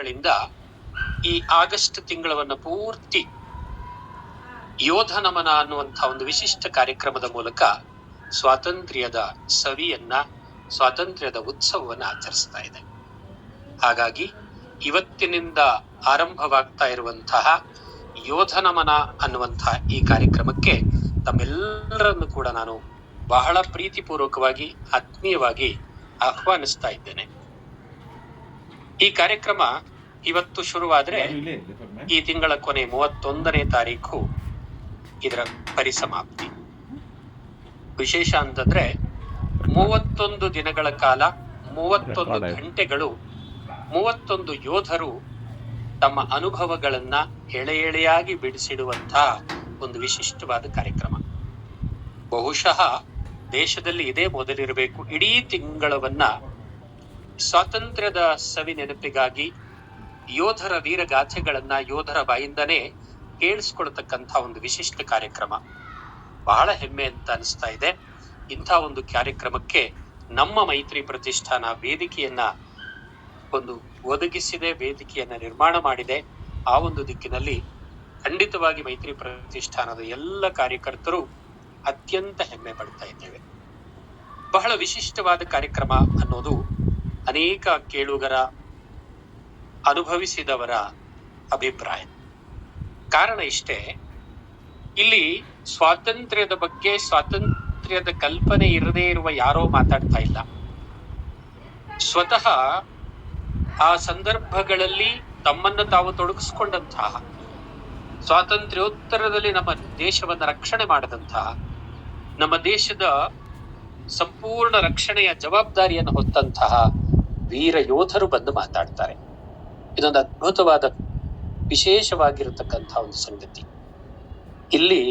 ಗಳಿಂದ ಈ ಆಗಸ್ಟ್ ತಿಂಗಳವನ್ನ ಪೂರ್ತಿ ಯೋಧ ನಮನ ಅನ್ನುವಂತಹ ಒಂದು ವಿಶಿಷ್ಟ ಕಾರ್ಯಕ್ರಮದ ಮೂಲಕ ಸ್ವಾತಂತ್ರ್ಯದ ಸವಿಯನ್ನ, ಸ್ವಾತಂತ್ರ್ಯದ ಉತ್ಸವವನ್ನ ಆಚರಿಸ್ತಾ ಇದೆ. ಹಾಗಾಗಿ ಇವತ್ತಿನಿಂದ ಆರಂಭವಾಗ್ತಾ ಇರುವಂತಹ ಯೋಧ ನಮನ ಅನ್ನುವಂತಹ ಈ ಕಾರ್ಯಕ್ರಮಕ್ಕೆ ತಮ್ಮೆಲ್ಲರನ್ನು ಕೂಡ ನಾನು ಬಹಳ ಪ್ರೀತಿಪೂರ್ವಕವಾಗಿ, ಆತ್ಮೀಯವಾಗಿ ಆಹ್ವಾನಿಸ್ತಾ ಇದ್ದೇನೆ. ಈ ಕಾರ್ಯಕ್ರಮ ಇವತ್ತು ಶುರುವಾದ್ರೆ ಈ ತಿಂಗಳ ಕೊನೆ 31ನೇ ತಾರೀಕು ಇದರ ಪರಿಸಮಾಪ್ತಿ. ವಿಶೇಷ ಅಂತಂದ್ರೆ 31 ದಿನಗಳ ಕಾಲ, 31 ಗಂಟೆಗಳು 31 ಯೋಧರು ತಮ್ಮ ಅನುಭವಗಳನ್ನ ಎಳೆ ಎಳೆಯಾಗಿ ಬಿಡಿಸಿಡುವಂತಹ ಒಂದು ವಿಶಿಷ್ಟವಾದ ಕಾರ್ಯಕ್ರಮ. ಬಹುಶಃ ದೇಶದಲ್ಲಿ ಇದೇ ಮೊದಲಿರಬೇಕು. ಇಡೀ ತಿಂಗಳವನ್ನ ಸ್ವಾತಂತ್ರ್ಯದ ಸವಿ ನೆನಪಿಗಾಗಿ ಯೋಧರ ವೀರಗಾಥೆಗಳನ್ನ ಯೋಧರ ಬಾಯಿಂದನೇ ಕೇಳಿಸ್ಕೊಳ್ತಕ್ಕಂಥ ಒಂದು ವಿಶಿಷ್ಟ ಕಾರ್ಯಕ್ರಮ. ಬಹಳ ಹೆಮ್ಮೆ ಅಂತ ಅನಿಸ್ತಾ ಇದೆ. ಇಂಥ ಒಂದು ಕಾರ್ಯಕ್ರಮಕ್ಕೆ ನಮ್ಮ ಮೈತ್ರಿ ಪ್ರತಿಷ್ಠಾನ ವೇದಿಕೆಯನ್ನ ಒಂದು ಒದಗಿಸಿದೆ, ವೇದಿಕೆಯನ್ನ ನಿರ್ಮಾಣ ಮಾಡಿದೆ. ಆ ಒಂದು ದಿಕ್ಕಿನಲ್ಲಿ ಖಂಡಿತವಾಗಿ ಮೈತ್ರಿ ಪ್ರತಿಷ್ಠಾನದ ಎಲ್ಲ ಕಾರ್ಯಕರ್ತರು ಅತ್ಯಂತ ಹೆಮ್ಮೆ ಪಡ್ತಾ ಇದ್ದೇವೆ. ಬಹಳ ವಿಶಿಷ್ಟವಾದ ಕಾರ್ಯಕ್ರಮ ಅನ್ನೋದು ಅನೇಕ ಕೇಳುಗರ, ಅನುಭವಿಸಿದವರ ಅಭಿಪ್ರಾಯ. ಕಾರಣ ಇಷ್ಟೇ, ಇಲ್ಲಿ ಸ್ವಾತಂತ್ರ್ಯದ ಬಗ್ಗೆ, ಸ್ವಾತಂತ್ರ್ಯದ ಕಲ್ಪನೆ ಇರದೇ ಇರುವ ಯಾರೋ ಮಾತಾಡ್ತಾ ಇಲ್ಲ. ಸ್ವತಃ ಆ ಸಂದರ್ಭಗಳಲ್ಲಿ ತಮ್ಮನ್ನು ತಾವು ತೊಡಗಿಸ್ಕೊಂಡಂತಹ, ಸ್ವಾತಂತ್ರ್ಯೋತ್ತರದಲ್ಲಿ ನಮ್ಮ ದೇಶವನ್ನು ರಕ್ಷಣೆ ಮಾಡದಂತಹ, ನಮ್ಮ ದೇಶದ ಸಂಪೂರ್ಣ ರಕ್ಷಣೆಯ ಜವಾಬ್ದಾರಿಯನ್ನು ಹೊತ್ತಂತಹ ವೀರ ಯೋಧರು ಬಂದು ಮಾತಾಡ್ತಾರೆ. ಇದೊಂದು ಅದ್ಭುತವಾದ, ವಿಶೇಷವಾಗಿರತಕ್ಕಂತಹ ಒಂದು ಸಂಗತಿ. ಇಲ್ಲಿ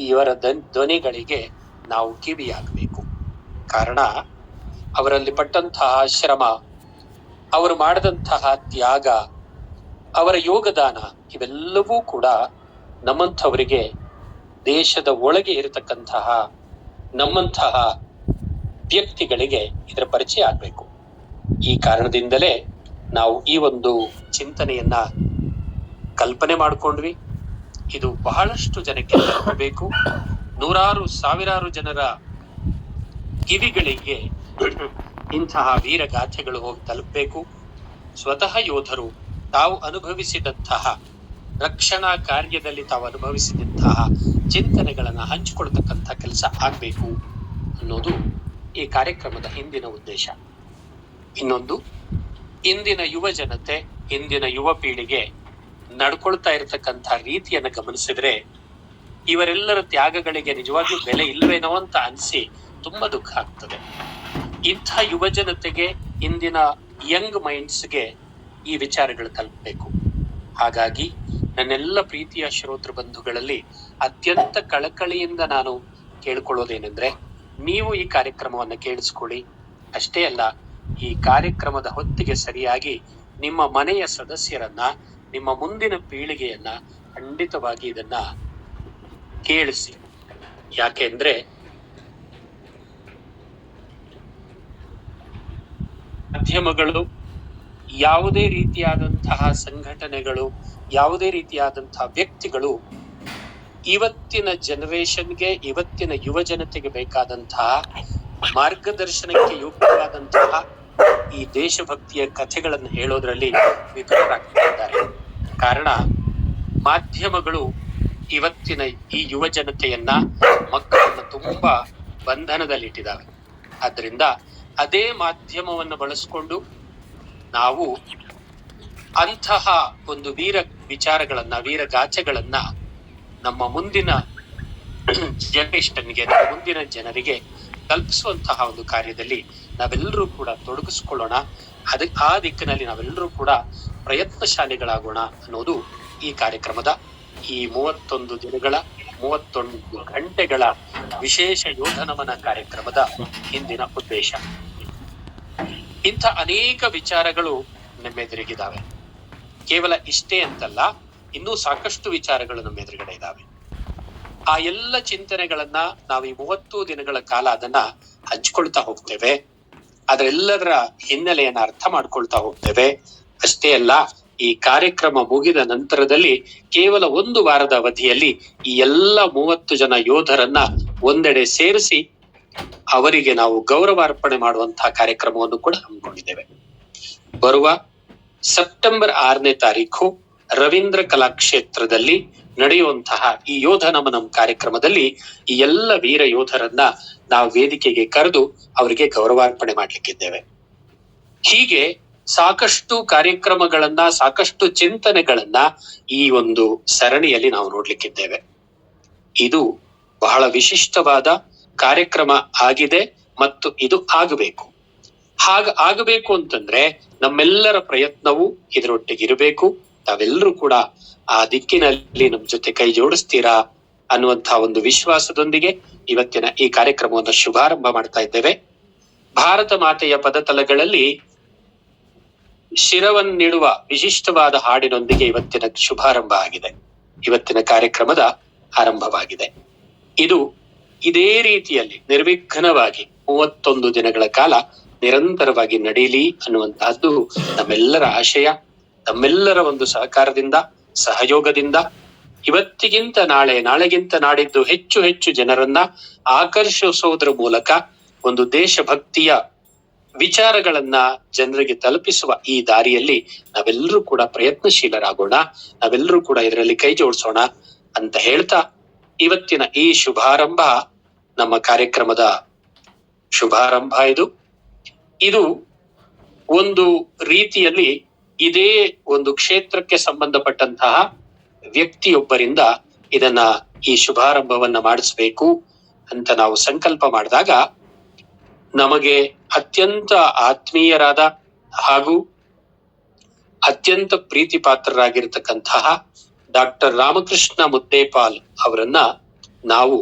ಇವರ ಧ್ವನಿಗಳಿಗೆ ನಾವು ಕಿವಿಯಾಗಬೇಕು. ಕಾರಣ ಅವರಲ್ಲಿ ಪಟ್ಟಂತಹ ಶ್ರಮ, ಅವರು ಮಾಡಿದಂತಹ ತ್ಯಾಗ, ಅವರ ಯೋಗದಾನ ಇವೆಲ್ಲವೂ ಕೂಡ ನಮ್ಮಂಥವರಿಗೆ, ದೇಶದ ಒಳಗೆ ಇರತಕ್ಕಂತಹ ನಮ್ಮಂತಹ ವ್ಯಕ್ತಿಗಳಿಗೆ ಇದರ ಪರಿಚಯ ಆಗ್ಬೇಕು. ಈ ಕಾರಣದಿಂದಲೇ ನಾವು ಈ ಒಂದು ಚಿಂತನೆಯನ್ನ ಕಲ್ಪನೆ ಮಾಡಿಕೊಂಡ್ವಿ. ಇದು ಬಹಳಷ್ಟು ಜನಕ್ಕೆ ತಲುಪಬೇಕು. ನೂರಾರು ಸಾವಿರಾರು ಜನರ ಕಿವಿಗಳಿಗೆ ಇಂತಹ ವೀರಗಾಥೆಗಳು ಹೋಗಿ ತಲುಪಬೇಕು. ಸ್ವತಃ ಯೋಧರು ತಾವು ಅನುಭವಿಸಿದಂತಹ ರಕ್ಷಣಾ ಕಾರ್ಯದಲ್ಲಿ ತಾವು ಅನುಭವಿಸಿದಂತಹ ಚಿಂತನೆಗಳನ್ನ ಹಂಚಿಕೊಳ್ತಕ್ಕಂಥ ಕೆಲಸ ಆಗ್ಬೇಕು ಅನ್ನೋದು ಈ ಕಾರ್ಯಕ್ರಮದ ಹಿಂದಿನ ಉದ್ದೇಶ. ಇನ್ನೊಂದು, ಇಂದಿನ ಯುವ ಜನತೆ, ಇಂದಿನ ಯುವ ಪೀಳಿಗೆ ನಡ್ಕೊಳ್ತಾ ಇರತಕ್ಕಂಥ ರೀತಿಯನ್ನು ಗಮನಿಸಿದ್ರೆ ಇವರೆಲ್ಲರ ತ್ಯಾಗಗಳಿಗೆ ನಿಜವಾಗಿಯೂ ಬೆಲೆ ಇಲ್ಲವೇನೋ ಅಂತ ಅನಿಸಿ ತುಂಬಾ ದುಃಖ ಆಗ್ತದೆ. ಇಂಥ ಯುವ ಜನತೆಗೆ, ಇಂದಿನ ಯಂಗ್ ಮೈಂಡ್ಸ್ಗೆ ಈ ವಿಚಾರಗಳು ತಲುಪಬೇಕು. ಹಾಗಾಗಿ ನನ್ನೆಲ್ಲ ಪ್ರೀತಿಯ ಶ್ರೋತೃ ಬಂಧುಗಳಲ್ಲಿ ಅತ್ಯಂತ ಕಳಕಳಿಯಿಂದ ನಾನು ಕೇಳ್ಕೊಳ್ಳೋದೇನೆಂದ್ರೆ, ನೀವು ಈ ಕಾರ್ಯಕ್ರಮವನ್ನು ಕೇಳಿಸ್ಕೊಳ್ಳಿ. ಅಷ್ಟೇ ಅಲ್ಲ, ಈ ಕಾರ್ಯಕ್ರಮದ ಹೊತ್ತಿಗೆ ಸರಿಯಾಗಿ ನಿಮ್ಮ ಮನೆಯ ಸದಸ್ಯರನ್ನ, ನಿಮ್ಮ ಮುಂದಿನ ಪೀಳಿಗೆಯನ್ನ ಖಂಡಿತವಾಗಿ ಇದನ್ನ ಕೇಳಿಸಿ. ಯಾಕೆಂದ್ರೆ ಮಾಧ್ಯಮಗಳು, ಯಾವುದೇ ರೀತಿಯಾದಂತಹ ಸಂಘಟನೆಗಳು, ಯಾವುದೇ ರೀತಿಯಾದಂತಹ ವ್ಯಕ್ತಿಗಳು ಇವತ್ತಿನ ಜನರೇಷನ್ಗೆ, ಇವತ್ತಿನ ಯುವ ಜನತೆಗೆ ಬೇಕಾದಂತಹ ಮಾರ್ಗದರ್ಶನಕ್ಕೆ ಯೋಗ್ಯವಾದಂತಹ ಈ ದೇಶಭಕ್ತಿಯ ಕಥೆಗಳನ್ನು ಹೇಳೋದ್ರಲ್ಲಿ ವಿಫಲರಾಗ್ತಾ ಇದ್ದಾರೆ. ಕಾರಣ ಮಾಧ್ಯಮಗಳು ಇವತ್ತಿನ ಈ ಯುವ ಜನತೆಯನ್ನ, ಮಕ್ಕಳನ್ನ ತುಂಬಾ ಬಂಧನದಲ್ಲಿಟ್ಟಿದ್ದಾವೆ. ಆದ್ರಿಂದ ಅದೇ ಮಾಧ್ಯಮವನ್ನು ಬಳಸಿಕೊಂಡು ನಾವು ಅಂತಹ ಒಂದು ವೀರ ವಿಚಾರಗಳನ್ನ, ವೀರ ಗಾಥೆಗಳನ್ನ ನಮ್ಮ ಮುಂದಿನ ಜನರೇಷನ್ಗೆ, ನಮ್ಮ ಮುಂದಿನ ಜನರಿಗೆ ಕಲ್ಪಿಸುವಂತಹ ಒಂದು ಕಾರ್ಯದಲ್ಲಿ ನಾವೆಲ್ಲರೂ ಕೂಡ ತೊಡಗಿಸ್ಕೊಳ್ಳೋಣ. ಆ ದಿಕ್ಕಿನಲ್ಲಿ ನಾವೆಲ್ಲರೂ ಕೂಡ ಪ್ರಯತ್ನಶಾಲಿಗಳಾಗೋಣ ಅನ್ನೋದು ಈ ಕಾರ್ಯಕ್ರಮದ, ಈ 31 ದಿನಗಳ 31 ಗಂಟೆಗಳ ವಿಶೇಷ ಯೋಧ ನಮನ ಕಾರ್ಯಕ್ರಮದ ಹಿಂದಿನ ಉದ್ದೇಶ. ಇಂಥ ಅನೇಕ ವಿಚಾರಗಳು ನಮ್ಮೆದುರಿಗಿದ್ದಾವೆ. ಕೇವಲ ಇಷ್ಟೇ ಅಂತಲ್ಲ, ಇನ್ನೂ ಸಾಕಷ್ಟು ವಿಚಾರಗಳು ನಮ್ಮ ಎದುರುಗಡೆ ಇದ್ದಾವೆ. ಆ ಎಲ್ಲ ಚಿಂತನೆಗಳನ್ನ ನಾವು ಈ 30 ದಿನಗಳ ಕಾಲ ಅದನ್ನ ಹಂಚ್ಕೊಳ್ತಾ ಹೋಗ್ತೇವೆ. ಅದರೆಲ್ಲದರ ಹಿನ್ನೆಲೆಯನ್ನ ಅರ್ಥ ಮಾಡ್ಕೊಳ್ತಾ ಹೋಗ್ತೇವೆ. ಅಷ್ಟೇ ಅಲ್ಲ, ಈ ಕಾರ್ಯಕ್ರಮ ಮುಗಿದ ನಂತರದಲ್ಲಿ ಕೇವಲ 1 ವಾರದ ಅವಧಿಯಲ್ಲಿ ಈ ಎಲ್ಲ 30 ಜನ ಯೋಧರನ್ನ ಒಂದೆಡೆ ಸೇರಿಸಿ ಅವರಿಗೆ ನಾವು ಗೌರವಾರ್ಪಣೆ ಮಾಡುವಂತಹ ಕಾರ್ಯಕ್ರಮವನ್ನು ಕೂಡ ಹಮ್ಮಿಕೊಂಡಿದ್ದೇವೆ. ಬರುವ ಸೆಪ್ಟೆಂಬರ್ 6ನೇ ತಾರೀಕು ರವೀಂದ್ರ ಕಲಾಕ್ಷೇತ್ರದಲ್ಲಿ ನಡೆಯುವಂತಹ ಈ ಯೋಧ ನಮನಂ ಕಾರ್ಯಕ್ರಮದಲ್ಲಿ ಈ ಎಲ್ಲ ವೀರ ಯೋಧರನ್ನ ನಾವು ವೇದಿಕೆಗೆ ಕರೆದು ಅವರಿಗೆ ಗೌರವಾರ್ಪಣೆ ಮಾಡ್ಲಿಕ್ಕಿದ್ದೇವೆ. ಹೀಗೆ ಸಾಕಷ್ಟು ಕಾರ್ಯಕ್ರಮಗಳನ್ನ, ಸಾಕಷ್ಟು ಚಿಂತನೆಗಳನ್ನ ಈ ಒಂದು ಸರಣಿಯಲ್ಲಿ ನಾವು ನೋಡ್ಲಿಕ್ಕಿದ್ದೇವೆ. ಇದು ಬಹಳ ವಿಶಿಷ್ಟವಾದ ಕಾರ್ಯಕ್ರಮ ಆಗಿದೆ ಮತ್ತು ಇದು ಆಗಬೇಕು. ಆಗಬೇಕು ಅಂತಂದ್ರೆ ನಮ್ಮೆಲ್ಲರ ಪ್ರಯತ್ನವು ಇದರೊಟ್ಟಿಗಿರಬೇಕು. ತಾವೆಲ್ಲರೂ ಕೂಡ ಆ ದಿಕ್ಕಿನಲ್ಲಿ ನಮ್ಮ ಜೊತೆ ಕೈ ಜೋಡಿಸ್ತೀರಾ ಅನ್ನುವಂತಹ ಒಂದು ವಿಶ್ವಾಸದೊಂದಿಗೆ ಇವತ್ತಿನ ಈ ಕಾರ್ಯಕ್ರಮವನ್ನು ಶುಭಾರಂಭ ಮಾಡ್ತಾ ಇದ್ದೇವೆ. ಭಾರತ ಮಾತೆಯ ಪದತಲಗಳಲ್ಲಿ ಶಿರವನ್ನಿಡುವ ವಿಶಿಷ್ಟವಾದ ಹಾಡಿನೊಂದಿಗೆ ಇವತ್ತಿನ ಶುಭಾರಂಭ ಆಗಿದೆ. ಇವತ್ತಿನ ಕಾರ್ಯಕ್ರಮದ ಆರಂಭವಾಗಿದೆ. ಇದು ಇದೇ ರೀತಿಯಲ್ಲಿ ನಿರ್ವಿಘ್ನವಾಗಿ 31 ದಿನಗಳ ಕಾಲ ನಿರಂತರವಾಗಿ ನಡೆಯಲಿ ಅನ್ನುವಂತಹದ್ದು ನಮ್ಮೆಲ್ಲರ ಆಶಯ. ತಮ್ಮೆಲ್ಲರ ಒಂದು ಸಹಕಾರದಿಂದ, ಸಹಯೋಗದಿಂದ ಇವತ್ತಿಗಿಂತ ನಾಳೆ, ನಾಳೆಗಿಂತ ನಾಡಿದ್ದು ಹೆಚ್ಚು ಹೆಚ್ಚು ಜನರನ್ನ ಆಕರ್ಷಿಸೋದ್ರ ಮೂಲಕ ಒಂದು ದೇಶಭಕ್ತಿಯ ವಿಚಾರಗಳನ್ನ ಜನರಿಗೆ ತಲುಪಿಸುವ ಈ ದಾರಿಯಲ್ಲಿ ನಾವೆಲ್ಲರೂ ಕೂಡ ಪ್ರಯತ್ನಶೀಲರಾಗೋಣ, ನಾವೆಲ್ಲರೂ ಕೂಡ ಇದರಲ್ಲಿ ಕೈ ಜೋಡಿಸೋಣ ಅಂತ ಹೇಳ್ತಾ ಇವತ್ತಿನ ಈ ಶುಭಾರಂಭ ನಮ್ಮ ಕಾರ್ಯಕ್ರಮದ ಶುಭಾರಂಭ. ಇದು ಒಂದು ರೀತಿಯಲ್ಲಿ ಇದೇ ಒಂದು ಕ್ಷೇತ್ರಕ್ಕೆ ಸಂಬಂಧಪಟ್ಟಂತಹ ವ್ಯಕ್ತಿಯೊಬ್ಬರಿಂದ ಇದನ್ನ ಈ ಶುಭಾರಂಭವನ್ನ ಮಾಡಿಸ್ಬೇಕು ಅಂತ ನಾವು ಸಂಕಲ್ಪ ಮಾಡಿದಾಗ ನಮಗೆ ಅತ್ಯಂತ ಆತ್ಮೀಯರಾದ ಹಾಗೂ ಅತ್ಯಂತ ಪ್ರೀತಿ ಪಾತ್ರರಾಗಿರ್ತಕ್ಕಂತಹ ಡಾಕ್ಟರ್ ರಾಮಕೃಷ್ಣ ಮುದ್ದೇಪಾಲ್ ಅವರನ್ನ ನಾವು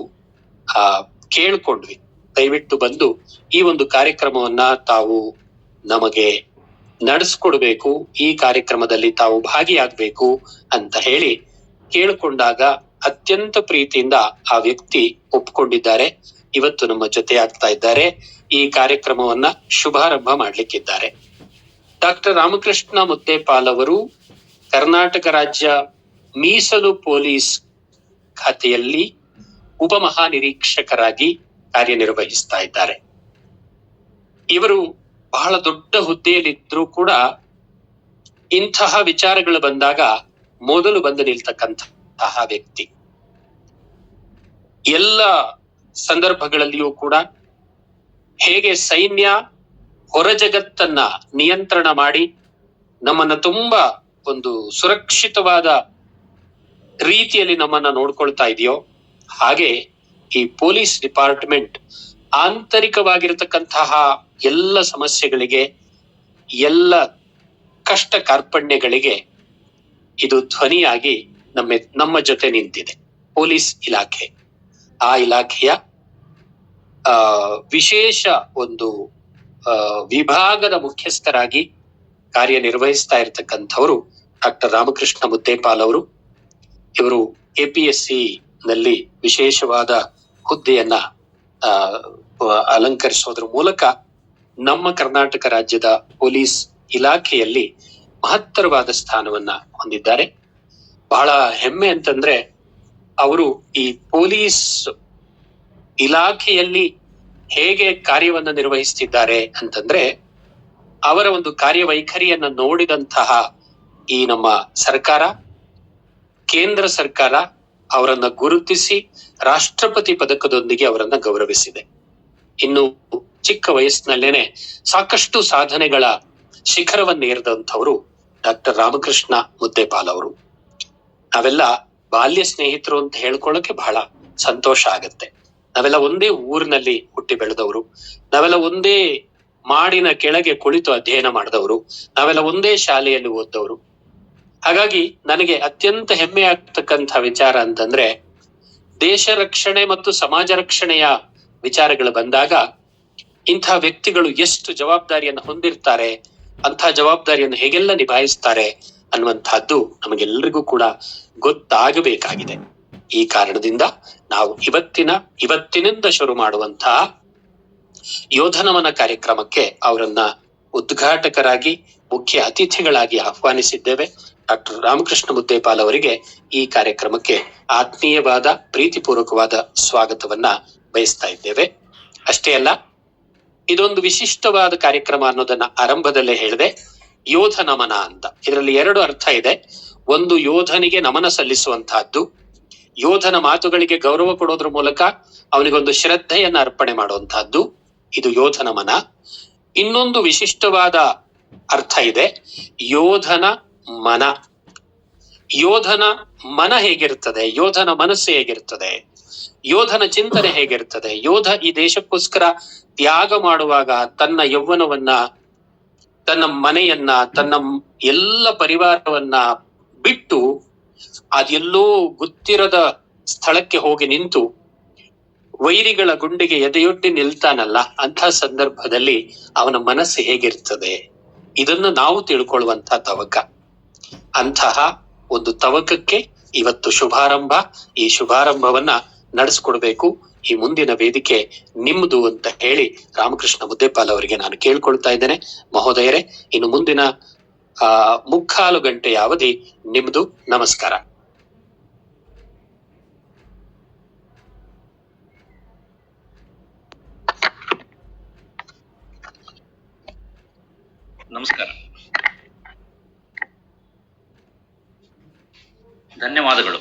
ಕೇಳ್ಕೊಂಡ್ವಿ. ದಯವಿಟ್ಟು ಬಂದು ಈ ಒಂದು ಕಾರ್ಯಕ್ರಮವನ್ನ ತಾವು ನಮಗೆ ನಡೆಸ್ಕೊಡ್ಬೇಕು, ಈ ಕಾರ್ಯಕ್ರಮದಲ್ಲಿ ತಾವು ಭಾಗಿಯಾಗಬೇಕು ಅಂತ ಹೇಳಿ ಕೇಳಿಕೊಂಡಾಗ ಅತ್ಯಂತ ಪ್ರೀತಿಯಿಂದ ಆ ವ್ಯಕ್ತಿ ಒಪ್ಕೊಂಡಿದ್ದಾರೆ. ಇವತ್ತು ನಮ್ಮ ಜೊತೆ ಆಗ್ತಾ ಇದ್ದಾರೆ, ಈ ಕಾರ್ಯಕ್ರಮವನ್ನ ಶುಭಾರಂಭ ಮಾಡ್ಲಿಕ್ಕಿದ್ದಾರೆ. ಡಾಕ್ಟರ್ ರಾಮಕೃಷ್ಣ ಮುದ್ದೇಪಾಲ್ ಅವರು ಕರ್ನಾಟಕ ರಾಜ್ಯ ಮೀಸಲು ಪೊಲೀಸ್ ಖಾತೆಯಲ್ಲಿ ಉಪಮಹಾನಿರೀಕ್ಷಕರಾಗಿ ಕಾರ್ಯನಿರ್ವಹಿಸ್ತಾ ಇದ್ದಾರೆ. ಇವರು ಬಹಳ ದೊಡ್ಡ ಹುದ್ದೆಯಲ್ಲಿದ್ರೂ ಕೂಡ ಇಂತಹ ವಿಚಾರಗಳು ಬಂದಾಗ ಮೊದಲು ಬಂದು ನಿಲ್ತಕ್ಕಂತಹ ವ್ಯಕ್ತಿ. ಎಲ್ಲ ಸಂದರ್ಭಗಳಲ್ಲಿಯೂ ಕೂಡ ಹೇಗೆ ಸೈನ್ಯ ಹೊರ ಜಗತ್ತನ್ನ ನಿಯಂತ್ರಣ ಮಾಡಿ ನಮ್ಮನ್ನ ತುಂಬಾ ಒಂದು ಸುರಕ್ಷಿತವಾದ ರೀತಿಯಲ್ಲಿ ನಮ್ಮನ್ನ ನೋಡ್ಕೊಳ್ತಾ ಇದೆಯೋ, ಹಾಗೆ ಈ ಪೊಲೀಸ್ ಡಿಪಾರ್ಟ್ಮೆಂಟ್ ಆಂತರಿಕವಾಗಿರತಕ್ಕಂತಹ ಎಲ್ಲ ಸಮಸ್ಯೆಗಳಿಗೆ, ಎಲ್ಲ ಕಷ್ಟ ಕಾರ್ಪಣ್ಯಗಳಿಗೆ ಇದು ಧ್ವನಿಯಾಗಿ ನಮ್ಮ ಜೊತೆ ನಿಂತಿದೆ. ಪೊಲೀಸ್ ಇಲಾಖೆ, ಆ ಇಲಾಖೆಯ ವಿಶೇಷ ಒಂದು ವಿಭಾಗದ ಮುಖ್ಯಸ್ಥರಾಗಿ ಕಾರ್ಯನಿರ್ವಹಿಸ್ತಾ ಇರತಕ್ಕಂಥವರು ಡಾಕ್ಟರ್ ರಾಮಕೃಷ್ಣ ಮುದ್ದೇಪಾಲ್ ಅವರು. ಇವರು APSC ನಲ್ಲಿ ವಿಶೇಷವಾದ ಹುದ್ದೆಯನ್ನ ಅಲಂಕರಿಸೋದ್ರ ಮೂಲಕ ನಮ್ಮ ಕರ್ನಾಟಕ ರಾಜ್ಯದ ಪೊಲೀಸ್ ಇಲಾಖೆಯಲ್ಲಿ ಮಹತ್ತರವಾದ ಸ್ಥಾನವನ್ನ ಹೊಂದಿದ್ದಾರೆ. ಬಹಳ ಹೆಮ್ಮೆ ಅಂತಂದ್ರೆ ಅವರು ಈ ಪೊಲೀಸ್ ಇಲಾಖೆಯಲ್ಲಿ ಹೇಗೆ ಕಾರ್ಯವನ್ನ ನಿರ್ವಹಿಸ್ತಿದ್ದಾರೆ ಅಂತಂದ್ರೆ, ಅವರ ಒಂದು ಕಾರ್ಯವೈಖರಿಯನ್ನ ನೋಡಿದಂತಹ ಈ ನಮ್ಮ ಸರ್ಕಾರ, ಕೇಂದ್ರ ಸರ್ಕಾರ ಅವರನ್ನ ಗುರುತಿಸಿ ರಾಷ್ಟ್ರಪತಿ ಪದಕದೊಂದಿಗೆ ಅವರನ್ನ ಗೌರವಿಸಿದೆ. ಇನ್ನು ಚಿಕ್ಕ ವಯಸ್ಸಿನಲ್ಲೇನೆ ಸಾಕಷ್ಟು ಸಾಧನೆಗಳ ಶಿಖರವನ್ನೇರಿದಂಥವರು ಡಾಕ್ಟರ್ ರಾಮಕೃಷ್ಣ ಮುದ್ದೇಪಾಲ್ ಅವರು. ನಾವೆಲ್ಲ ಬಾಲ್ಯ ಸ್ನೇಹಿತರು ಅಂತ ಹೇಳ್ಕೊಳ್ಳೋಕೆ ಬಹಳ ಸಂತೋಷ ಆಗತ್ತೆ. ನಾವೆಲ್ಲ ಒಂದೇ ಊರಿನಲ್ಲಿ ಹುಟ್ಟಿ ಬೆಳೆದವರು, ನಾವೆಲ್ಲ ಒಂದೇ ಮಾಡಿನ ಕೆಳಗೆ ಕುಳಿತು ಅಧ್ಯಯನ ಮಾಡಿದವರು, ನಾವೆಲ್ಲ ಒಂದೇ ಶಾಲೆಯಲ್ಲಿ ಓದ್ದವರು. ಹಾಗಾಗಿ ನನಗೆ ಅತ್ಯಂತ ಹೆಮ್ಮೆ ಆಗ್ತಕ್ಕಂಥ ವಿಚಾರ ಅಂತಂದ್ರೆ, ದೇಶ ರಕ್ಷಣೆ ಮತ್ತು ಸಮಾಜ ರಕ್ಷಣೆಯ ವಿಚಾರಗಳು ಬಂದಾಗ ಇಂತಹ ವ್ಯಕ್ತಿಗಳು ಎಷ್ಟು ಜವಾಬ್ದಾರಿಯನ್ನು ಹೊಂದಿರ್ತಾರೆ, ಅಂತಹ ಜವಾಬ್ದಾರಿಯನ್ನು ಹೇಗೆಲ್ಲ ನಿಭಾಯಿಸ್ತಾರೆ ಅನ್ನುವಂತಹದ್ದು ನಮಗೆಲ್ಲರಿಗೂ ಕೂಡ ಗೊತ್ತಾಗಬೇಕಾಗಿದೆ. ಈ ಕಾರಣದಿಂದ ನಾವು ಇವತ್ತಿನಿಂದ ಶುರು ಮಾಡುವಂತಹ ಯೋಧ ನಮನ ಕಾರ್ಯಕ್ರಮಕ್ಕೆ ಅವರನ್ನ ಉದ್ಘಾಟಕರಾಗಿ ಮುಖ್ಯ ಅತಿಥಿಗಳಾಗಿ ಆಹ್ವಾನಿಸಿದ್ದೇವೆ. ಡಾಕ್ಟರ್ ರಾಮಕೃಷ್ಣ ಮುದ್ದೇಪಾಲ್ ಅವರಿಗೆ ಈ ಕಾರ್ಯಕ್ರಮಕ್ಕೆ ಆತ್ಮೀಯವಾದ ಪ್ರೀತಿಪೂರ್ವಕವಾದ ಸ್ವಾಗತವನ್ನ ಬಯಸ್ತಾ ಇದ್ದೇವೆ. ಅಷ್ಟೇ ಅಲ್ಲ, ಇದೊಂದು ವಿಶಿಷ್ಟವಾದ ಕಾರ್ಯಕ್ರಮ ಅನ್ನೋದನ್ನ ಆರಂಭದಲ್ಲೇ ಹೇಳಿದೆ. ಯೋಧ ನಮನ ಅಂತ ಇದರಲ್ಲಿ 2 ಅರ್ಥ ಇದೆ. ಒಂದು, ಯೋಧನಿಗೆ ನಮನ ಸಲ್ಲಿಸುವಂತಹದ್ದು, ಯೋಧನ ಮಾತುಗಳಿಗೆ ಗೌರವ ಕೊಡೋದ್ರ ಮೂಲಕ ಅವನಿಗೊಂದು ಶ್ರದ್ಧೆಯನ್ನ ಅರ್ಪಣೆ ಮಾಡುವಂತಹದ್ದು, ಇದು ಯೋಧ ನಮನ. ಇನ್ನೊಂದು ವಿಶಿಷ್ಟವಾದ ಅರ್ಥ ಇದೆ, ಯೋಧನ ಮನ. ಯೋಧನ ಮನ ಹೇಗಿರ್ತದೆ, ಯೋಧನ ಮನಸ್ಸು ಹೇಗಿರ್ತದೆ, ಯೋಧನ ಚಿಂತನೆ ಹೇಗಿರ್ತದೆ, ಯೋಧ ಈ ದೇಶಕ್ಕೋಸ್ಕರ ತ್ಯಾಗ ಮಾಡುವಾಗ ತನ್ನ ಯೌವನವನ್ನ, ತನ್ನ ಮನೆಯನ್ನ, ತನ್ನ ಎಲ್ಲ ಪರಿವಾರವನ್ನ ಬಿಟ್ಟು ಅದೆಲ್ಲೋ ಗೊತ್ತಿರದ ಸ್ಥಳಕ್ಕೆ ಹೋಗಿ ನಿಂತು ವೈರಿಗಳ ಗುಂಡಿಗೆ ಎದೆಯೊಡ್ಡಿ ನಿಲ್ತಾನಲ್ಲ, ಅಂತಹ ಸಂದರ್ಭದಲ್ಲಿ ಅವನ ಮನಸ್ಸು ಹೇಗಿರ್ತದೆ, ಇದನ್ನು ನಾವು ತಿಳ್ಕೊಳ್ಳುವಂತಹ ತವಕ. ಅಂತಹ ಒಂದು ತವಕಕ್ಕೆ ಇವತ್ತು ಶುಭಾರಂಭ. ಈ ಶುಭಾರಂಭವನ್ನ ನಡೆಸ್ಕೊಡ್ಬೇಕು, ಈ ಮುಂದಿನ ವೇದಿಕೆ ನಿಮ್ದು ಅಂತ ಹೇಳಿ ರಾಮಕೃಷ್ಣ ಮುದ್ದೇಪಾಲ್ ಅವರಿಗೆ ನಾನು ಕೇಳ್ಕೊಳ್ತಾ ಇದ್ದೇನೆ. ಮಹೋದಯರೇ, ಇನ್ನು ಮುಂದಿನ 3/4 ಗಂಟೆಯ ಅವಧಿ ನಿಮ್ದು. ನಮಸ್ಕಾರ. ನಮಸ್ಕಾರ, ಧನ್ಯವಾದಗಳು.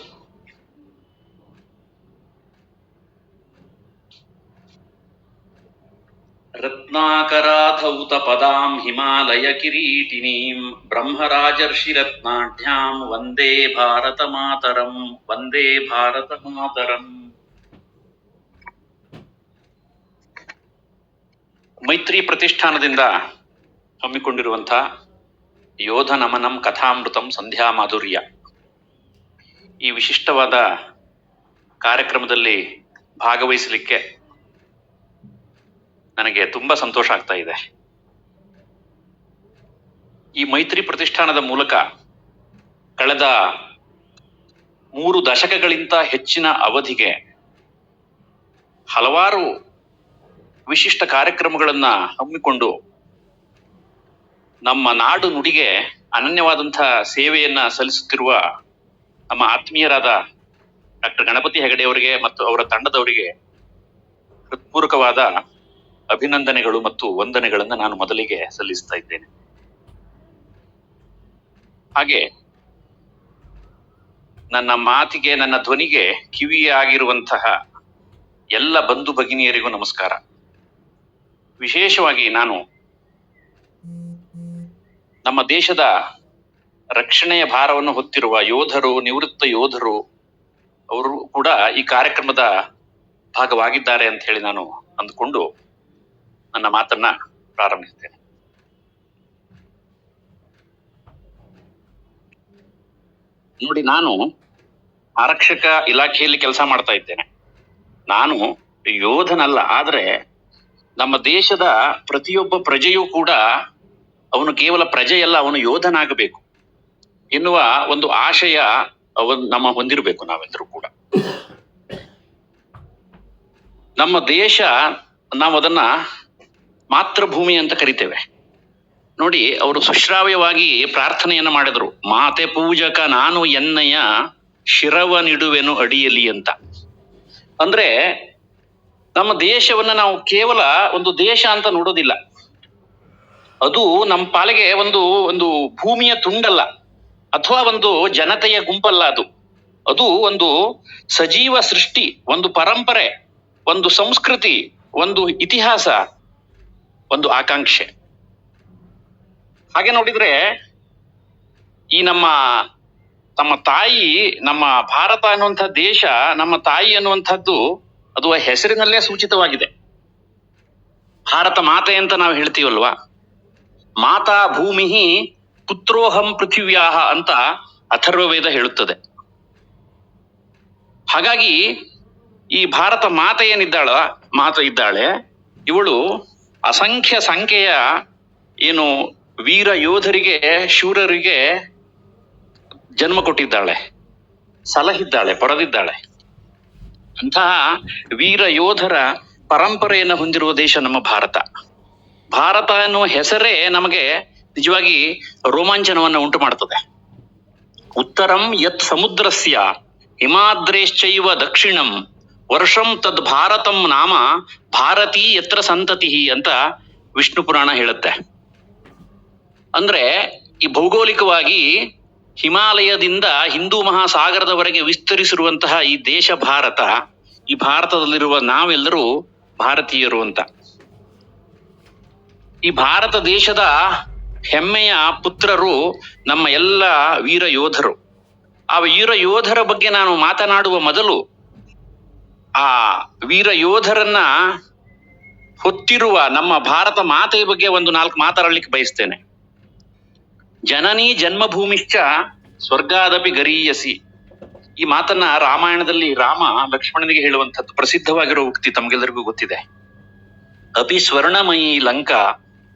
ರತ್ನಾಕರಾಧೌತ ಪದಾಂ ಹಿಮಾಲಯ ಕಿರೀಟಿನೀಂ ಬ್ರಹ್ಮರಾಜರ್ಷಿ ರತ್ನಾಢ್ಯಾಂ ವಂದೇ ಭಾರತ ಮಾತರಂ, ವಂದೇ ಭಾರತ ಮಾತರಂ. ಮೈತ್ರಿ ಪ್ರತಿಷ್ಠಾನದಿಂದ ಹಮ್ಮಿಕೊಂಡಿರುವಂತಹ ಯೋಧ ನಮನಂ ಕಥಾಮೃತಂ ಸಂಧ್ಯಾ ಮಾಧುರ್ಯ, ಈ ವಿಶಿಷ್ಟವಾದ ಕಾರ್ಯಕ್ರಮದಲ್ಲಿ ಭಾಗವಹಿಸಲಿಕ್ಕೆ ನನಗೆ ತುಂಬಾ ಸಂತೋಷ ಆಗ್ತಾ ಇದೆ. ಈ ಮೈತ್ರಿ ಪ್ರತಿಷ್ಠಾನದ ಮೂಲಕ ಕಳೆದ 3 ದಶಕಗಳಿಂದ ಹೆಚ್ಚಿನ ಅವಧಿಗೆ ಹಲವಾರು ವಿಶಿಷ್ಟ ಕಾರ್ಯಕ್ರಮಗಳನ್ನ ಹಮ್ಮಿಕೊಂಡು ನಮ್ಮ ನಾಡು ನುಡಿಗೆ ಅನನ್ಯವಾದಂತಹ ಸೇವೆಯನ್ನ ಸಲ್ಲಿಸುತ್ತಿರುವ ನಮ್ಮ ಆತ್ಮೀಯರಾದ ಡಾಕ್ಟರ್ ಗಣಪತಿ ಹೆಗಡೆ ಅವರಿಗೆ ಮತ್ತು ಅವರ ತಂಡದವರಿಗೆ ಹೃತ್ಪೂರ್ವಕವಾದ ಅಭಿನಂದನೆಗಳು ಮತ್ತು ವಂದನೆಗಳನ್ನು ನಾನು ಮೊದಲಿಗೆ ಸಲ್ಲಿಸ್ತಾ ಇದ್ದೇನೆ. ಹಾಗೆ ನನ್ನ ಮಾತಿಗೆ, ನನ್ನ ಧ್ವನಿಗೆ ಕಿವಿಯಾಗಿರುವಂತಹ ಎಲ್ಲ ಬಂಧು ಭಗಿನಿಯರಿಗೂ ನಮಸ್ಕಾರ. ವಿಶೇಷವಾಗಿ ನಾನು ನಮ್ಮ ದೇಶದ ರಕ್ಷಣೆಯ ಭಾರವನ್ನು ಹೊತ್ತಿರುವ ಯೋಧರು, ನಿವೃತ್ತ ಯೋಧರು ಅವರು ಕೂಡ ಈ ಕಾರ್ಯಕ್ರಮದ ಭಾಗವಾಗಿದ್ದಾರೆ ಅಂತ ಹೇಳಿ ನಾನು ಅಂದುಕೊಂಡು ನನ್ನ ಮಾತನ್ನ ಪ್ರಾರಂಭಿಸ್ತೇನೆ. ನೋಡಿ, ನಾನು ಆರಕ್ಷಕ ಇಲಾಖೆಯಲ್ಲಿ ಕೆಲಸ ಮಾಡ್ತಾ ಇದ್ದೇನೆ. ನಾನು ಯೋಧನಲ್ಲ, ಆದ್ರೆ ನಮ್ಮ ದೇಶದ ಪ್ರತಿಯೊಬ್ಬ ಪ್ರಜೆಯೂ ಕೂಡ ಅವನು ಕೇವಲ ಪ್ರಜೆಯಲ್ಲ, ಅವನು ಯೋಧನಾಗಬೇಕು ಎನ್ನುವ ಒಂದು ಆಶಯ ನಮ್ಮ ಹೊಂದಿರಬೇಕು ನಾವೆಲ್ಲರೂ ಕೂಡ. ನಮ್ಮ ದೇಶ, ನಾವು ಅದನ್ನ ಮಾತೃಭೂಮಿ ಅಂತ ಕರಿತೇವೆ. ನೋಡಿ, ಅವರು ಸುಶ್ರಾವ್ಯವಾಗಿ ಪ್ರಾರ್ಥನೆಯನ್ನ ಮಾಡಿದ್ರು, ಮಾತೆ ಪೂಜಕ ನಾನು ಎನ್ನಯ್ಯ ಶಿರವ ನಿಡುವೆನು ಅಡಿಯಲಿ ಅಂತ. ಅಂದ್ರೆ ನಮ್ಮ ದೇಶವನ್ನ ನಾವು ಕೇವಲ ಒಂದು ದೇಶ ಅಂತ ನೋಡೋದಿಲ್ಲ, ಅದು ನಮ್ಮ ಪಾಲಿಗೆ ಒಂದು ಭೂಮಿಯ ತುಂಡಲ್ಲ ಅಥವಾ ಒಂದು ಜನತೆಯ ಗುಂಪಲ್ಲ. ಅದು ಒಂದು ಸಜೀವ ಸೃಷ್ಟಿ, ಒಂದು ಪರಂಪರೆ, ಒಂದು ಸಂಸ್ಕೃತಿ, ಒಂದು ಇತಿಹಾಸ, ಒಂದು ಆಕಾಂಕ್ಷೆ. ಹಾಗೆ ನೋಡಿದ್ರೆ ಈ ನಮ್ಮ ತಾಯಿ, ನಮ್ಮ ಭಾರತ ಅನ್ನುವಂಥ ದೇಶ, ನಮ್ಮ ತಾಯಿ ಅನ್ನುವಂಥದ್ದು ಅದು ಹೆಸರಿನಲ್ಲೇ ಸೂಚಿತವಾಗಿದೆ. ಭಾರತ ಮಾತೆ ಅಂತ ನಾವು ಹೇಳ್ತೀವಲ್ವಾ, ಮಾತಾ ಭೂಮಿ ಪುತ್ರೋಹಂ ಪೃಥಿವ್ಯಾಹ ಅಂತ ಅಥರ್ವವೇದ ಹೇಳುತ್ತದೆ. ಹಾಗಾಗಿ ಈ ಭಾರತ ಮಾತೆ ಇದ್ದಾಳೆ, ಇವಳು ಅಸಂಖ್ಯ ಸಂಖ್ಯೆಯ ಏನು ವೀರ ಯೋಧರಿಗೆ, ಶೂರರಿಗೆ ಜನ್ಮ ಕೊಟ್ಟಿದ್ದಾಳೆ, ಸಲಹಿದ್ದಾಳೆ, ಪಡೆದಿದ್ದಾಳೆ. ಅಂತಹ ವೀರ ಯೋಧರ ಪರಂಪರೆಯನ್ನು ಹೊಂದಿರುವ ದೇಶ ನಮ್ಮ ಭಾರತ. ಭಾರತ ಎನ್ನುವ ಹೆಸರೇ ನಮಗೆ ನಿಜವಾಗಿ ರೋಮಾಂಚನವನ್ನು ಉಂಟು ಮಾಡ್ತದೆ. ಉತ್ತರಂ ಯತ್ ಸಮುದ್ರಸ್ಯ ಹಿಮಾದ್ರೇಶ್ಚೈವ ದಕ್ಷಿಣಂ ವರ್ಷಂ ತದ್ ಭಾರತಂ ನಾಮ ಭಾರತೀ ಯತ್ರ ಸಂತತಿ ಅಂತ ವಿಷ್ಣು ಪುರಾಣ ಹೇಳುತ್ತೆ. ಅಂದ್ರೆ ಈ ಭೌಗೋಳಿಕವಾಗಿ ಹಿಮಾಲಯದಿಂದ ಹಿಂದೂ ಮಹಾಸಾಗರದವರೆಗೆ ವಿಸ್ತರಿಸಿರುವಂತಹ ಈ ದೇಶ ಭಾರತ, ಈ ಭಾರತದಲ್ಲಿರುವ ನಾವೆಲ್ಲರೂ ಭಾರತೀಯರು ಅಂತ. ಈ ಭಾರತ ದೇಶದ ಹೆಮ್ಮೆಯ ಪುತ್ರರು ನಮ್ಮ ಎಲ್ಲ ವೀರ ಯೋಧರು. ಆ ವೀರ ಯೋಧರ ಬಗ್ಗೆ ನಾನು ಮಾತನಾಡುವ ಮೊದಲು ಆ ವೀರ ಯೋಧರನ್ನ ಹೊತ್ತಿರುವ ನಮ್ಮ ಭಾರತ ಮಾತೆಯ ಬಗ್ಗೆ ಒಂದು 4 ಮಾತಾಡಲಿಕ್ಕೆ ಬಯಸ್ತೇನೆ. ಜನನಿ ಜನ್ಮಭೂಮಿಶ್ಚ ಸ್ವರ್ಗಾದಪಿ ಗರೀಯಸಿ. ಈ ಮಾತನ್ನ ರಾಮಾಯಣದಲ್ಲಿ ರಾಮ ಲಕ್ಷ್ಮಣನಿಗೆ ಹೇಳುವಂಥದ್ದು ಪ್ರಸಿದ್ಧವಾಗಿರೋ ಉಕ್ತಿ ತಮಗೆಲ್ಲರಿಗೂ ಗೊತ್ತಿದೆ. ಅಪಿ ಸ್ವರ್ಣಮಯಿ ಲಂಕಾ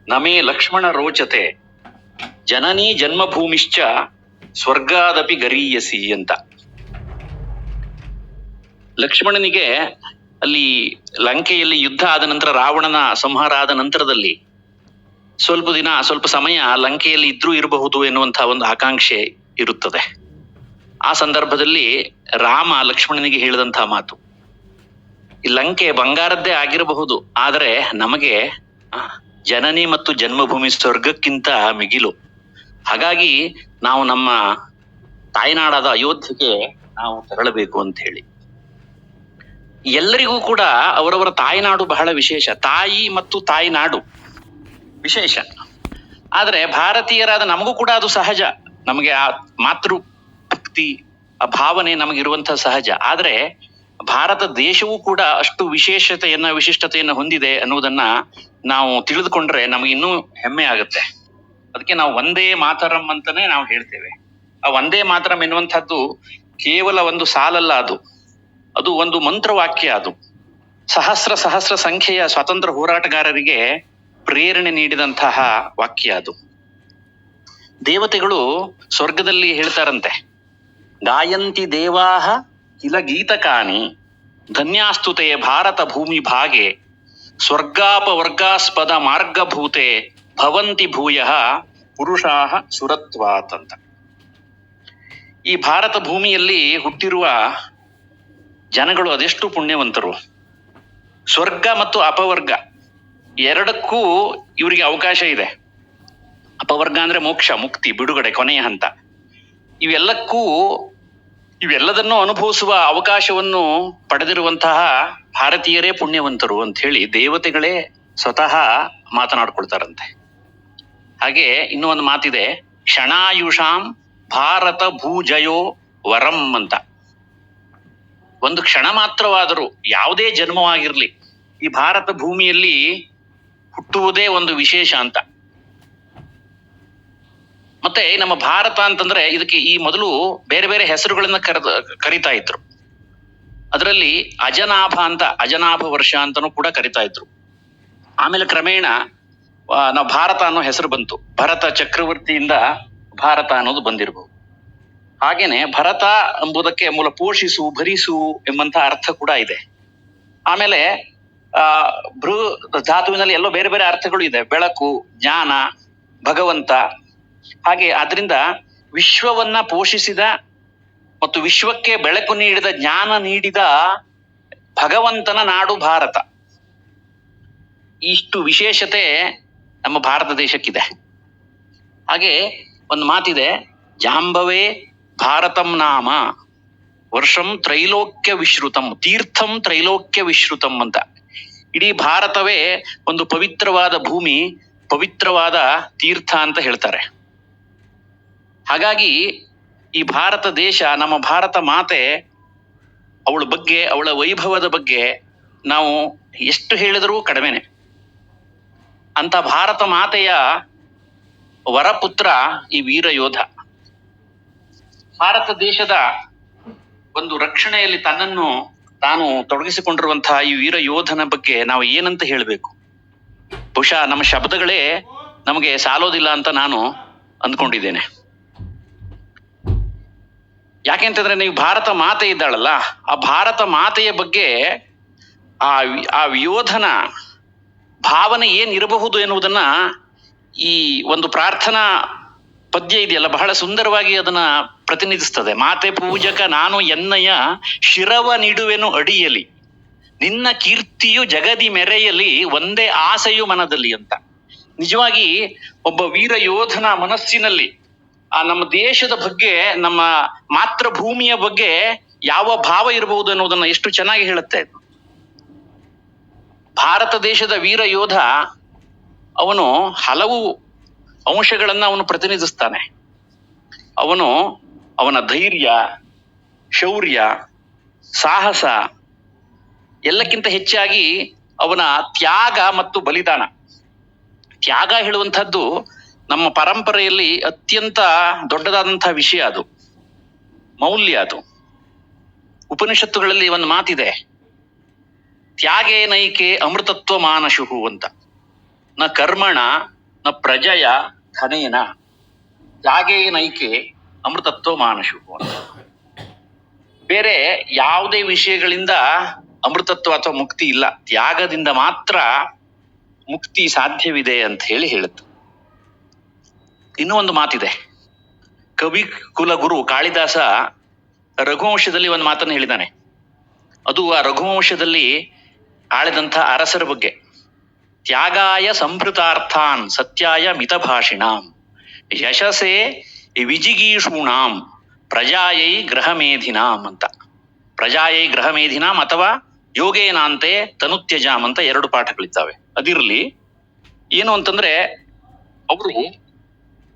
ನಮೇ ಲಕ್ಷ್ಮಣ ರೋಚತೆ ಜನನಿ ಜನ್ಮಭೂಮಿಶ್ಚ ಸ್ವರ್ಗಾದಪಿ ಗರೀಯಸಿ ಅಂತ. ಲಕ್ಷ್ಮಣನಿಗೆ ಅಲ್ಲಿ ಲಂಕೆಯಲ್ಲಿ ಯುದ್ಧ ಆದ ನಂತರ, ರಾವಣನ ಸಂಹಾರ ಆದ ನಂತರದಲ್ಲಿ ಸ್ವಲ್ಪ ಸಮಯ ಲಂಕೆಯಲ್ಲಿ ಇದ್ರೂ ಇರಬಹುದು ಎನ್ನುವಂತಹ ಒಂದು ಆಕಾಂಕ್ಷೆ ಇರುತ್ತದೆ. ಆ ಸಂದರ್ಭದಲ್ಲಿ ರಾಮ ಲಕ್ಷ್ಮಣನಿಗೆ ಹೇಳಿದಂತಹ ಮಾತು, ಈ ಲಂಕೆ ಬಂಗಾರದ್ದೇ ಆಗಿರಬಹುದು, ಆದರೆ ನಮಗೆ ಜನನಿ ಮತ್ತು ಜನ್ಮಭೂಮಿ ಸ್ವರ್ಗಕ್ಕಿಂತ ಮಿಗಿಲು. ಹಾಗಾಗಿ ನಾವು ನಮ್ಮ ತಾಯ್ನಾಡಾದ ಅಯೋಧ್ಯೆಗೆ ನಾವು ತೆರಳಬೇಕು ಅಂತ ಹೇಳಿ. ಎಲ್ಲರಿಗೂ ಕೂಡ ಅವರವರ ತಾಯ್ನಾಡು ಬಹಳ ವಿಶೇಷ. ತಾಯಿ ಮತ್ತು ತಾಯ್ನಾಡು ವಿಶೇಷ. ಆದ್ರೆ ಭಾರತೀಯರಾದ ನಮಗೂ ಕೂಡ ಅದು ಸಹಜ. ನಮಗೆ ಆ ಮಾತೃ ಭಕ್ತಿ, ಆ ಭಾವನೆ ನಮಗಿರುವಂತಹ ಸಹಜ. ಆದ್ರೆ ಭಾರತ ದೇಶವೂ ಕೂಡ ಅಷ್ಟು ವಿಶಿಷ್ಟತೆಯನ್ನ ಹೊಂದಿದೆ ಅನ್ನುವುದನ್ನ ನಾವು ತಿಳಿದುಕೊಂಡ್ರೆ ನಮಗೆ ಇನ್ನೂ ಹೆಮ್ಮೆ ಆಗುತ್ತೆ. ಅದಕ್ಕೆ ನಾವು ಒಂದೇ ಮಾತರಂ ಅಂತಾನೆ ನಾವು ಹೇಳ್ತೇವೆ. ಆ ಒಂದೇ ಮಾತರಂ ಎನ್ನುವಂಥದ್ದು ಕೇವಲ ಒಂದು ಸಾಲಲ್ಲ, ಅದು ಒಂದು ಮಂತ್ರವಾಕ್ಯ. ಅದು ಸಹಸ್ರ ಸಂಖ್ಯೆಯ ಸ್ವಾತಂತ್ರ್ಯ ಹೋರಾಟಗಾರರಿಗೆ ಪ್ರೇರಣೆ ನೀಡಿದಂತಹ ವಾಕ್ಯ. ಅದು ದೇವತೆಗಳು ಸ್ವರ್ಗದಲ್ಲಿ ಹೇಳ್ತಾರಂತೆ, ಗಾಯಂತಿ ದೇವಾಹ ಕಿಲ ಗೀತಕಾನಿ ಧನ್ಯಾಸ್ತುತೆ ಭಾರತ ಭೂಮಿ ಭಾಗೆ ಸ್ವರ್ಗಾಪವರ್ಗಾಸ್ಪದ ಮಾರ್ಗಭೂತೆ ಭವಂತಿ ಭೂಯಃ ಪುರುಷಾಹ ಸುರತ್ವಾತ್ ಅಂತ. ಈ ಭಾರತ ಭೂಮಿಯಲ್ಲಿ ಹುಟ್ಟಿರುವ ಜನಗಳು ಅದೆಷ್ಟು ಪುಣ್ಯವಂತರು. ಸ್ವರ್ಗ ಮತ್ತು ಅಪವರ್ಗ ಎರಡಕ್ಕೂ ಇವರಿಗೆ ಅವಕಾಶ ಇದೆ. ಅಪವರ್ಗ ಅಂದ್ರೆ ಮೋಕ್ಷ, ಮುಕ್ತಿ, ಬಿಡುಗಡೆ, ಕೊನೆಯ ಹಂತ. ಇವೆಲ್ಲದನ್ನು ಅನುಭವಿಸುವ ಅವಕಾಶವನ್ನು ಪಡೆದಿರುವಂತಹ ಭಾರತೀಯರೇ ಪುಣ್ಯವಂತರು ಅಂತ ಹೇಳಿ ದೇವತೆಗಳೇ ಸ್ವತಃ ಮಾತನಾಡ್ಕೊಳ್ತಾರಂತೆ. ಹಾಗೆ ಇನ್ನೂ ಒಂದು ಮಾತಿದೆ, ಕ್ಷಣಾಯುಷಾಂ ಭಾರತ ಭೂಜಯೋ ವರಂ ಅಂತ. ಒಂದು ಕ್ಷಣ ಮಾತ್ರವಾದರೂ, ಯಾವುದೇ ಜನ್ಮವಾಗಿರ್ಲಿ, ಈ ಭಾರತ ಭೂಮಿಯಲ್ಲಿ ಹುಟ್ಟುವುದೇ ಒಂದು ವಿಶೇಷ ಅಂತ. ಮತ್ತೆ ನಮ್ಮ ಭಾರತ ಅಂತಂದ್ರೆ ಇದಕ್ಕೆ ಈ ಮೊದಲು ಬೇರೆ ಬೇರೆ ಹೆಸರುಗಳನ್ನ ಕರಿತಾ ಇದ್ರು. ಅದರಲ್ಲಿ ಅಜನಾಭ ವರ್ಷ ಅಂತಾನೂ ಕೂಡ ಕರಿತಾ ಇದ್ರು. ಆಮೇಲೆ ಕ್ರಮೇಣ ನಾವು ಭಾರತ ಅನ್ನೋ ಹೆಸರು ಬಂತು. ಭರತ ಚಕ್ರವರ್ತಿಯಿಂದ ಭಾರತ ಅನ್ನೋದು ಬಂದಿರಬಹುದು. ಹಾಗೇನೆ ಭರತ ಎಂಬುದಕ್ಕೆ ಮೂಲ ಪೋಷಿಸು, ಭರಿಸು ಎಂಬಂತಹ ಅರ್ಥ ಕೂಡ ಇದೆ. ಆಮೇಲೆ ಭೃ ಧಾತುವಿನಲ್ಲಿ ಎಲ್ಲೋ ಬೇರೆ ಬೇರೆ ಅರ್ಥಗಳು ಇದೆ. ಬೆಳಕು, ಜ್ಞಾನ, ಭಗವಂತ. ಹಾಗೆ ಆದ್ರಿಂದ ವಿಶ್ವವನ್ನ ಪೋಷಿಸಿದ ಮತ್ತು ವಿಶ್ವಕ್ಕೆ ಬೆಳಕು ನೀಡಿದ, ಜ್ಞಾನ ನೀಡಿದ ಭಗವಂತನ ನಾಡು ಭಾರತ. ಇಷ್ಟು ವಿಶೇಷತೆ ನಮ್ಮ ಭಾರತ ದೇಶಕ್ಕಿದೆ. ಹಾಗೆ ಒಂದು ಮಾತಿದೆ, ಜಾಂಬವೇ ಭಾರತಂ ನಾಮ ವರ್ಷಂ ತ್ರೈಲೋಕ್ಯ ವಿಶ್ರುತಂ ತೀರ್ಥಂ ತ್ರೈಲೋಕ್ಯ ವಿಶ್ರುತಂ ಅಂತ. ಇಡೀ ಭಾರತವೇ ಒಂದು ಪವಿತ್ರವಾದ ಭೂಮಿ, ಪವಿತ್ರವಾದ ತೀರ್ಥ ಅಂತ ಹೇಳ್ತಾರೆ. ಹಾಗಾಗಿ ಈ ಭಾರತ ದೇಶ, ನಮ್ಮ ಭಾರತ ಮಾತೆ, ಅವಳ ಬಗ್ಗೆ, ಅವಳ ವೈಭವದ ಬಗ್ಗೆ ನಾವು ಎಷ್ಟು ಹೇಳಿದರೂ ಕಡಿಮೆನೆ. ಅಂತ ಭಾರತ ಮಾತೆಯ ವರಪುತ್ರ ಈ ವೀರ ಯೋಧ. ಭಾರತ ದೇಶದ ಒಂದು ರಕ್ಷಣೆಯಲ್ಲಿ ತನ್ನನ್ನು ತಾನು ತೊಡಗಿಸಿಕೊಂಡಿರುವಂತಹ ಈ ವೀರ ಯೋಧನ ಬಗ್ಗೆ ನಾವು ಏನಂತ ಹೇಳಬೇಕು? ಬಹುಶಃ ನಮ್ಮ ಶಬ್ದಗಳೇ ನಮಗೆ ಸಾಲೋದಿಲ್ಲ ಅಂತ ನಾನು ಅಂದ್ಕೊಂಡಿದ್ದೇನೆ. ಯಾಕೆಂತಂದ್ರೆ ನೀವು ಭಾರತ ಮಾತೆ ಇದ್ದಾಳಲ್ಲ, ಆ ಭಾರತ ಮಾತೆಯ ಬಗ್ಗೆ, ಆ ಯೋಧನ ಭಾವನೆ ಏನಿರಬಹುದು ಎನ್ನುವುದನ್ನ ಈ ಒಂದು ಪ್ರಾರ್ಥನಾ ಪದ್ಯ ಇದೆಯಲ್ಲ ಬಹಳ ಸುಂದರವಾಗಿ ಅದನ್ನ ಪ್ರತಿನಿಧಿಸ್ತದೆ. ಮಾತೆ ಪೂಜಕ ನಾನು ಎನ್ನಯ ಶಿರವ ನಿಡುವೆನು ಅಡಿಯಲಿ, ನಿನ್ನ ಕೀರ್ತಿಯು ಜಗದಿ ಮೆರೆಯಲಿ, ಒಂದೇ ಆಸೆಯು ಮನದಲ್ಲಿ ಅಂತ. ನಿಜವಾಗಿ ಒಬ್ಬ ವೀರ ಯೋಧನ ಮನಸ್ಸಿನಲ್ಲಿ ಆ ನಮ್ಮ ದೇಶದ ಬಗ್ಗೆ, ನಮ್ಮ ಮಾತೃಭೂಮಿಯ ಬಗ್ಗೆ ಯಾವ ಭಾವ ಇರಬಹುದು ಅನ್ನೋದನ್ನ ಎಷ್ಟು ಚೆನ್ನಾಗಿ ಹೇಳುತ್ತೆ. ಭಾರತ ದೇಶದ ವೀರ ಯೋಧ ಅವನು ಹಲವು ಅಂಶಗಳನ್ನ ಅವನು ಪ್ರತಿನಿಧಿಸ್ತಾನೆ. ಅವನ ಧೈರ್ಯ, ಶೌರ್ಯ, ಸಾಹಸ, ಎಲ್ಲಕ್ಕಿಂತ ಹೆಚ್ಚಾಗಿ ಅವನ ತ್ಯಾಗ ಮತ್ತು ಬಲಿದಾನ. ತ್ಯಾಗ ಹೇಳುವಂಥದ್ದು ನಮ್ಮ ಪರಂಪರೆಯಲ್ಲಿ ಅತ್ಯಂತ ದೊಡ್ಡದಾದಂತಹ ವಿಷಯ, ಅದು ಮೌಲ್ಯ. ಅದು ಉಪನಿಷತ್ತುಗಳಲ್ಲಿ ಒಂದು ಮಾತಿದೆ, ತ್ಯಾಗೇ ನೈಕೆ ಅಮೃತತ್ವ ಮಾನಶುಹು ಅಂತ. ನ ಕರ್ಮಣ ನ ಪ್ರಜಯ ಧನೇನ ತ್ಯಾಗೇ ನೈಕೆ ಅಮೃತತ್ವ ಮಾನಶುಹು ಅಂತ. ಬೇರೆ ಯಾವುದೇ ವಿಷಯಗಳಿಂದ ಅಮೃತತ್ವ ಅಥವಾ ಮುಕ್ತಿ ಇಲ್ಲ, ತ್ಯಾಗದಿಂದ ಮಾತ್ರ ಮುಕ್ತಿ ಸಾಧ್ಯವಿದೆ ಅಂತ ಹೇಳುತ್ತೆ. ಇನ್ನೂ ಒಂದು ಮಾತಿದೆ, ಕವಿ ಕುಲಗುರು ಕಾಳಿದಾಸ ರಘುವಂಶದಲ್ಲಿ ಒಂದು ಮಾತನ್ನು ಹೇಳಿದ್ದಾನೆ. ಅದು ಆ ರಘುವಂಶದಲ್ಲಿ ಆಳಿದಂಥ ಅರಸರ ಬಗ್ಗೆ. ತ್ಯಾಗಾಯ ಸಂಭೃತಾರ್ಥಾನ್ ಸತ್ಯಾಯ ಮಿತಭಾಷಿಣಾಂ ಯಶಸೇ ವಿಜಿಗೀಷೂಣಾಂ ಪ್ರಜಾಯೈ ಗ್ರಹಮೇಧಿನಾಂ ಅಂತ. ಪ್ರಜಾಯೈ ಗ್ರಹಮೇಧಿನಾಂ ಅಥವಾ ಯೋಗೇನಾಂತೆ ತನುತ್ಯಜಾಂ ಅಂತ 2 ಪಾಠಗಳಿದ್ದಾವೆ. ಅದಿರಲಿ, ಏನು ಅಂತಂದ್ರೆ ಅವರು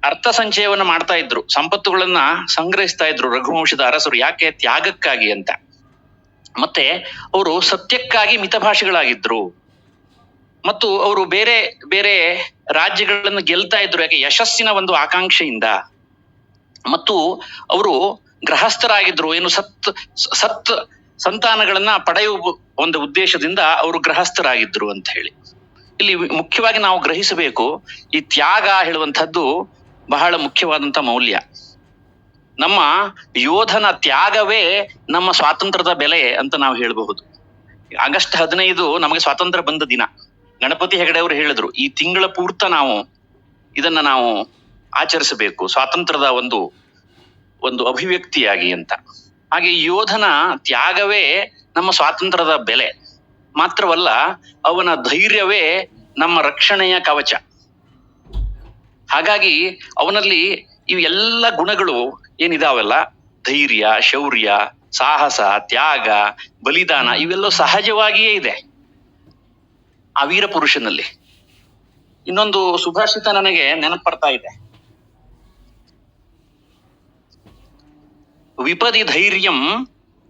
ಅರ್ಥ ಸಂಚಯವನ್ನ ಮಾಡ್ತಾ ಇದ್ರು, ಸಂಪತ್ತುಗಳನ್ನ ಸಂಗ್ರಹಿಸ್ತಾ ಇದ್ರು ರಘುವಂಶದ ಅರಸರು. ಯಾಕೆ? ತ್ಯಾಗಕ್ಕಾಗಿ ಅಂತ. ಮತ್ತೆ ಅವರು ಸತ್ಯಕ್ಕಾಗಿ ಮಿತಭಾಷಿಗಳಾಗಿದ್ರು. ಮತ್ತು ಅವರು ಬೇರೆ ಬೇರೆ ರಾಜ್ಯಗಳನ್ನು ಗೆಲ್ತಾ ಇದ್ರು. ಯಾಕೆ? ಯಶಸ್ಸಿನ ಒಂದು ಆಕಾಂಕ್ಷೆಯಿಂದ. ಮತ್ತು ಅವರು ಗೃಹಸ್ಥರಾಗಿದ್ರು. ಏನು? ಸತ್ ಸಂತಾನಗಳನ್ನ ಪಡೆಯುವ ಒಂದು ಉದ್ದೇಶದಿಂದ ಅವರು ಗೃಹಸ್ಥರಾಗಿದ್ರು ಅಂತ ಹೇಳಿ. ಇಲ್ಲಿ ಮುಖ್ಯವಾಗಿ ನಾವು ಗ್ರಹಿಸಬೇಕು, ಈ ತ್ಯಾಗ ಹೇಳುವಂಥದ್ದು ಬಹಳ ಮುಖ್ಯವಾದಂತ ಮೌಲ್ಯ. ನಮ್ಮ ಯೋಧನ ತ್ಯಾಗವೇ ನಮ್ಮ ಸ್ವಾತಂತ್ರ್ಯದ ಬೆಲೆ ಅಂತ ನಾವು ಹೇಳಬಹುದು. ಆಗಸ್ಟ್ 15 ನಮಗೆ ಸ್ವಾತಂತ್ರ್ಯ ಬಂದ ದಿನ. ಗಣಪತಿ ಹೆಗಡೆ ಅವರು ಹೇಳಿದ್ರು, ಈ ತಿಂಗಳ ಪೂರ್ತ ಇದನ್ನ ನಾವು ಆಚರಿಸಬೇಕು, ಸ್ವಾತಂತ್ರ್ಯದ ಒಂದು ಅಭಿವ್ಯಕ್ತಿಯಾಗಿ ಅಂತ. ಹಾಗೆ ಯೋಧನ ತ್ಯಾಗವೇ ನಮ್ಮ ಸ್ವಾತಂತ್ರ್ಯದ ಬೆಲೆ ಮಾತ್ರವಲ್ಲ, ಅವನ ಧೈರ್ಯವೇ ನಮ್ಮ ರಕ್ಷಣೆಯ ಕವಚ. ಹಾಗಾಗಿ ಅವನಲ್ಲಿ ಇವೆಲ್ಲ ಗುಣಗಳು ಏನಿದಾವಲ್ಲ, ಧೈರ್ಯ, ಶೌರ್ಯ, ಸಾಹಸ, ತ್ಯಾಗ, ಬಲಿದಾನ, ಇವೆಲ್ಲ ಸಹಜವಾಗಿಯೇ ಇದೆ ಆ ವೀರ ಪುರುಷನಲ್ಲಿ. ಇನ್ನೊಂದು ಸುಭಾಷಿತ ನನಗೆ ನೆನಪು ಬರ್ತಾ ಇದೆ. ವಿಪದಿ ಧೈರ್ಯಂ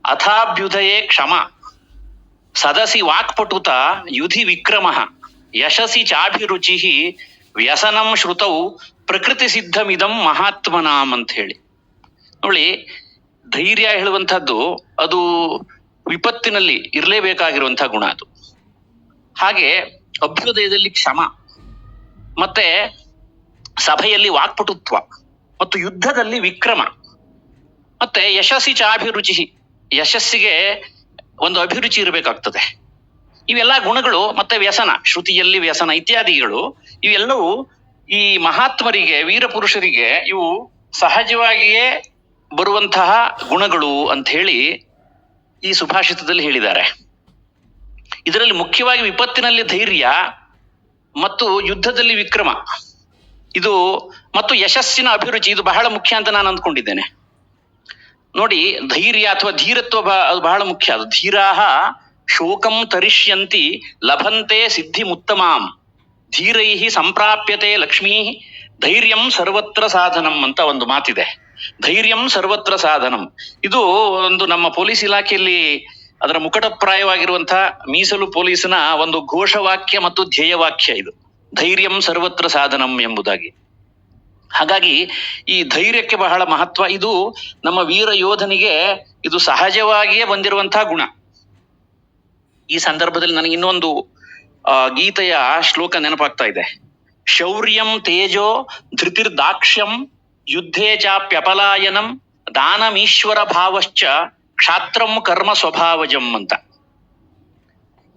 ಅಥಾಭ್ಯುದಯೇ ಕ್ಷಮ ಸದಸಿ ವಾಕ್ಪಟುತ ಯುಧಿ ವಿಕ್ರಮ ಯಶಸಿ ಚಾಭಿರುಚಿ ವ್ಯಸನಂ ಶ್ರುತೌ ಪ್ರಕೃತಿ ಸಿದ್ಧಮಿದಂ ಮಹಾತ್ಮನಾಂ ಅಂತ ಹೇಳಿ. ನೋಡಿ, ಧೈರ್ಯ ಹೇಳುವಂಥದ್ದು ಅದು ವಿಪತ್ತಿನಲ್ಲಿ ಇರಲೇಬೇಕಾಗಿರುವಂತಹ ಗುಣ ಅದು. ಹಾಗೆ ಅಭ್ಯುದಯದಲ್ಲಿ ಕ್ಷಮ, ಮತ್ತೆ ಸಭೆಯಲ್ಲಿ ವಾಕ್ಪಟುತ್ವ, ಮತ್ತು ಯುದ್ಧದಲ್ಲಿ ವಿಕ್ರಮ, ಮತ್ತೆ ಯಶಸ್ಸಿ ಚಾಭಿರುಚಿ, ಯಶಸ್ಸಿಗೆ ಒಂದು ಅಭಿರುಚಿ ಇರಬೇಕಾಗ್ತದೆ. ಇವೆಲ್ಲ ಗುಣಗಳು, ಮತ್ತೆ ವ್ಯಸನ, ಶ್ರುತಿಯಲ್ಲಿ ವ್ಯಸನ ಇತ್ಯಾದಿಗಳು, ಇವೆಲ್ಲವೂ ಈ ಮಹಾತ್ಮರಿಗೆ, ವೀರ ಪುರುಷರಿಗೆ ಇವು ಸಹಜವಾಗಿಯೇ ಬರುವಂತಹ ಗುಣಗಳು ಅಂತ ಹೇಳಿ ಈ ಸುಭಾಷಿತದಲ್ಲಿ ಹೇಳಿದ್ದಾರೆ. ಇದರಲ್ಲಿ ಮುಖ್ಯವಾಗಿ ವಿಪತ್ತಿನಲ್ಲಿ ಧೈರ್ಯ ಮತ್ತು ಯುದ್ಧದಲ್ಲಿ ವಿಕ್ರಮ, ಇದು ಮತ್ತು ಯಶಸ್ಸಿನ ಅಭಿರುಚಿ, ಇದು ಬಹಳ ಮುಖ್ಯ ಅಂತ ನಾನು ಅಂದ್ಕೊಂಡಿದ್ದೇನೆ. ನೋಡಿ, ಧೈರ್ಯ ಅಥವಾ ಧೀರತ್ವ ಅದು ಬಹಳ ಮುಖ್ಯ. ಅದು ಧೀರಾಹ ಶೋಕಂ ತರಿಷ್ಯಂತಿ ಲಭಂತೆ ಸಿದ್ಧಿ ಮುತ್ತಮಾಂ ಧೀರೈಹಿ ಸಂಪ್ರಾಪ್ಯತೆ ಲಕ್ಷ್ಮೀ ಧೈರ್ಯಂ ಸರ್ವತ್ರ ಸಾಧನಂ ಅಂತ ಒಂದು ಮಾತಿದೆ. ಧೈರ್ಯಂ ಸರ್ವತ್ರ ಸಾಧನಂ, ಇದು ಒಂದು ನಮ್ಮ ಪೊಲೀಸ್ ಇಲಾಖೆಯಲ್ಲಿ ಅದರ ಮುಕಟಪ್ರಾಯವಾಗಿರುವಂತಹ ಮೀಸಲು ಪೊಲೀಸನ ಒಂದು ಘೋಷವಾಕ್ಯ ಮತ್ತು ಧ್ಯೇಯವಾಕ್ಯ ಇದು, ಧೈರ್ಯಂ ಸರ್ವತ್ರ ಸಾಧನಂ ಎಂಬುದಾಗಿ. ಹಾಗಾಗಿ ಈ ಧೈರ್ಯಕ್ಕೆ ಬಹಳ ಮಹತ್ವ. ಇದು ನಮ್ಮ ವೀರ ಯೋಧನಿಗೆ ಇದು ಸಹಜವಾಗಿಯೇ ಬಂದಿರುವಂತಹ ಗುಣ. ಈ ಸಂದರ್ಭದಲ್ಲಿ ನನಗೆ ಇನ್ನೊಂದು ಗೀತೆಯ ಶ್ಲೋಕ ನೆನಪಾಗ್ತಾ ಇದೆ. ಶೌರ್ಯಂ ತೇಜೋ ಧೃತಿರ್ದಾಕ್ಷ್ಯಂ ಯುದ್ಧೇ ಚಾಪ್ಯಪಲಾಯನಂ ದಾನಮೀಶ್ವರ ಭಾವಶ್ಚ ಕ್ಷಾತ್ರಂ ಕರ್ಮ ಸ್ವಭಾವಜಂ ಅಂತ.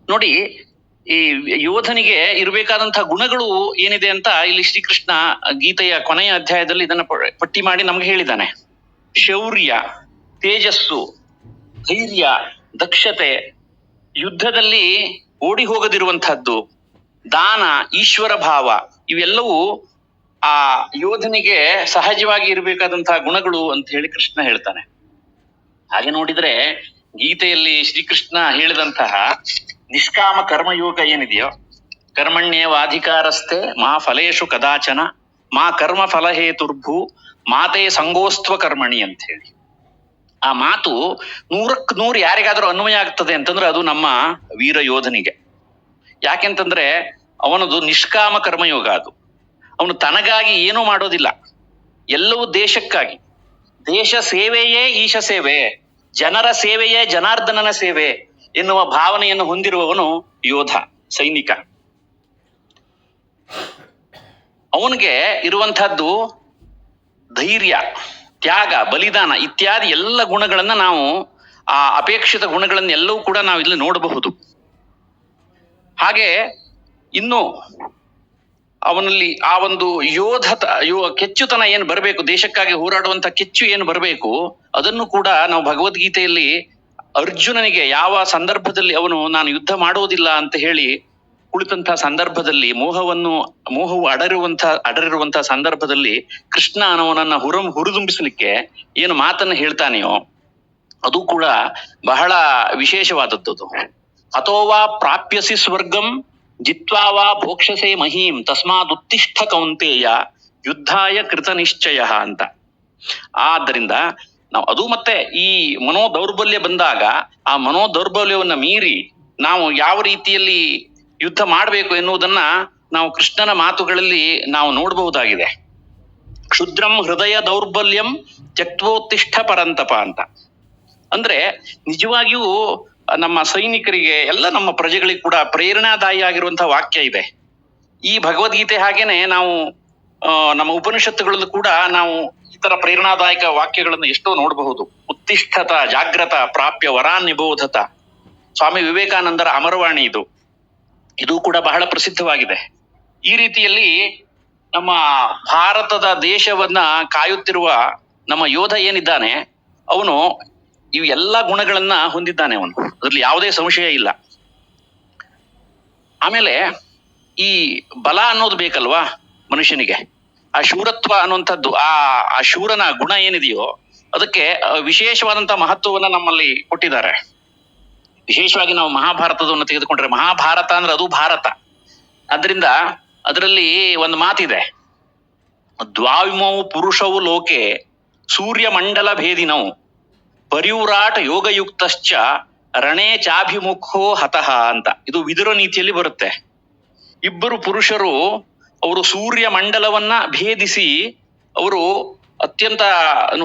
ನೋಡಿ, ಈ ಯೋಧನಿಗೆ ಇರಬೇಕಾದಂತಹ ಗುಣಗಳು ಏನಿದೆ ಅಂತ ಇಲ್ಲಿ ಶ್ರೀಕೃಷ್ಣ ಗೀತೆಯ ಕೊನೆಯ ಅಧ್ಯಾಯದಲ್ಲಿ ಇದನ್ನ ಪಟ್ಟಿ ಮಾಡಿ ನಮ್ಗೆ ಹೇಳಿದ್ದಾನೆ. ಶೌರ್ಯ, ತೇಜಸ್ಸು, ಧೈರ್ಯ, ದಕ್ಷತೆ, ಯುದ್ಧದಲ್ಲಿ ಓಡಿ ಹೋಗದಿರುವಂತಹದ್ದು, ದಾನ, ಈಶ್ವರ ಭಾವ, ಇವೆಲ್ಲವೂ ಆ ಯೋಧನಿಗೆ ಸಹಜವಾಗಿ ಇರಬೇಕಾದಂತಹ ಗುಣಗಳು ಅಂತ ಹೇಳಿ ಕೃಷ್ಣ ಹೇಳ್ತಾನೆ. ಹಾಗೆ ನೋಡಿದ್ರೆ ಗೀತೆಯಲ್ಲಿ ಶ್ರೀಕೃಷ್ಣ ಹೇಳಿದಂತಹ ನಿಷ್ಕಾಮ ಕರ್ಮಯೋಗ ಏನಿದೆಯೋ, ಕರ್ಮಣ್ಯೇವಾಧಿಕಾರಸ್ಥೆ ಮಾ ಫಲೇಶು ಕದಾಚನ ಮಾ ಕರ್ಮ ಫಲಹೇತುರ್ಭೂ ಮಾತೇ ಸಂಗೋಸ್ತ್ವ ಕರ್ಮಣಿ ಅಂತ ಹೇಳಿ, ಆ ಮಾತು 100ಕ್ಕೆ 100 ಯಾರಿಗಾದ್ರೂ ಅನ್ವಯ ಆಗ್ತದೆ ಅಂತಂದ್ರೆ ಅದು ನಮ್ಮ ವೀರ ಯೋಧನಿಗೆ. ಯಾಕೆಂತಂದ್ರೆ ಅವನದು ನಿಷ್ಕಾಮ ಕರ್ಮಯೋಗ. ಅದು ಅವನು ತನಗಾಗಿ ಏನೂ ಮಾಡೋದಿಲ್ಲ, ಎಲ್ಲವೂ ದೇಶಕ್ಕಾಗಿ. ದೇಶ ಸೇವೆಯೇ ಈಶ ಸೇವೆ, ಜನರ ಸೇವೆಯೇ ಜನಾರ್ದನನ ಸೇವೆ ಎನ್ನುವ ಭಾವನೆಯನ್ನು ಹೊಂದಿರುವವನು ಯೋಧ, ಸೈನಿಕ. ಅವನಿಗೆ ಇರುವಂತಹದ್ದು ಧೈರ್ಯ, ತ್ಯಾಗ, ಬಲಿದಾನ ಇತ್ಯಾದಿ ಎಲ್ಲ ಗುಣಗಳನ್ನ ನಾವು, ಆ ಅಪೇಕ್ಷಿತ ಗುಣಗಳನ್ನೆಲ್ಲವೂ ಕೂಡ ನಾವು ಇಲ್ಲಿ ನೋಡಬಹುದು. ಹಾಗೆ ಇನ್ನು ಅವನಲ್ಲಿ ಆ ಒಂದು ಕೆಚ್ಚುತನ ಏನು ಬರಬೇಕು, ದೇಶಕ್ಕಾಗಿ ಹೋರಾಡುವಂತ ಕೆಚ್ಚು ಏನು ಬರಬೇಕು, ಅದನ್ನು ಕೂಡ ನಾವು ಭಗವದ್ಗೀತೆಯಲ್ಲಿ ಅರ್ಜುನನಿಗೆ ಯಾವ ಸಂದರ್ಭದಲ್ಲಿ ಅವನು ನಾನು ಯುದ್ಧ ಮಾಡುವುದಿಲ್ಲ ಅಂತ ಹೇಳಿ ಕುಳಿತಂತಹ ಸಂದರ್ಭದಲ್ಲಿ, ಮೋಹವು ಅಡರಿರುವಂತಹ ಸಂದರ್ಭದಲ್ಲಿ ಕೃಷ್ಣ ಅವನನ್ನ ಹುರಿದುಂಬಿಸಲಿಕ್ಕೆ ಏನು ಮಾತನ್ನ ಹೇಳ್ತಾನೆಯೋ ಅದು ಕೂಡ ಬಹಳ ವಿಶೇಷವಾದದ್ದು. ಅಥೋವಾ ಪ್ರಾಪ್ಯಸಿ ಸ್ವರ್ಗಂ ಜಿತ್ವಾ ವಾ ಭೋಕ್ಷಸೆ ಮಹೀಂ ತಸ್ಮಾದುತ್ತಿಷ್ಠ ಕೌಂತೇಯ ಯುದ್ಧಾಯ ಕೃತ ನಿಶ್ಚಯ ಅಂತ. ಆದ್ದರಿಂದ ನಾವು ಅದು ಮತ್ತೆ ಈ ಮನೋದೌರ್ಬಲ್ಯ ಬಂದಾಗ ಆ ಮನೋದೌರ್ಬಲ್ಯವನ್ನ ಮೀರಿ ನಾವು ಯಾವ ರೀತಿಯಲ್ಲಿ ಯುದ್ಧ ಮಾಡಬೇಕು ಎನ್ನುವುದನ್ನ ನಾವು ಕೃಷ್ಣನ ಮಾತುಗಳಲ್ಲಿ ನಾವು ನೋಡಬಹುದಾಗಿದೆ. ಕ್ಷುದ್ರಂ ಹೃದಯ ದೌರ್ಬಲ್ಯಂ ತ್ಯಕ್ತೋತ್ತಿಷ್ಠ ಪರಂತಪ ಅಂತ. ಅಂದ್ರೆ ನಿಜವಾಗಿಯೂ ನಮ್ಮ ಸೈನಿಕರಿಗೆ, ಎಲ್ಲ ನಮ್ಮ ಪ್ರಜೆಗಳಿಗೆ ಕೂಡ ಪ್ರೇರಣಾದಾಯಿ ಆಗಿರುವಂತಹ ವಾಕ್ಯ ಇದೆ ಈ ಭಗವದ್ಗೀತೆ. ಹಾಗೇನೆ ನಾವು ನಮ್ಮ ಉಪನಿಷತ್ತುಗಳಲ್ಲೂ ಕೂಡ ನಾವು ಇತರ ಪ್ರೇರಣಾದಾಯಕ ವಾಕ್ಯಗಳನ್ನು ಎಷ್ಟೋ ನೋಡಬಹುದು. ಉತ್ತಿಷ್ಠತ ಜಾಗ್ರತ ಪ್ರಾಪ್ಯ ವರಾನ್ ನಿಬೋಧತ, ಸ್ವಾಮಿ ವಿವೇಕಾನಂದರ ಅಮರವಾಣಿ ಇದು ಕೂಡ ಬಹಳ ಪ್ರಸಿದ್ಧವಾಗಿದೆ. ಈ ರೀತಿಯಲ್ಲಿ ನಮ್ಮ ಭಾರತದ ದೇಶವನ್ನ ಕಾಯುತ್ತಿರುವ ನಮ್ಮ ಯೋಧ ಏನಿದ್ದಾನೆ ಅವನು ಇವು ಎಲ್ಲ ಗುಣಗಳನ್ನ ಹೊಂದಿದ್ದಾನೆ, ಅವನು ಅದ್ರಲ್ಲಿ ಯಾವುದೇ ಸಂಶಯ ಇಲ್ಲ. ಆಮೇಲೆ ಈ ಬಲ ಅನ್ನೋದು ಬೇಕಲ್ವಾ ಮನುಷ್ಯನಿಗೆ, ಆ ಶೂರತ್ವ ಅನ್ನುವಂಥದ್ದು, ಆ ಶೂರನ ಗುಣ ಏನಿದೆಯೋ ಅದಕ್ಕೆ ವಿಶೇಷವಾದಂತಹ ಮಹತ್ವವನ್ನ ನಮ್ಮಲ್ಲಿ ಕೊಟ್ಟಿದ್ದಾರೆ. ವಿಶೇಷವಾಗಿ ನಾವು ಮಹಾಭಾರತದವನ್ನು ತೆಗೆದುಕೊಂಡ್ರೆ, ಮಹಾಭಾರತ ಅಂದ್ರೆ ಅದು ಭಾರತ. ಅದರಿಂದ ಅದರಲ್ಲಿ ಒಂದು ಮಾತಿದೆ, ದ್ವಾವಿಮೌ ಪುರುಷವು ಲೋಕೆ ಸೂರ್ಯ ಮಂಡಲ ಭೇದಿನೌ ಪರಿವ್ರಾಟ್ ಯೋಗಯುಕ್ತಶ್ಚ ರಣೇ ಚಾಭಿಮುಖೋ ಹತಃ ಅಂತ. ಇದು ವಿದುರ ನೀತಿಯಲ್ಲಿ ಬರುತ್ತೆ. ಇಬ್ಬರು ಪುರುಷರು ಅವರು ಸೂರ್ಯ ಮಂಡಲವನ್ನ ಭೇದಿಸಿ ಅವರು ಅತ್ಯಂತ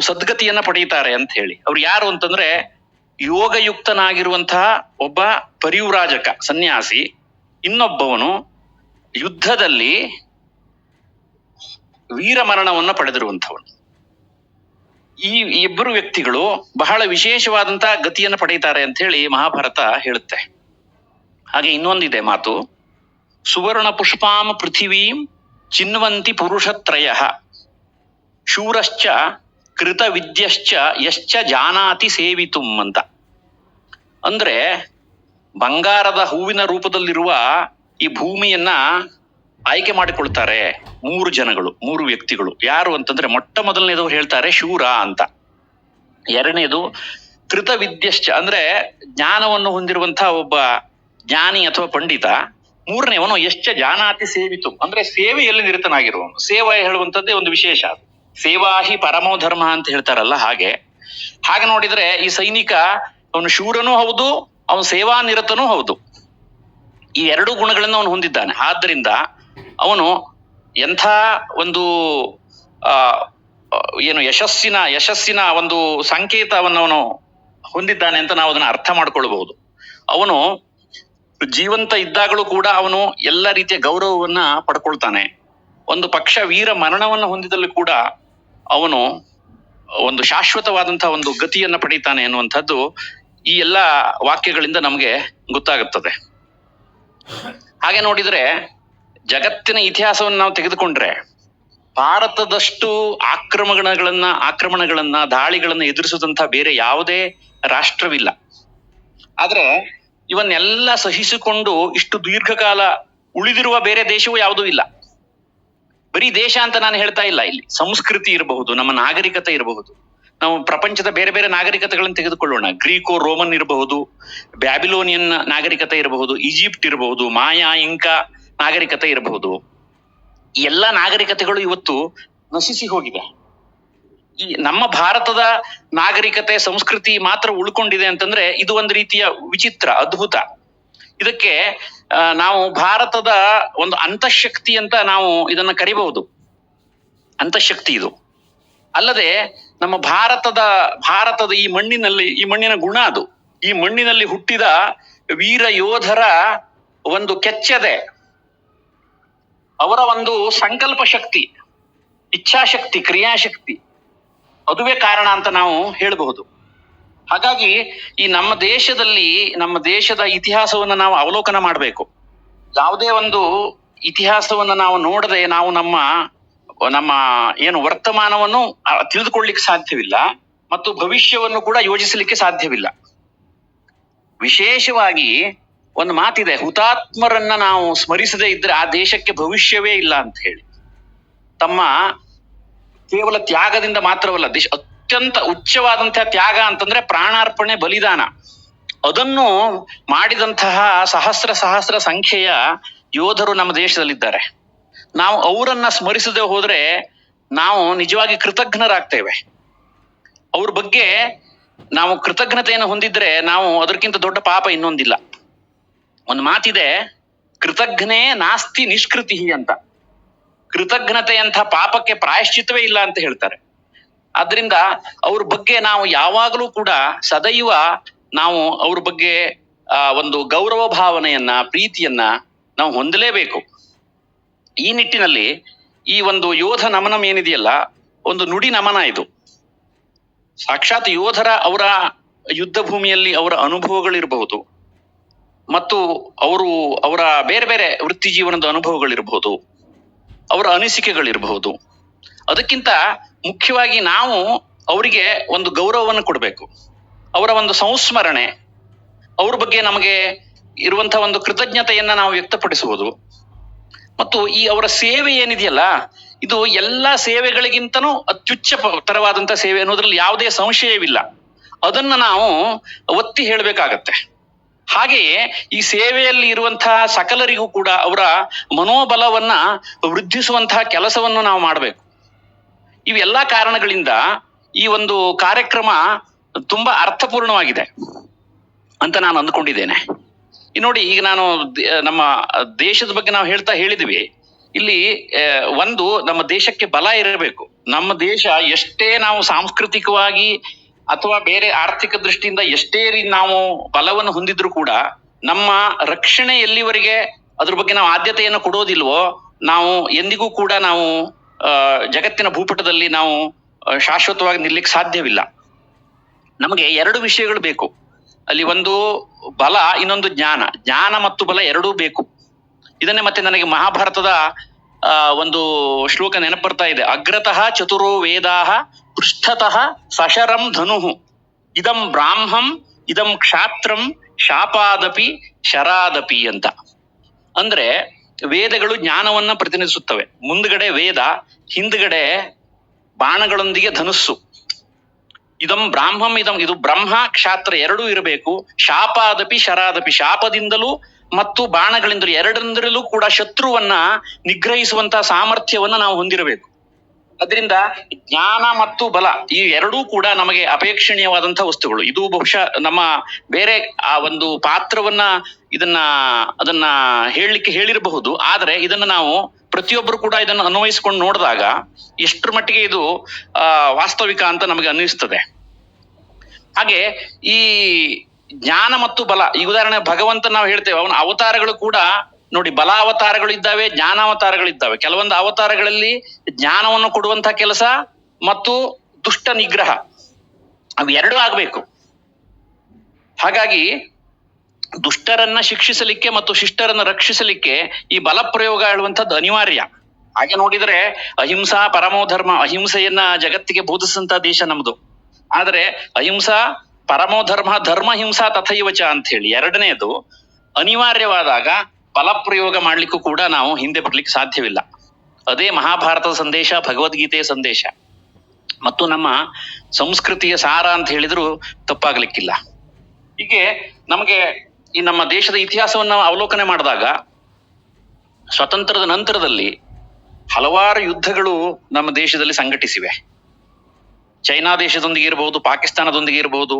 ಸದ್ಗತಿಯನ್ನ ಪಡೆಯುತ್ತಾರೆ ಅಂತ ಹೇಳಿ. ಅವ್ರು ಯಾರು ಅಂತಂದ್ರೆ ಯೋಗಯುಕ್ತನಾಗಿರುವಂತಹ ಒಬ್ಬ ಪರಿವ್ರಾಜಕ ಸನ್ಯಾಸಿ, ಇನ್ನೊಬ್ಬವನು ಯುದ್ಧದಲ್ಲಿ ವೀರಮರಣವನ್ನ ಪಡೆದಿರುವಂಥವನು. ಈ ಇಬ್ಬರು ವ್ಯಕ್ತಿಗಳು ಬಹಳ ವಿಶೇಷವಾದಂತಹ ಗತಿಯನ್ನು ಪಡೆಯುತ್ತಾರೆ ಅಂತ ಹೇಳಿ ಮಹಾಭಾರತ ಹೇಳುತ್ತೆ. ಹಾಗೆ ಇನ್ನೊಂದಿದೆ ಮಾತು, ಸುವರ್ಣ ಪುಷ್ಪಾಂ ಪೃಥಿವೀಂ ಚಿನ್ವಂತಿ ಪುರುಷತ್ರಯ ಶೂರಶ್ಚ ಕೃತ ವಿದ್ಯಶ್ಚ ಯಶ್ಚ ಜಾನಾತಿ ಸೇವಿತುಂ ಅಂತ. ಅಂದ್ರೆ ಬಂಗಾರದ ಹೂವಿನ ರೂಪದಲ್ಲಿರುವ ಈ ಭೂಮಿಯನ್ನ ಆಯ್ಕೆ ಮಾಡಿಕೊಳ್ತಾರೆ 3 ಜನಗಳು, 3 ವ್ಯಕ್ತಿಗಳು. ಯಾರು ಅಂತಂದ್ರೆ ಮೊಟ್ಟ ಮೊದಲನೇದವ್ರು ಹೇಳ್ತಾರೆ ಶೂರ ಅಂತ. ಎರಡನೇದು ಕೃತ ವಿದ್ಯಶ್ಚ ಅಂದ್ರೆ ಜ್ಞಾನವನ್ನು ಹೊಂದಿರುವಂತಹ ಒಬ್ಬ ಜ್ಞಾನಿ ಅಥವಾ ಪಂಡಿತ. ಮೂರನೇವನು ಯಶ್ಚ ಜಾನಾತಿ ಸೇವಿತು ಅಂದ್ರೆ ಸೇವೆಯಲ್ಲಿ ನಿರತನಾಗಿರುವವನು. ಸೇವೆ ಹೇಳುವಂಥದ್ದೇ ಒಂದು ವಿಶೇಷ, ಸೇವಾಹಿ ಪರಮೋ ಧರ್ಮ ಅಂತ ಹೇಳ್ತಾರಲ್ಲ ಹಾಗೆ. ನೋಡಿದ್ರೆ ಈ ಸೈನಿಕ ಅವನು ಶೂರನೂ ಹೌದು, ಅವನು ಸೇವಾ ನಿರತನೂ ಹೌದು. ಈ 2 ಗುಣಗಳನ್ನು ಅವನು ಹೊಂದಿದ್ದಾನೆ. ಆದ್ದರಿಂದ ಅವನು ಎಂಥ ಒಂದು ಯಶಸ್ಸಿನ ಒಂದು ಸಂಕೇತವನ್ನು ಅವನು ಹೊಂದಿದ್ದಾನೆ ಅಂತ ನಾವು ಅದನ್ನ ಅರ್ಥ ಮಾಡ್ಕೊಳ್ಬಹುದು. ಅವನು ಜೀವಂತ ಇದ್ದಾಗಲೂ ಕೂಡ ಅವನು ಎಲ್ಲ ರೀತಿಯ ಗೌರವವನ್ನ ಪಡ್ಕೊಳ್ತಾನೆ. ಒಂದು ಪಕ್ಷ ವೀರ ಮರಣವನ್ನು ಹೊಂದಿದಲ್ಲೂ ಕೂಡ ಅವನು ಒಂದು ಶಾಶ್ವತವಾದಂತಹ ಒಂದು ಗತಿಯನ್ನ ಪಡೀತಾನೆ ಅನ್ನುವಂಥದ್ದು ಈ ಎಲ್ಲ ವಾಕ್ಯಗಳಿಂದ ನಮಗೆ ಗೊತ್ತಾಗುತ್ತದೆ. ಹಾಗೆ ನೋಡಿದ್ರೆ ಜಗತ್ತಿನ ಇತಿಹಾಸವನ್ನು ನಾವು ತೆಗೆದುಕೊಂಡ್ರೆ ಭಾರತದಷ್ಟು ಆಕ್ರಮಣಗಳನ್ನ ದಾಳಿಗಳನ್ನ ಎದುರಿಸಿದಂತ ಬೇರೆ ಯಾವುದೇ ರಾಷ್ಟ್ರವಿಲ್ಲ. ಆದ್ರೆ ಇವನ್ನೆಲ್ಲ ಸಹಿಸಿಕೊಂಡು ಇಷ್ಟು ದೀರ್ಘಕಾಲ ಉಳಿದಿರುವ ಬೇರೆ ದೇಶವೂ ಯಾವುದೂ ಇಲ್ಲ. ಬರೀ ದೇಶ ಅಂತ ನಾನು ಹೇಳ್ತಾ ಇಲ್ಲ, ಇಲ್ಲಿ ಸಂಸ್ಕೃತಿ ಇರಬಹುದು, ನಮ್ಮ ನಾಗರಿಕತೆ ಇರಬಹುದು. ನಾವು ಪ್ರಪಂಚದ ಬೇರೆ ಬೇರೆ ನಾಗರಿಕತೆಗಳನ್ನು ತೆಗೆದುಕೊಳ್ಳೋಣ. ಗ್ರೀಕೋ ರೋಮನ್ ಇರಬಹುದು, ಬ್ಯಾಬಿಲೋನಿಯನ್ ನಾಗರಿಕತೆ ಇರಬಹುದು, ಈಜಿಪ್ಟ್ ಇರಬಹುದು, ಮಾಯಾ ಇಂಕಾ ನಾಗರಿಕತೆ ಇರಬಹುದು. ಈ ಎಲ್ಲಾ ನಾಗರಿಕತೆಗಳು ಇವತ್ತು ನಶಿಸಿ ಹೋಗಿದೆ. ಈ ನಮ್ಮ ಭಾರತದ ನಾಗರಿಕತೆ ಸಂಸ್ಕೃತಿ ಮಾತ್ರ ಉಳ್ಕೊಂಡಿದೆ ಅಂತಂದ್ರೆ ಇದು ಒಂದು ರೀತಿಯ ವಿಚಿತ್ರ, ಅದ್ಭುತ. ಇದಕ್ಕೆ ನಾವು ಭಾರತದ ಒಂದು ಅಂತಃಶಕ್ತಿ ಅಂತ ನಾವು ಇದನ್ನ ಕರಿಬಹುದು. ಅಂತಃಶಕ್ತಿ ಇದು. ಅಲ್ಲದೆ ನಮ್ಮ ಭಾರತದ ಈ ಮಣ್ಣಿನ ಗುಣ ಅದು. ಈ ಮಣ್ಣಿನಲ್ಲಿ ಹುಟ್ಟಿದ ವೀರ ಯೋಧರ ಒಂದು ಕೆಚ್ಚದೆ, ಅವರ ಒಂದು ಸಂಕಲ್ಪ ಶಕ್ತಿ, ಇಚ್ಛಾಶಕ್ತಿ, ಕ್ರಿಯಾಶಕ್ತಿ, ಅದುವೇ ಕಾರಣ ಅಂತ ನಾವು ಹೇಳಬಹುದು. ಹಾಗಾಗಿ ಈ ನಮ್ಮ ದೇಶದ ಇತಿಹಾಸವನ್ನ ನಾವು ಅವಲೋಕನ ಮಾಡಬೇಕು. ಯಾವುದೇ ಒಂದು ಇತಿಹಾಸವನ್ನ ನಾವು ನೋಡದೆ ನಾವು ನಮ್ಮ ಏನು ವರ್ತಮಾನವನ್ನು ತಿಳಿದುಕೊಳ್ಳಿಕ್ಕೆ ಸಾಧ್ಯವಿಲ್ಲ ಮತ್ತು ಭವಿಷ್ಯವನ್ನು ಕೂಡ ಯೋಜಿಸಲಿಕ್ಕೆ ಸಾಧ್ಯವಿಲ್ಲ. ವಿಶೇಷವಾಗಿ ಒಂದು ಮಾತಿದೆ, ಹುತಾತ್ಮರನ್ನ ನಾವು ಸ್ಮರಿಸದೇ ಇದ್ರೆ ಆ ದೇಶಕ್ಕೆ ಭವಿಷ್ಯವೇ ಇಲ್ಲ ಅಂತ ಹೇಳಿ. ತಮ್ಮ ಕೇವಲ ತ್ಯಾಗದಿಂದ ಮಾತ್ರವಲ್ಲ, ಅತ್ಯಂತ ಉಚ್ಚವಾದಂತಹ ತ್ಯಾಗ ಅಂತಂದ್ರೆ ಪ್ರಾಣಾರ್ಪಣೆ, ಬಲಿದಾನ. ಅದನ್ನು ಮಾಡಿದಂತಹ ಸಹಸ್ರ ಸಂಖ್ಯೆಯ ಯೋಧರು ನಮ್ಮ ದೇಶದಲ್ಲಿದ್ದಾರೆ. ನಾವು ಅವರನ್ನ ಸ್ಮರಿಸದೆ ಹೋದ್ರೆ ನಾವು ನಿಜವಾಗಿ ಕೃತಜ್ಞರಾಗ್ತೇವೆ. ಅವ್ರ ಬಗ್ಗೆ ನಾವು ಕೃತಜ್ಞತೆಯನ್ನು ಹೊಂದಿದ್ರೆ ನಾವು ಅದಕ್ಕಿಂತ ದೊಡ್ಡ ಪಾಪ ಇನ್ನೊಂದಿಲ್ಲ. ಒಂದು ಮಾತಿದೆ, ಕೃತಜ್ಞನೇ ನಾಸ್ತಿ ನಿಷ್ಕೃತಿ ಅಂತ. ಕೃತಜ್ಞತೆಯಂಥ ಪಾಪಕ್ಕೆ ಪ್ರಾಯಶ್ಚಿತ್ತವೇ ಇಲ್ಲ ಅಂತ ಹೇಳ್ತಾರೆ. ಆದ್ರಿಂದ ಅವ್ರ ಬಗ್ಗೆ ನಾವು ಯಾವಾಗಲೂ ಕೂಡ ಸದೈವ ನಾವು ಅವ್ರ ಬಗ್ಗೆ ಒಂದು ಗೌರವ ಭಾವನೆಯನ್ನ, ಪ್ರೀತಿಯನ್ನ ನಾವು ಹೊಂದಲೇಬೇಕು. ಈ ನಿಟ್ಟಿನಲ್ಲಿ ಈ ಒಂದು ಯೋಧ ನಮನ ಏನಿದೆಯಲ್ಲ, ಒಂದು ನುಡಿ ನಮನ ಇದು. ಸಾಕ್ಷಾತ್ ಯೋಧರ ಅವರ ಯುದ್ಧ ಭೂಮಿಯಲ್ಲಿ ಅವರ ಅನುಭವಗಳಿರಬಹುದು ಮತ್ತು ಅವರ ಬೇರೆ ಬೇರೆ ವೃತ್ತಿ ಜೀವನದ ಅನುಭವಗಳಿರಬಹುದು, ಅವರ ಅನಿಸಿಕೆಗಳಿರಬಹುದು. ಅದಕ್ಕಿಂತ ಮುಖ್ಯವಾಗಿ ನಾವು ಅವರಿಗೆ ಒಂದು ಗೌರವವನ್ನು ಕೊಡಬೇಕು. ಅವರ ಒಂದು ಸಂಸ್ಮರಣೆ, ಅವ್ರ ಬಗ್ಗೆ ನಮಗೆ ಇರುವಂತಹ ಒಂದು ಕೃತಜ್ಞತೆಯನ್ನ ನಾವು ವ್ಯಕ್ತಪಡಿಸುವುದು. ಮತ್ತು ಈ ಅವರ ಸೇವೆ ಏನಿದೆಯಲ್ಲ, ಇದು ಎಲ್ಲಾ ಸೇವೆಗಳಿಗಿಂತನೂ ಅತ್ಯುಚ್ಚತರವಾದಂತ ಸೇವೆ ಅನ್ನೋದ್ರಲ್ಲಿ ಯಾವುದೇ ಸಂಶಯವಿಲ್ಲ. ಅದನ್ನ ನಾವು ಒತ್ತಿ ಹೇಳಬೇಕಾಗತ್ತೆ. ಹಾಗೆಯೇ ಈ ಸೇವೆಯಲ್ಲಿ ಇರುವಂತಹ ಸಕಲರಿಗೂ ಕೂಡ ಅವರ ಮನೋಬಲವನ್ನ ವೃದ್ಧಿಸುವಂತಹ ಕೆಲಸವನ್ನು ನಾವು ಮಾಡಬೇಕು. ಇವೆಲ್ಲಾ ಕಾರಣಗಳಿಂದ ಈ ಒಂದು ಕಾರ್ಯಕ್ರಮ ತುಂಬಾ ಅರ್ಥಪೂರ್ಣವಾಗಿದೆ ಅಂತ ನಾನು ಅಂದ್ಕೊಂಡಿದ್ದೇನೆ. ನೋಡಿ, ಈಗ ನಾನು ನಮ್ಮ ದೇಶದ ಬಗ್ಗೆ ನಾವು ಹೇಳಿದ್ವಿ. ಇಲ್ಲಿ ಒಂದು ನಮ್ಮ ದೇಶಕ್ಕೆ ಬಲ ಇರಬೇಕು. ನಮ್ಮ ದೇಶ ಎಷ್ಟೇ ನಾವು ಸಾಂಸ್ಕೃತಿಕವಾಗಿ ಅಥವಾ ಬೇರೆ ಆರ್ಥಿಕ ದೃಷ್ಟಿಯಿಂದ ಎಷ್ಟೇ ನಾವು ಬಲವನ್ನು ಹೊಂದಿದ್ರು ಕೂಡ ನಮ್ಮ ರಕ್ಷಣೆ ಎಲ್ಲಿವರೆಗೆ ಅದ್ರ ಬಗ್ಗೆ ನಾವು ಆದ್ಯತೆಯನ್ನು ಕೊಡೋದಿಲ್ವೋ, ನಾವು ಎಂದಿಗೂ ಕೂಡ ನಾವು ಜಗತ್ತಿನ ಭೂಪಟದಲ್ಲಿ ನಾವು ಶಾಶ್ವತವಾಗಿ ನಿಲ್ಲಕ್ಕೆ ಸಾಧ್ಯವಿಲ್ಲ. ನಮಗೆ ಎರಡು ವಿಷಯಗಳು ಬೇಕು ಅಲ್ಲಿ. ಒಂದು ಬಲ, ಇನ್ನೊಂದು ಜ್ಞಾನ ಮತ್ತು ಬಲ ಎರಡೂ ಬೇಕು. ಇದನ್ನೇ ಮತ್ತೆ ನನಗೆ ಮಹಾಭಾರತದ ಒಂದು ಶ್ಲೋಕ ನೆನಪು ಬರ್ತಾ ಇದೆ. ಅಗ್ರತಃ ಚತುರೋ ವೇದಾಹ ಪೃಷ್ಠತಃ ಸಶರಂ ಧನುಹು ಇದಂ ಬ್ರಾಹ್ಮಂ ಇದಂ ಕ್ಷಾತ್ರಂ ಶಾಪಾದಪಿ ಶರಾದಪಿ ಅಂತ. ಅಂದ್ರೆ ವೇದಗಳು ಜ್ಞಾನವನ್ನ ಪ್ರತಿನಿಧಿಸುತ್ತವೆ. ಮುಂದ್ಗಡೆ ವೇದ, ಹಿಂದ್ಗಡೆ ಬಾಣಗಳೊಂದಿಗೆ ಧನುಸ್ಸು. ಇದಂ ಬ್ರಾಹ್ಮಂ ಇದು ಬ್ರಹ್ಮ ಕ್ಷಾತ್ರ ಎರಡೂ ಇರಬೇಕು. ಶಾಪಾದಪಿ ಶರಾದಪಿ, ಶಾಪದಿಂದಲೂ ಮತ್ತು ಬಾಣಗಳಿಂದಲೂ ಎರಡರಿಂದಲೂ ಕೂಡ ಶತ್ರುವನ್ನ ನಿಗ್ರಹಿಸುವಂತಹ ಸಾಮರ್ಥ್ಯವನ್ನ ನಾವು ಹೊಂದಿರಬೇಕು. ಅದರಿಂದ ಜ್ಞಾನ ಮತ್ತು ಬಲ ಈ ಎರಡೂ ಕೂಡ ನಮಗೆ ಅಪೇಕ್ಷಣೀಯವಾದಂತಹ ವಸ್ತುಗಳು. ಇದು ಬಹುಶಃ ನಮ್ಮ ಬೇರೆ ಆ ಒಂದು ಪಾತ್ರವನ್ನ ಅದನ್ನ ಹೇಳಲಿಕ್ಕೆ ಹೇಳಿರಬಹುದು. ಆದ್ರೆ ಇದನ್ನ ನಾವು ಪ್ರತಿಯೊಬ್ಬರು ಕೂಡ ಇದನ್ನು ಅನ್ವಯಿಸಿಕೊಂಡು ನೋಡಿದಾಗ ಎಷ್ಟರ ಮಟ್ಟಿಗೆ ಇದು ವಾಸ್ತವಿಕ ಅಂತ ನಮಗೆ ಅನ್ನಿಸ್ತದೆ. ಹಾಗೆ ಈ ಜ್ಞಾನ ಮತ್ತು ಬಲ, ಈ ಉದಾಹರಣೆ ಭಗವಂತ ನಾವು ಹೇಳ್ತೇವೆ, ಅವನ ಅವತಾರಗಳು ಕೂಡ ನೋಡಿ, ಬಲ ಅವತಾರಗಳು ಇದ್ದಾವೆ, ಜ್ಞಾನಾವತಾರಗಳು ಇದ್ದಾವೆ. ಕೆಲವೊಂದು ಅವತಾರಗಳಲ್ಲಿ ಜ್ಞಾನವನ್ನು ಕೊಡುವಂತಹ ಕೆಲಸ ಮತ್ತು ದುಷ್ಟ ನಿಗ್ರಹ ಅವು ಎರಡೂ ಆಗ್ಬೇಕು. ಹಾಗಾಗಿ ದುಷ್ಟರನ್ನ ಶಿಕ್ಷಿಸಲಿಕ್ಕೆ ಮತ್ತು ಶಿಷ್ಟರನ್ನ ರಕ್ಷಿಸಲಿಕ್ಕೆ ಈ ಬಲ ಪ್ರಯೋಗ ಹೇಳುವಂಥದ್ದು ಅನಿವಾರ್ಯ. ಹಾಗೆ ನೋಡಿದರೆ ಅಹಿಂಸಾ ಪರಮೋ ಧರ್ಮ, ಅಹಿಂಸೆಯನ್ನ ಜಗತ್ತಿಗೆ ಬೋಧಿಸಿದಂತ ದೇಶ ನಮ್ದು. ಆದ್ರೆ ಅಹಿಂಸಾ ಪರಮೋ ಧರ್ಮ, ಧರ್ಮ ಹಿಂಸಾ ತಥೈವಚ ಅಂತ ಹೇಳಿ ಎರಡನೇದು ಅನಿವಾರ್ಯವಾದಾಗ ಬಲ ಪ್ರಯೋಗ ಮಾಡ್ಲಿಕ್ಕೂ ಕೂಡ ನಾವು ಹಿಂದೆ ಬರ್ಲಿಕ್ಕೆ ಸಾಧ್ಯವಿಲ್ಲ. ಅದೇ ಮಹಾಭಾರತದ ಸಂದೇಶ, ಭಗವದ್ಗೀತೆಯ ಸಂದೇಶ ಮತ್ತು ನಮ್ಮ ಸಂಸ್ಕೃತಿಯ ಸಾರ ಅಂತ ಹೇಳಿದ್ರು ತಪ್ಪಾಗ್ಲಿಕ್ಕಿಲ್ಲ. ಹೀಗೆ ನಮಗೆ ಈ ನಮ್ಮ ದೇಶದ ಇತಿಹಾಸವನ್ನ ಅವಲೋಕನೆ ಮಾಡಿದಾಗ ಸ್ವಾತಂತ್ರ್ಯದ ನಂತರದಲ್ಲಿ ಹಲವಾರು ಯುದ್ಧಗಳು ನಮ್ಮ ದೇಶದಲ್ಲಿ ಸಂಘಟಿಸಿವೆ. ಚೈನಾ ದೇಶದೊಂದಿಗೆ ಇರಬಹುದು, ಪಾಕಿಸ್ತಾನದೊಂದಿಗೆ ಇರಬಹುದು.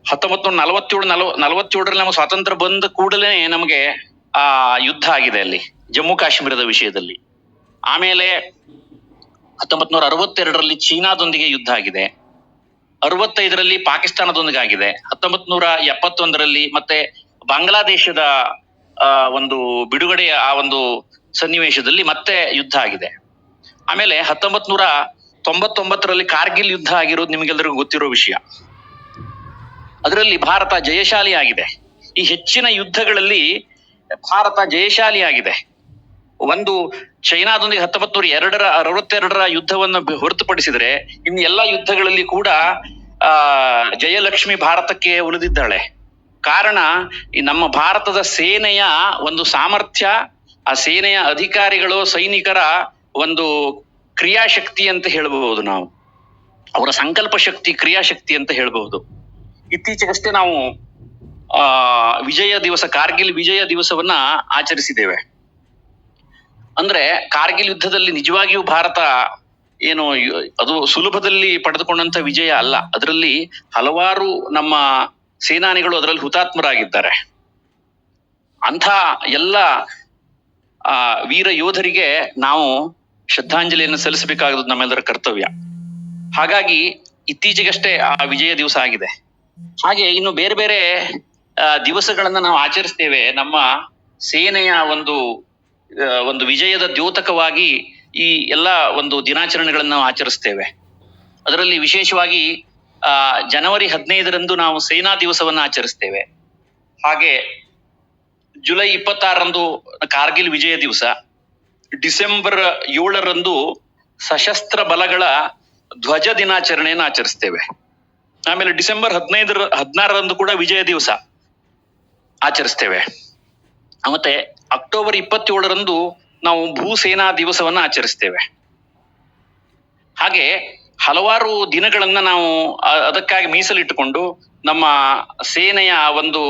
1947 ನಮ್ಮ ಸ್ವಾತಂತ್ರ್ಯ ಬಂದ ಕೂಡಲೇ ನಮಗೆ ಆ ಯುದ್ಧ ಆಗಿದೆ ಅಲ್ಲಿ ಜಮ್ಮು ಕಾಶ್ಮೀರದ ವಿಷಯದಲ್ಲಿ. ಆಮೇಲೆ 1962 ಚೀನಾದೊಂದಿಗೆ ಯುದ್ಧ ಆಗಿದೆ. 65 ಪಾಕಿಸ್ತಾನದೊಂದಿಗೆ ಆಗಿದೆ. 1971 ಮತ್ತೆ ಬಾಂಗ್ಲಾದೇಶದ ಒಂದು ಬಿಡುಗಡೆಯ ಆ ಒಂದು ಸನ್ನಿವೇಶದಲ್ಲಿ ಮತ್ತೆ ಯುದ್ಧ ಆಗಿದೆ. ಆಮೇಲೆ 1999 ಕಾರ್ಗಿಲ್ ಯುದ್ಧ ಆಗಿರೋದು ನಿಮಗೆಲ್ಲರಿಗೂ ಗೊತ್ತಿರೋ ವಿಷಯ. ಅದರಲ್ಲಿ ಭಾರತ ಜಯಶಾಲಿ ಆಗಿದೆ. ಈ ಹೆಚ್ಚಿನ ಯುದ್ಧಗಳಲ್ಲಿ ಭಾರತ ಜಯಶಾಲಿ ಆಗಿದೆ. ಒಂದು ಚೈನಾದೊಂದಿಗೆ 1962 ಯುದ್ಧವನ್ನು ಹೊರತುಪಡಿಸಿದ್ರೆ ಇನ್ನು ಎಲ್ಲಾ ಯುದ್ಧಗಳಲ್ಲಿ ಕೂಡ ಜಯಲಕ್ಷ್ಮಿ ಭಾರತಕ್ಕೆ ಉಳಿದಿದ್ದಾಳೆ. ಕಾರಣ ಈ ನಮ್ಮ ಭಾರತದ ಸೇನೆಯ ಒಂದು ಸಾಮರ್ಥ್ಯ, ಆ ಸೇನೆಯ ಅಧಿಕಾರಿಗಳು, ಸೈನಿಕರ ಒಂದು ಕ್ರಿಯಾಶಕ್ತಿ ಅಂತ ಹೇಳಬಹುದು ನಾವು. ಅವರ ಸಂಕಲ್ಪ ಶಕ್ತಿ, ಕ್ರಿಯಾಶಕ್ತಿ ಅಂತ ಹೇಳಬಹುದು. ಇತ್ತೀಚೆಗಷ್ಟೇ ನಾವು ವಿಜಯ ದಿವಸ, ಕಾರ್ಗಿಲ್ ವಿಜಯ ದಿವಸವನ್ನ ಆಚರಿಸಿದ್ದೇವೆ. ಅಂದ್ರೆ ಕಾರ್ಗಿಲ್ ಯುದ್ಧದಲ್ಲಿ ನಿಜವಾಗಿಯೂ ಭಾರತ ಏನು ಅದು ಸುಲಭದಲ್ಲಿ ಪಡೆದುಕೊಂಡಂತ ವಿಜಯ ಅಲ್ಲ. ಅದರಲ್ಲಿ ಹಲವಾರು ನಮ್ಮ ಸೇನಾನಿಗಳು ಅದರಲ್ಲಿ ಹುತಾತ್ಮರಾಗಿದ್ದಾರೆ. ಅಂಥ ಎಲ್ಲ ವೀರ ಯೋಧರಿಗೆ ನಾವು ಶ್ರದ್ಧಾಂಜಲಿಯನ್ನು ಸಲ್ಲಿಸಬೇಕಾಗುವುದು ನಮ್ಮೆಲ್ಲರ ಕರ್ತವ್ಯ. ಹಾಗಾಗಿ ಇತ್ತೀಚೆಗಷ್ಟೇ ಆ ವಿಜಯ ದಿವಸ ಆಗಿದೆ. ಹಾಗೆ ಇನ್ನು ಬೇರೆ ಬೇರೆ ದಿವಸಗಳನ್ನ ನಾವು ಆಚರಿಸ್ತೇವೆ. ನಮ್ಮ ಸೇನೆಯ ಒಂದು ವಿಜಯದ ದ್ಯೋತಕವಾಗಿ ಈ ಎಲ್ಲ ಒಂದು ದಿನಾಚರಣೆಗಳನ್ನು ನಾವು ಆಚರಿಸ್ತೇವೆ. ಅದರಲ್ಲಿ ವಿಶೇಷವಾಗಿ ಜನವರಿ 15 ನಾವು ಸೇನಾ ದಿವಸವನ್ನ ಆಚರಿಸ್ತೇವೆ. ಹಾಗೆ ಜುಲೈ 26 ಕಾರ್ಗಿಲ್ ವಿಜಯ ದಿವಸ, ಡಿಸೆಂಬರ್ 7 ಸಶಸ್ತ್ರ ಬಲಗಳ ಧ್ವಜ ದಿನಾಚರಣೆಯನ್ನು ಆಚರಿಸ್ತೇವೆ. ಆಮೇಲೆ ಡಿಸೆಂಬರ್ 16 ಕೂಡ ವಿಜಯ ದಿವಸ ಆಚರಿಸ್ತೇವೆ. ಮತ್ತೆ ಅಕ್ಟೋಬರ್ 27 ನಾವು ಭೂಸೇನಾ ದಿವಸವನ್ನ ಆಚರಿಸ್ತೇವೆ. ಹಾಗೆ ಹಲವಾರು ದಿನಗಳನ್ನ ನಾವು ಅದಕ್ಕಾಗಿ ಮೀಸಲಿಟ್ಟುಕೊಂಡು ನಮ್ಮ ಸೇನೆಯ ಒಂದು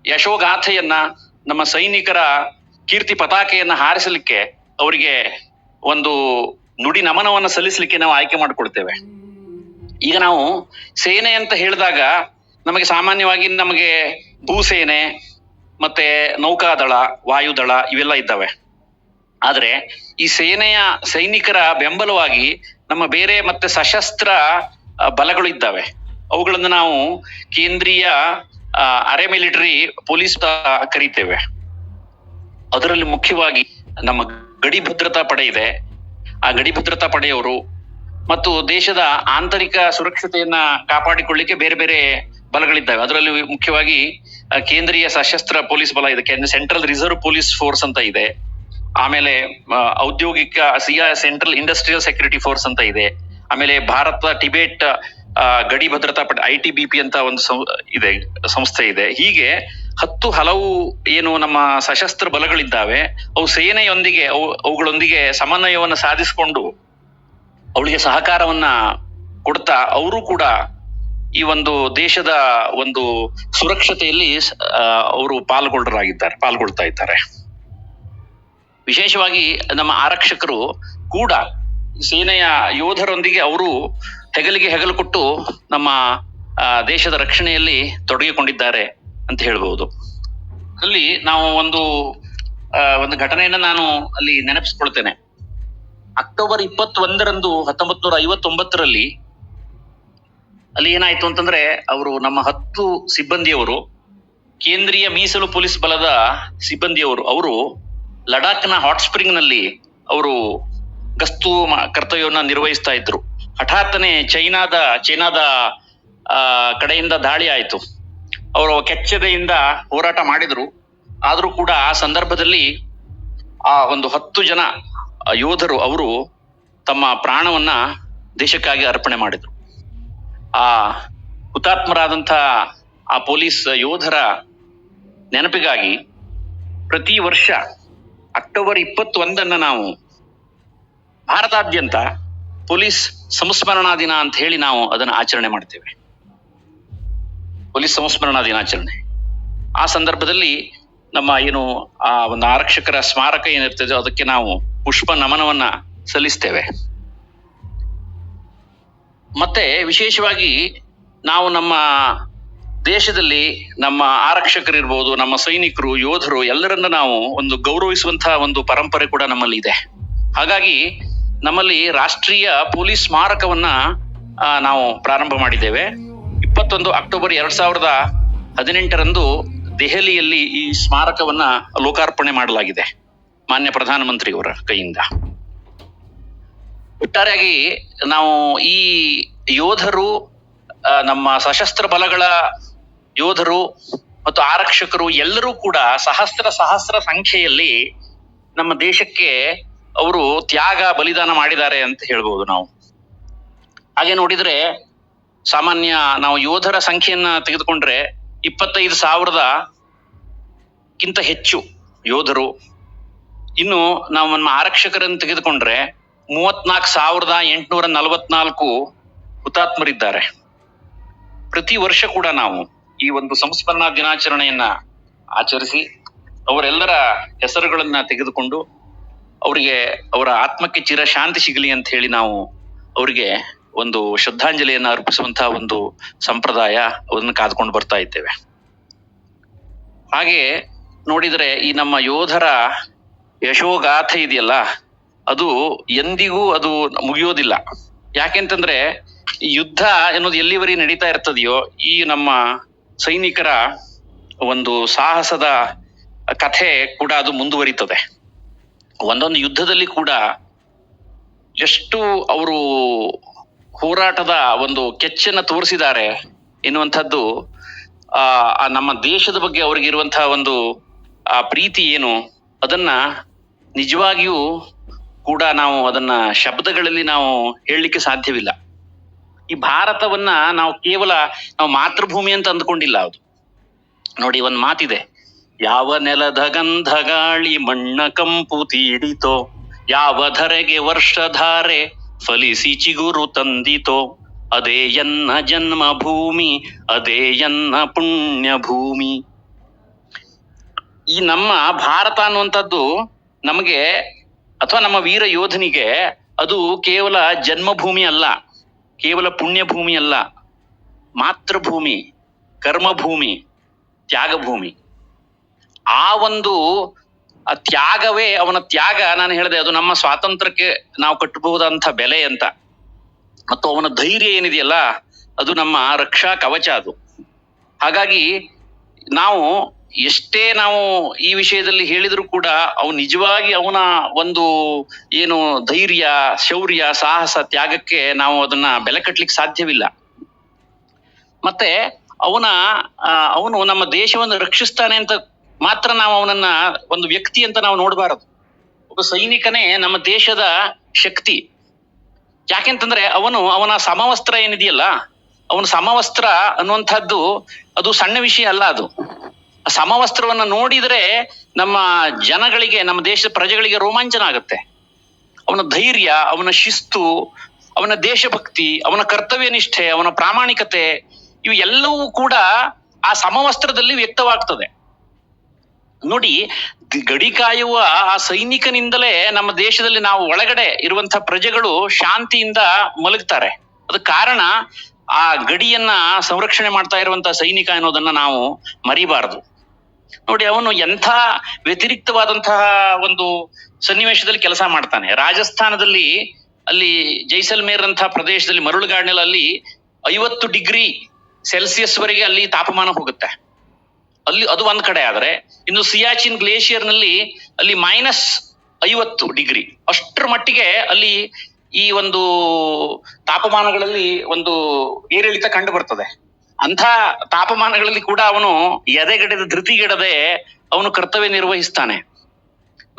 ಯಶೋಗಾಥೆಯನ್ನ, ನಮ್ಮ ಸೈನಿಕರ ಕೀರ್ತಿ ಪತಾಕೆಯನ್ನ ಹಾರಿಸಲಿಕ್ಕೆ, ಅವರಿಗೆ ಒಂದು ನುಡಿ ನಮನವನ್ನ ಸಲ್ಲಿಸಲಿಕ್ಕೆ ನಾವು ಆಯ್ಕೆ ಮಾಡಿಕೊಡ್ತೇವೆ. ಈಗ ನಾವು ಸೇನೆ ಅಂತ ಹೇಳಿದಾಗ ನಮಗೆ ಸಾಮಾನ್ಯವಾಗಿ ನಮಗೆ ಭೂಸೇನೆ ಮತ್ತೆ ನೌಕಾದಳ, ವಾಯುದಳ ಇವೆಲ್ಲ ಇದ್ದಾವೆ. ಆದ್ರೆ ಈ ಸೇನೆಯ ಸೈನಿಕರ ಬೆಂಬಲವಾಗಿ ನಮ್ಮ ಬೇರೆ ಮತ್ತೆ ಸಶಸ್ತ್ರ ಬಲಗಳು ಇದ್ದಾವೆ. ಅವುಗಳನ್ನು ನಾವು ಕೇಂದ್ರೀಯ ಅರೆ ಮಿಲಿಟರಿ ಪೊಲೀಸ್ ಕರೀತೇವೆ. ಅದರಲ್ಲಿ ಮುಖ್ಯವಾಗಿ ನಮ್ಮ ಗಡಿ ಭದ್ರತಾ ಪಡೆ ಇದೆ. ಆ ಗಡಿ ಭದ್ರತಾ ಪಡೆಯವರು ಮತ್ತು ದೇಶದ ಆಂತರಿಕ ಸುರಕ್ಷತೆಯನ್ನ ಕಾಪಾಡಿಕೊಳ್ಳಿಕ್ಕೆ ಬೇರೆ ಬೇರೆ ಬಲಗಳಿದ್ದಾವೆ. ಅದರಲ್ಲಿ ಮುಖ್ಯವಾಗಿ ಕೇಂದ್ರೀಯ ಸಶಸ್ತ್ರ ಪೊಲೀಸ್ ಬಲ ಇದೆ, ಸೆಂಟ್ರಲ್ ರಿಸರ್ವ್ ಪೊಲೀಸ್ ಫೋರ್ಸ್ ಅಂತ ಇದೆ. ಆಮೇಲೆ ಔದ್ಯೋಗಿಕ ಸೆಂಟ್ರಲ್ ಇಂಡಸ್ಟ್ರಿಯಲ್ ಸೆಕ್ಯೂರಿಟಿ ಫೋರ್ಸ್ ಅಂತ ಇದೆ. ಆಮೇಲೆ ಭಾರತ ಟಿಬೇಟ್ ಗಡಿ ಭದ್ರತಾ ಪಡೆ ITBP ಅಂತ ಒಂದು ಸಂಸ್ಥೆ ಇದೆ. ಹೀಗೆ 10 ಹಲವು ಏನು ನಮ್ಮ ಸಶಸ್ತ್ರ ಬಲಗಳಿದ್ದಾವೆ. ಅವು ಸೇನೆಯೊಂದಿಗೆ ಅವುಗಳೊಂದಿಗೆ ಸಮನ್ವಯವನ್ನು ಸಾಧಿಸಿಕೊಂಡು ಅವಳಿಗೆ ಸಹಕಾರವನ್ನ ಕೊಡ್ತಾ ಅವರು ಕೂಡ ಈ ಒಂದು ದೇಶದ ಒಂದು ಸುರಕ್ಷತೆಯಲ್ಲಿ ಅವರು ಪಾಲ್ಗೊಳ್ತಾ ಇದ್ದಾರೆ. ವಿಶೇಷವಾಗಿ ನಮ್ಮ ಆರಕ್ಷಕರು ಕೂಡ ಸೇನೆಯ ಯೋಧರೊಂದಿಗೆ ಅವರು ಹೆಗಲಿಗೆ ಹೆಗಲು ಕೊಟ್ಟು ನಮ್ಮ ದೇಶದ ರಕ್ಷಣೆಯಲ್ಲಿ ತೊಡಗಿಕೊಂಡಿದ್ದಾರೆ ಅಂತ ಹೇಳ್ಬಹುದು. ಅಲ್ಲಿ ನಾವು ಒಂದು ಘಟನೆಯನ್ನ ನಾನು ಅಲ್ಲಿ ನೆನಪಿಸ್ಕೊಳ್ತೇನೆ. ಅಕ್ಟೋಬರ್ 21 1959 ಅಲ್ಲಿ ಏನಾಯ್ತು ಅಂತಂದ್ರೆ, ಅವರು ನಮ್ಮ 10 ಸಿಬ್ಬಂದಿಯವರು, ಕೇಂದ್ರೀಯ ಮೀಸಲು ಪೊಲೀಸ್ ಬಲದ ಸಿಬ್ಬಂದಿಯವರು, ಅವರು ಲಡಾಖ್ನ ಹಾಟ್ ಸ್ಪ್ರಿಂಗ್ ನಲ್ಲಿ ಅವರು ಗಸ್ತು ಕರ್ತವ್ಯವನ್ನ ನಿರ್ವಹಿಸ್ತಾ ಇದ್ರು. ಹಠಾತ್ತನೆ ಚೈನಾದ ಕಡೆಯಿಂದ ದಾಳಿ ಆಯ್ತು. ಅವರು ಕೆಚ್ಚೆದೆಯಿಂದ ಹೋರಾಟ ಮಾಡಿದ್ರು. ಆದ್ರೂ ಕೂಡ ಆ ಸಂದರ್ಭದಲ್ಲಿ ಆ ಒಂದು 10 ಜನ ಯೋಧರು ಅವರು ತಮ್ಮ ಪ್ರಾಣವನ್ನ ದೇಶಕ್ಕಾಗಿ ಅರ್ಪಣೆ ಮಾಡಿದ್ರು. ಆ ಹುತಾತ್ಮರಾದಂಥ ಆ ಪೊಲೀಸ್ ಯೋಧರ ನೆನಪಿಗಾಗಿ ಪ್ರತಿ ವರ್ಷ ಅಕ್ಟೋಬರ್ 21 ನಾವು ಭಾರತಾದ್ಯಂತ ಪೊಲೀಸ್ ಸಂಸ್ಮರಣಾ ದಿನ ಅಂತ ಹೇಳಿ ನಾವು ಅದನ್ನ ಆಚರಣೆ ಮಾಡ್ತೇವೆ. ಪೊಲೀಸ್ ಸಂಸ್ಮರಣಾ ದಿನಾಚರಣೆ. ಆ ಸಂದರ್ಭದಲ್ಲಿ ನಮ್ಮ ಏನು ಆ ಒಂದು ಆರಕ್ಷಕರ ಸ್ಮಾರಕ ಏನಿರ್ತದೆ ಅದಕ್ಕೆ ನಾವು ಪುಷ್ಪ ನಮನವನ್ನ ಸಲ್ಲಿಸ್ತೇವೆ. ಮತ್ತೆ ವಿಶೇಷವಾಗಿ ನಾವು ನಮ್ಮ ದೇಶದಲ್ಲಿ ನಮ್ಮ ಆರಕ್ಷಕರಿರ್ಬೋದು, ನಮ್ಮ ಸೈನಿಕರು, ಯೋಧರು ಎಲ್ಲರನ್ನ ನಾವು ಒಂದು ಗೌರವಿಸುವಂತಹ ಒಂದು ಪರಂಪರೆ ಕೂಡ ನಮ್ಮಲ್ಲಿ ಇದೆ. ಹಾಗಾಗಿ ನಮ್ಮಲ್ಲಿ ರಾಷ್ಟ್ರೀಯ ಪೊಲೀಸ್ ಸ್ಮಾರಕವನ್ನ ನಾವು ಪ್ರಾರಂಭ ಮಾಡಿದ್ದೇವೆ. 21 ಅಕ್ಟೋಬರ್ 2018 ದೆಹಲಿಯಲ್ಲಿ ಈ ಸ್ಮಾರಕವನ್ನ ಲೋಕಾರ್ಪಣೆ ಮಾಡಲಾಗಿದೆ ಮಾನ್ಯ ಪ್ರಧಾನಮಂತ್ರಿಯವರ ಕೈಯಿಂದ. ಒಟ್ಟಾರೆಯಾಗಿ ನಾವು ಈ ಯೋಧರು, ನಮ್ಮ ಸಶಸ್ತ್ರ ಬಲಗಳ ಯೋಧರು ಮತ್ತು ಆರಕ್ಷಕರು ಎಲ್ಲರೂ ಕೂಡ ಸಹಸ್ರ ಸಂಖ್ಯೆಯಲ್ಲಿ ನಮ್ಮ ದೇಶಕ್ಕೆ ಅವರು ತ್ಯಾಗ ಬಲಿದಾನ ಮಾಡಿದ್ದಾರೆ ಅಂತ ಹೇಳ್ಬೋದು ನಾವು. ಹಾಗೆ ನೋಡಿದ್ರೆ ಸಾಮಾನ್ಯ ನಾವು ಯೋಧರ ಸಂಖ್ಯೆಯನ್ನ ತೆಗೆದುಕೊಂಡ್ರೆ 25,000ಕ್ಕಿಂತ ಹೆಚ್ಚು ಯೋಧರು. ಇನ್ನು ನಾವು ನಮ್ಮ ಆರಕ್ಷಕರನ್ನು ತೆಗೆದುಕೊಂಡ್ರೆ 34,844 ಹುತಾತ್ಮರಿದ್ದಾರೆ. ಪ್ರತಿ ವರ್ಷ ಕೂಡ ನಾವು ಈ ಒಂದು ಸಂಸ್ಮರಣಾ ದಿನಾಚರಣೆಯನ್ನ ಆಚರಿಸಿ ಅವರೆಲ್ಲರ ಹೆಸರುಗಳನ್ನ ತೆಗೆದುಕೊಂಡು ಅವರಿಗೆ ಅವರ ಆತ್ಮಕ್ಕೆ ಚಿರ ಶಾಂತಿ ಸಿಗಲಿ ಅಂತ ಹೇಳಿ ನಾವು ಅವರಿಗೆ ಒಂದು ಶ್ರದ್ಧಾಂಜಲಿಯನ್ನ ಅರ್ಪಿಸುವಂತಹ ಒಂದು ಸಂಪ್ರದಾಯ ಅದನ್ನು ಕಾದ್ಕೊಂಡು ಬರ್ತಾ ಇದ್ದೇವೆ. ಹಾಗೆ ನೋಡಿದರೆ ಈ ನಮ್ಮ ಯೋಧರ ಯಶೋಗಾಥೆ ಇದೆಯಲ್ಲ, ಅದು ಎಂದಿಗೂ ಅದು ಮುಗಿಯೋದಿಲ್ಲ. ಯಾಕೆಂತಂದ್ರೆ ಯುದ್ಧ ಎನ್ನುವುದು ಎಲ್ಲಿವರೆಗೆ ನಡೀತಾ ಇರ್ತದೆಯೋ ಈ ನಮ್ಮ ಸೈನಿಕರ ಒಂದು ಸಾಹಸದ ಕಥೆ ಕೂಡ ಅದು ಮುಂದುವರಿತದೆ. ಒಂದೊಂದು ಯುದ್ಧದಲ್ಲಿ ಕೂಡ ಎಷ್ಟು ಅವರು ಹೋರಾಟದ ಒಂದು ಕೆಚ್ಚನ್ನ ತೋರಿಸಿದ್ದಾರೆ ಎನ್ನುವಂಥದ್ದು, ಆ ನಮ್ಮ ದೇಶದ ಬಗ್ಗೆ ಅವ್ರಿಗೆ ಇರುವಂತಹ ಒಂದು ಆ ಪ್ರೀತಿ ಏನು, ಅದನ್ನ ನಿಜವಾಗಿಯೂ ಕೂಡ ನಾವು ಅದನ್ನ ಶಬ್ದಗಳಲ್ಲಿ ನಾವು ಹೇಳಲಿಕ್ಕೆ ಸಾಧ್ಯವಿಲ್ಲ. ಈ ಭಾರತವನ್ನ ನಾವು ಕೇವಲ ನಾವು ಮಾತೃಭೂಮಿ ಅಂತ ಅಂದ್ಕೊಂಡಿಲ್ಲ. ಅದು ನೋಡಿ, ಒಂದ್ ಮಾತಿದೆ, ಯಾವ ನೆಲದ ಗಂಧ ಗಾಳಿ ಮಣ್ಣ ಕಂಪು ತೀಡಿತೋ, ಯಾವ ಧರೆಗೆ ವರ್ಷಧಾರೆ ಫಲಿಸಿ ಚಿಗುರು ತಂದಿತೋ, ಅದೇ ಎನ್ನ ಜನ್ಮ ಭೂಮಿ, ಅದೇ ಎನ್ನ ಪುಣ್ಯ ಭೂಮಿ. ಈ ನಮ್ಮ ಭಾರತ ಅನ್ನುವಂಥದ್ದು ನಮಗೆ ಅಥವಾ ನಮ್ಮ ವೀರ ಯೋಧನಿಗೆ ಅದು ಕೇವಲ ಜನ್ಮಭೂಮಿ ಅಲ್ಲ, ಕೇವಲ ಪುಣ್ಯ ಭೂಮಿ ಅಲ್ಲ, ಮಾತೃಭೂಮಿ, ಕರ್ಮಭೂಮಿ, ತ್ಯಾಗಭೂಮಿ. ಆ ಒಂದು ತ್ಯಾಗವೇ ಅವನ ತ್ಯಾಗ. ನಾನು ಹೇಳಿದೆ, ಅದು ನಮ್ಮ ಸ್ವಾತಂತ್ರ್ಯಕ್ಕೆ ನಾವು ಕಟ್ಟಬಹುದಂತ ಬೆಲೆ ಅಂತ. ಮತ್ತು ಅವನ ಧೈರ್ಯ ಏನಿದೆಯಲ್ಲ, ಅದು ನಮ್ಮ ರಕ್ಷಾ ಕವಚ ಅದು. ಹಾಗಾಗಿ ನಾವು ಎಷ್ಟೇ ನಾವು ಈ ವಿಷಯದಲ್ಲಿ ಹೇಳಿದ್ರು ಕೂಡ ಅವನು ನಿಜವಾಗಿ ಅವನ ಒಂದು ಏನು ಧೈರ್ಯ, ಶೌರ್ಯ, ಸಾಹಸ, ತ್ಯಾಗಕ್ಕೆ ನಾವು ಅದನ್ನ ಬೆಲೆ ಕಟ್ಟಲಿಕ್ಕೆ ಸಾಧ್ಯವಿಲ್ಲ. ಮತ್ತೆ ಅವನು ನಮ್ಮ ದೇಶವನ್ನು ರಕ್ಷಿಸ್ತಾನೆ ಅಂತ ಮಾತ್ರ ನಾವು ಅವನನ್ನ ಒಂದು ವ್ಯಕ್ತಿ ಅಂತ ನಾವು ನೋಡಬಾರದು. ಒಬ್ಬ ಸೈನಿಕನೇ ನಮ್ಮ ದೇಶದ ಶಕ್ತಿ. ಯಾಕೆಂತಂದ್ರೆ ಅವನ ಸಮವಸ್ತ್ರ ಏನಿದೆಯಲ್ಲ, ಅವನ ಸಮವಸ್ತ್ರ ಅನ್ನುವಂಥದ್ದು ಅದು ಸಣ್ಣ ವಿಷಯ ಅಲ್ಲ. ಅದು ಸಮವಸ್ತ್ರವನ್ನ ನೋಡಿದ್ರೆ ನಮ್ಮ ಜನಗಳಿಗೆ, ನಮ್ಮ ದೇಶದ ಪ್ರಜೆಗಳಿಗೆ ರೋಮಾಂಚನ ಆಗುತ್ತೆ. ಅವನ ಧೈರ್ಯ, ಅವನ ಶಿಸ್ತು, ಅವನ ದೇಶಭಕ್ತಿ, ಅವನ ಕರ್ತವ್ಯ ನಿಷ್ಠೆ, ಅವನ ಪ್ರಾಮಾಣಿಕತೆ, ಇವು ಎಲ್ಲವೂ ಕೂಡ ಆ ಸಮವಸ್ತ್ರದಲ್ಲಿ ವ್ಯಕ್ತವಾಗ್ತದೆ. ನೋಡಿ, ಗಡಿ ಕಾಯುವ ಆ ಸೈನಿಕನಿಂದಲೇ ನಮ್ಮ ದೇಶದಲ್ಲಿ ನಾವು ಒಳಗಡೆ ಇರುವಂತಹ ಪ್ರಜೆಗಳು ಶಾಂತಿಯಿಂದ ಮಲಗ್ತಾರೆ. ಅದಕ್ಕೆ ಕಾರಣ ಆ ಗಡಿಯನ್ನ ಸಂರಕ್ಷಣೆ ಮಾಡ್ತಾ ಇರುವಂತಹ ಸೈನಿಕ ಅನ್ನೋದನ್ನ ನಾವು ಮರಿಬಾರದು. ನೋಡಿ, ಅವನು ಎಂಥ ವ್ಯತಿರಿಕ್ತವಾದಂತಹ ಒಂದು ಸನ್ನಿವೇಶದಲ್ಲಿ ಕೆಲಸ ಮಾಡ್ತಾನೆ. ರಾಜಸ್ಥಾನದಲ್ಲಿ, ಅಲ್ಲಿ ಜೈಸಲ್ಮೇರ್ ಅಂತಹ ಪ್ರದೇಶದಲ್ಲಿ, ಮರಳುಗಾಡಿನಲ್ಲಿ 50 ಡಿಗ್ರಿ ಸೆಲ್ಸಿಯಸ್ ವರೆಗೆ ಅಲ್ಲಿ ತಾಪಮಾನ ಹೋಗುತ್ತೆ. ಅಲ್ಲಿ ಅದು ಒಂದ್ ಕಡೆ. ಆದ್ರೆ ಇನ್ನು ಸಿಯಾಚಿನ್ ಗ್ಲೇಷಿಯರ್ ನಲ್ಲಿ ಅಲ್ಲಿ -50 ಡಿಗ್ರಿ, ಅಷ್ಟರ ಮಟ್ಟಿಗೆ ಅಲ್ಲಿ ಈ ಒಂದು ತಾಪಮಾನಗಳಲ್ಲಿ ಒಂದು ಏರಿಳಿತ ಕಂಡು ಬರ್ತದೆ. ಅಂಥ ತಾಪಮಾನಗಳಲ್ಲಿ ಕೂಡ ಅವನು ಎದೆಗೆಡದೆ ಧೃತಿಗೆಡದೆ ಅವನು ಕರ್ತವ್ಯ ನಿರ್ವಹಿಸ್ತಾನೆ.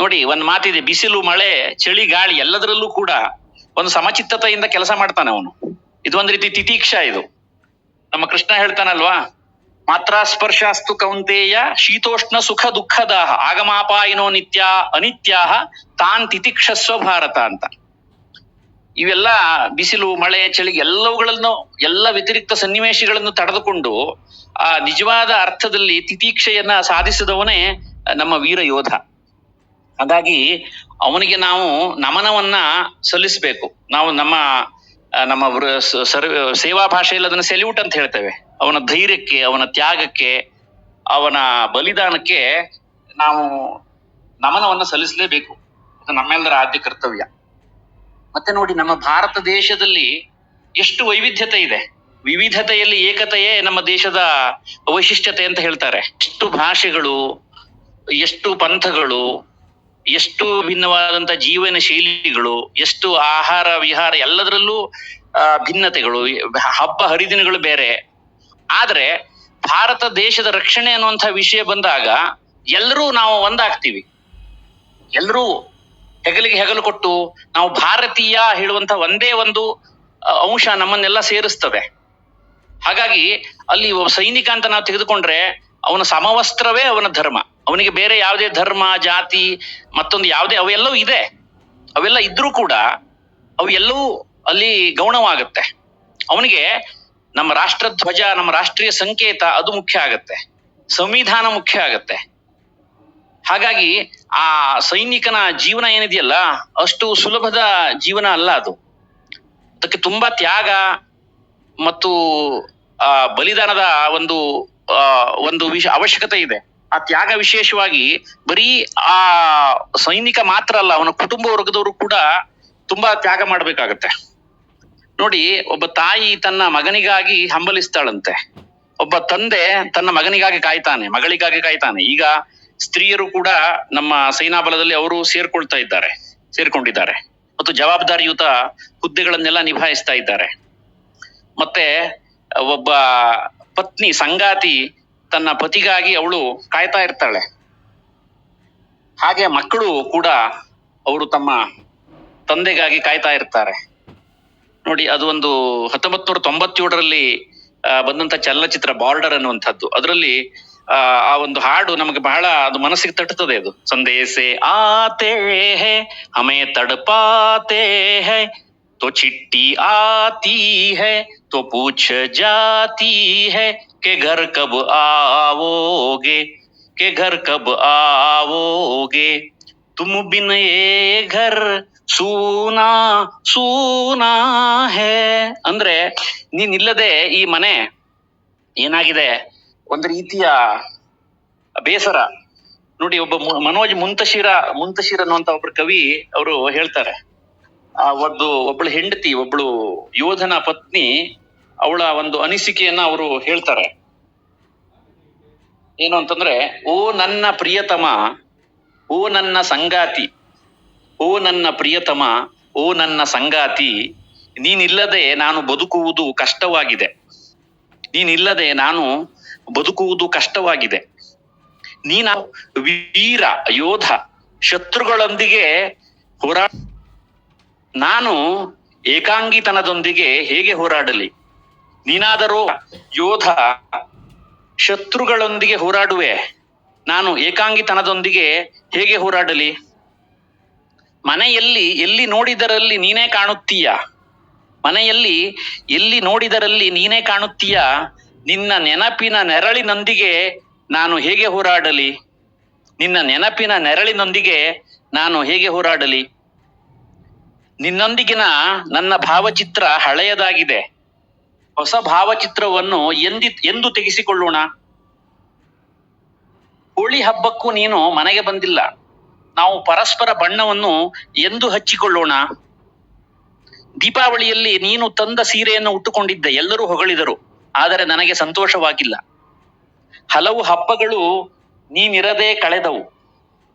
ನೋಡಿ, ಒಂದ್ ಮಾತಿದೆ, ಬಿಸಿಲು ಮಳೆ ಚಳಿ ಗಾಳಿ ಎಲ್ಲದರಲ್ಲೂ ಕೂಡ ಒಂದು ಸಮಚಿತ್ತತೆಯಿಂದ ಕೆಲಸ ಮಾಡ್ತಾನೆ ಅವನು. ಇದು ಒಂದ್ ರೀತಿ ತಿತೀಕ್ಷಾ. ಇದು ನಮ್ಮ ಕೃಷ್ಣ ಹೇಳ್ತಾನಲ್ವಾ, ಮಾತ್ರ ಸ್ಪರ್ಶಾಸ್ತು ಕೌಂತೇಯ ಶೀತೋಷ್ಣ ಸುಖ ದುಃಖದ ಆಗಮಾಪಾಯಿನೋ ನಿತ್ಯ ಅನಿತ್ಯಾಹ ತಾನ್ ತಿತಿಕ್ಷಸ್ವ ಭಾರತ ಅಂತ. ಇವೆಲ್ಲ ಬಿಸಿಲು ಮಳೆ ಚಳಿ ಎಲ್ಲವುಗಳನ್ನು, ಎಲ್ಲ ವ್ಯತಿರಿಕ್ತ ಸನ್ನಿವೇಶಗಳನ್ನು ತಡೆದುಕೊಂಡು ಆ ನಿಜವಾದ ಅರ್ಥದಲ್ಲಿ ತಿತೀಕ್ಷೆಯನ್ನ ಸಾಧಿಸಿದವನೇ ನಮ್ಮ ವೀರ ಯೋಧ. ಹಾಗಾಗಿ ಅವನಿಗೆ ನಾವು ನಮನವನ್ನ ಸಲ್ಲಿಸಬೇಕು. ನಾವು ನಮ್ಮ ನಮ್ಮ ಸೇವಾ ಭಾಷೆಯಲ್ಲಿ ಅದನ್ನ ಸೆಲ್ಯೂಟ್ ಅಂತ ಹೇಳ್ತೇವೆ. ಅವನ ಧೈರ್ಯಕ್ಕೆ, ಅವನ ತ್ಯಾಗಕ್ಕೆ, ಅವನ ಬಲಿದಾನಕ್ಕೆ ನಾವು ನಮನವನ್ನ ಸಲ್ಲಿಸಲೇಬೇಕು. ಇದು ನಮ್ಮೆಲ್ಲರ ಆದ್ಯ ಕರ್ತವ್ಯ. ಮತ್ತೆ ನೋಡಿ, ನಮ್ಮ ಭಾರತ ದೇಶದಲ್ಲಿ ಎಷ್ಟು ವೈವಿಧ್ಯತೆ ಇದೆ. ವಿವಿಧತೆಯಲ್ಲಿ ಏಕತೆಯೇ ನಮ್ಮ ದೇಶದ ವೈಶಿಷ್ಟ್ಯತೆ ಅಂತ ಹೇಳ್ತಾರೆ. ಎಷ್ಟು ಭಾಷೆಗಳು, ಎಷ್ಟು ಪಂಥಗಳು, ಎಷ್ಟು ಭಿನ್ನವಾದಂತ ಜೀವನ ಶೈಲಿಗಳು, ಎಷ್ಟು ಆಹಾರ ವಿಹಾರ, ಎಲ್ಲದರಲ್ಲೂ ಭಿನ್ನತೆಗಳು, ಹಬ್ಬ ಹರಿದಿನಗಳು ಬೇರೆ. ಆದ್ರೆ ಭಾರತ ದೇಶದ ರಕ್ಷಣೆ ಅನ್ನುವಂಥ ವಿಷಯ ಬಂದಾಗ ಎಲ್ಲರೂ ನಾವು ಒಂದಾಗ್ತೀವಿ. ಎಲ್ಲರೂ ಹೆಗಲಿಗೆ ಹೆಗಲು ಕೊಟ್ಟು ನಾವು ಭಾರತೀಯ ಹೇಳುವಂತ ಒಂದೇ ಒಂದು ಅಂಶ ನಮ್ಮನ್ನೆಲ್ಲ ಸೇರಿಸ್ತದೆ. ಹಾಗಾಗಿ ಅಲ್ಲಿ ಸೈನಿಕ ಅಂತ ನಾವು ತೆಗೆದುಕೊಂಡ್ರೆ ಅವನ ಸಮವಸ್ತ್ರವೇ ಅವನ ಧರ್ಮ. ಅವನಿಗೆ ಬೇರೆ ಯಾವುದೇ ಧರ್ಮ, ಜಾತಿ, ಮತ್ತೊಂದು ಯಾವುದೇ ಅವೆಲ್ಲವೂ ಇದೆ. ಅವೆಲ್ಲ ಇದ್ರೂ ಕೂಡ ಅವು ಎಲ್ಲವೂ ಅಲ್ಲಿ ಗೌಣವಾಗುತ್ತೆ. ಅವನಿಗೆ ನಮ್ಮ ರಾಷ್ಟ್ರ ಧ್ವಜ, ನಮ್ಮ ರಾಷ್ಟ್ರೀಯ ಸಂಕೇತ ಅದು ಮುಖ್ಯ ಆಗತ್ತೆ, ಸಂವಿಧಾನ ಮುಖ್ಯ ಆಗತ್ತೆ. ಹಾಗಾಗಿ ಆ ಸೈನಿಕನ ಜೀವನ ಏನಿದೆಯಲ್ಲ, ಅಷ್ಟು ಸುಲಭದ ಜೀವನ ಅಲ್ಲ ಅದು. ಅದಕ್ಕೆ ತುಂಬಾ ತ್ಯಾಗ ಮತ್ತು ಬಲಿದಾನದ ಒಂದು ಅವಶ್ಯಕತೆ ಇದೆ. ಆ ತ್ಯಾಗ ವಿಶೇಷವಾಗಿ ಬರೀ ಆ ಸೈನಿಕ ಮಾತ್ರ ಅಲ್ಲ, ಅವನ ಕುಟುಂಬ ವರ್ಗದವರು ಕೂಡ ತುಂಬಾ ತ್ಯಾಗ ಮಾಡ್ಬೇಕಾಗತ್ತೆ. ನೋಡಿ, ಒಬ್ಬ ತಾಯಿ ತನ್ನ ಮಗನಿಗಾಗಿ ಹಂಬಲಿಸ್ತಾಳಂತೆ, ಒಬ್ಬ ತಂದೆ ತನ್ನ ಮಗನಿಗಾಗಿ ಕಾಯ್ತಾನೆ, ಮಗಳಿಗಾಗಿ ಕಾಯ್ತಾನೆ. ಈಗ ಸ್ತ್ರೀಯರು ಕೂಡ ನಮ್ಮ ಸೇನಾ ಬಲದಲ್ಲಿ ಅವರು ಸೇರ್ಕೊಂಡಿದ್ದಾರೆ ಮತ್ತು ಜವಾಬ್ದಾರಿಯುತ ಹುದ್ದೆಗಳನ್ನೆಲ್ಲ ನಿಭಾಯಿಸ್ತಾ ಇದ್ದಾರೆ. ಮತ್ತೆ ಒಬ್ಬ ಪತ್ನಿ, ಸಂಗಾತಿ ತನ್ನ ಪತಿಗಾಗಿ ಅವಳು ಕಾಯ್ತಾ ಇರ್ತಾಳೆ. ಹಾಗೆ ಮಕ್ಕಳು ಕೂಡ ಅವರು ತಮ್ಮ ತಂದೆಗಾಗಿ ಕಾಯ್ತಾ ಇರ್ತಾರೆ. ನೋಡಿ, ಅದು ಒಂದು 1997ರಲ್ಲಿ ಬಂದಂತ ಚಲನಚಿತ್ರ ಬಾರ್ಡರ್ ಅನ್ನುವಂಥದ್ದು. ಅದರಲ್ಲಿ ಆ ಒಂದು ಹಾಡು ನಮಗೆ ಬಹಳ ಅದು ಮನಸ್ಸಿಗೆ ತಟ್ಟುತ್ತದೆ. ಅದು ಸಂದೇಶೆ ಆತೆ ಹೈ ಹಮೇ ತಡಪಾತೆ ಹೈ तो चिट्ठी आती है तो पूछ जाती है के घर कब आओगे, के घर कब आओगे, तुम बिन ये घर ಸೂನಾ ಸೂನಾ ಹೇ. ಅಂದ್ರೆ ನೀನಿಲ್ಲದೆ ಈ ಮನೆ ಏನಾಗಿದೆ, ಒಂದು ರೀತಿಯ ಬೇಸರ. ನೋಡಿ, ಒಬ್ಬ ಮನೋಜ್ ಮುಂತಶಿರ ಅನ್ನುವಂತ ಒಬ್ರು ಕವಿ ಅವರು ಹೇಳ್ತಾರೆ, ಒಬ್ಬಳು ಹೆಂಡತಿ, ಒಬ್ಳು ಯೋಧನ ಪತ್ನಿ, ಅವಳ ಒಂದು ಅನಿಸಿಕೆಯನ್ನ ಅವರು ಹೇಳ್ತಾರೆ. ಏನು ಅಂತಂದ್ರೆ, ಓ ನನ್ನ ಪ್ರಿಯತಮ, ಓ ನನ್ನ ಸಂಗಾತಿ, ಓ ನನ್ನ ಪ್ರಿಯತಮ, ಓ ನನ್ನ ಸಂಗಾತಿ, ನೀನಿಲ್ಲದೆ ನಾನು ಬದುಕುವುದು ಕಷ್ಟವಾಗಿದೆ, ನೀನಿಲ್ಲದೆ ನಾನು ಬದುಕುವುದು ಕಷ್ಟವಾಗಿದೆ. ನೀನು ವೀರ ಯೋಧ, ಶತ್ರುಗಳೊಂದಿಗೆ ಹೋರಾಟ, ನಾನು ಏಕಾಂಗಿತನದೊಂದಿಗೆ ಹೇಗೆ ಹೋರಾಡಲಿ? ನೀನಾದರೂ ಯೋಧ, ಶತ್ರುಗಳೊಂದಿಗೆ ಹೋರಾಡುವೆ, ನಾನು ಏಕಾಂಗಿತನದೊಂದಿಗೆ ಹೇಗೆ ಹೋರಾಡಲಿ? ಮನೆಯಲ್ಲಿ ಎಲ್ಲಿ ನೋಡಿದರಲ್ಲಿ ನೀನೇ ಕಾಣುತ್ತೀಯ, ಮನೆಯಲ್ಲಿ ಎಲ್ಲಿ ನೋಡಿದರಲ್ಲಿ ನೀನೇ ಕಾಣುತ್ತೀಯ, ನಿನ್ನ ನೆನಪಿನ ನೆರಳಿನೊಂದಿಗೆ ನಾನು ಹೇಗೆ ಹೋರಾಡಲಿ? ನಿನ್ನ ನೆನಪಿನ ನೆರಳಿನೊಂದಿಗೆ ನಾನು ಹೇಗೆ ಹೋರಾಡಲಿ? ನಿನ್ನೊಂದಿಗಿನ ನನ್ನ ಭಾವಚಿತ್ರ ಹಳೆಯದಾಗಿದೆ, ಹೊಸ ಭಾವಚಿತ್ರವನ್ನು ಎಂದು ತೆಗೆಸಿಕೊಳ್ಳೋಣ. ಹೋಳಿ ಹಬ್ಬಕ್ಕೂ ನೀನು ಮನೆಗೆ ಬಂದಿಲ್ಲ, ನಾವು ಪರಸ್ಪರ ಬಣ್ಣವನ್ನು ಎಂದು ಹಚ್ಚಿಕೊಳ್ಳೋಣ. ದೀಪಾವಳಿಯಲ್ಲಿ ನೀನು ತಂದ ಸೀರೆಯನ್ನು ಉಟ್ಟುಕೊಂಡಿದ್ದೆ, ಎಲ್ಲರೂ ಹೊಗಳಿದರು, ಆದರೆ ನನಗೆ ಸಂತೋಷವಾಗಿಲ್ಲ. ಹಲವು ಹಬ್ಬಗಳು ನೀನಿರದೇ ಕಳೆದವು.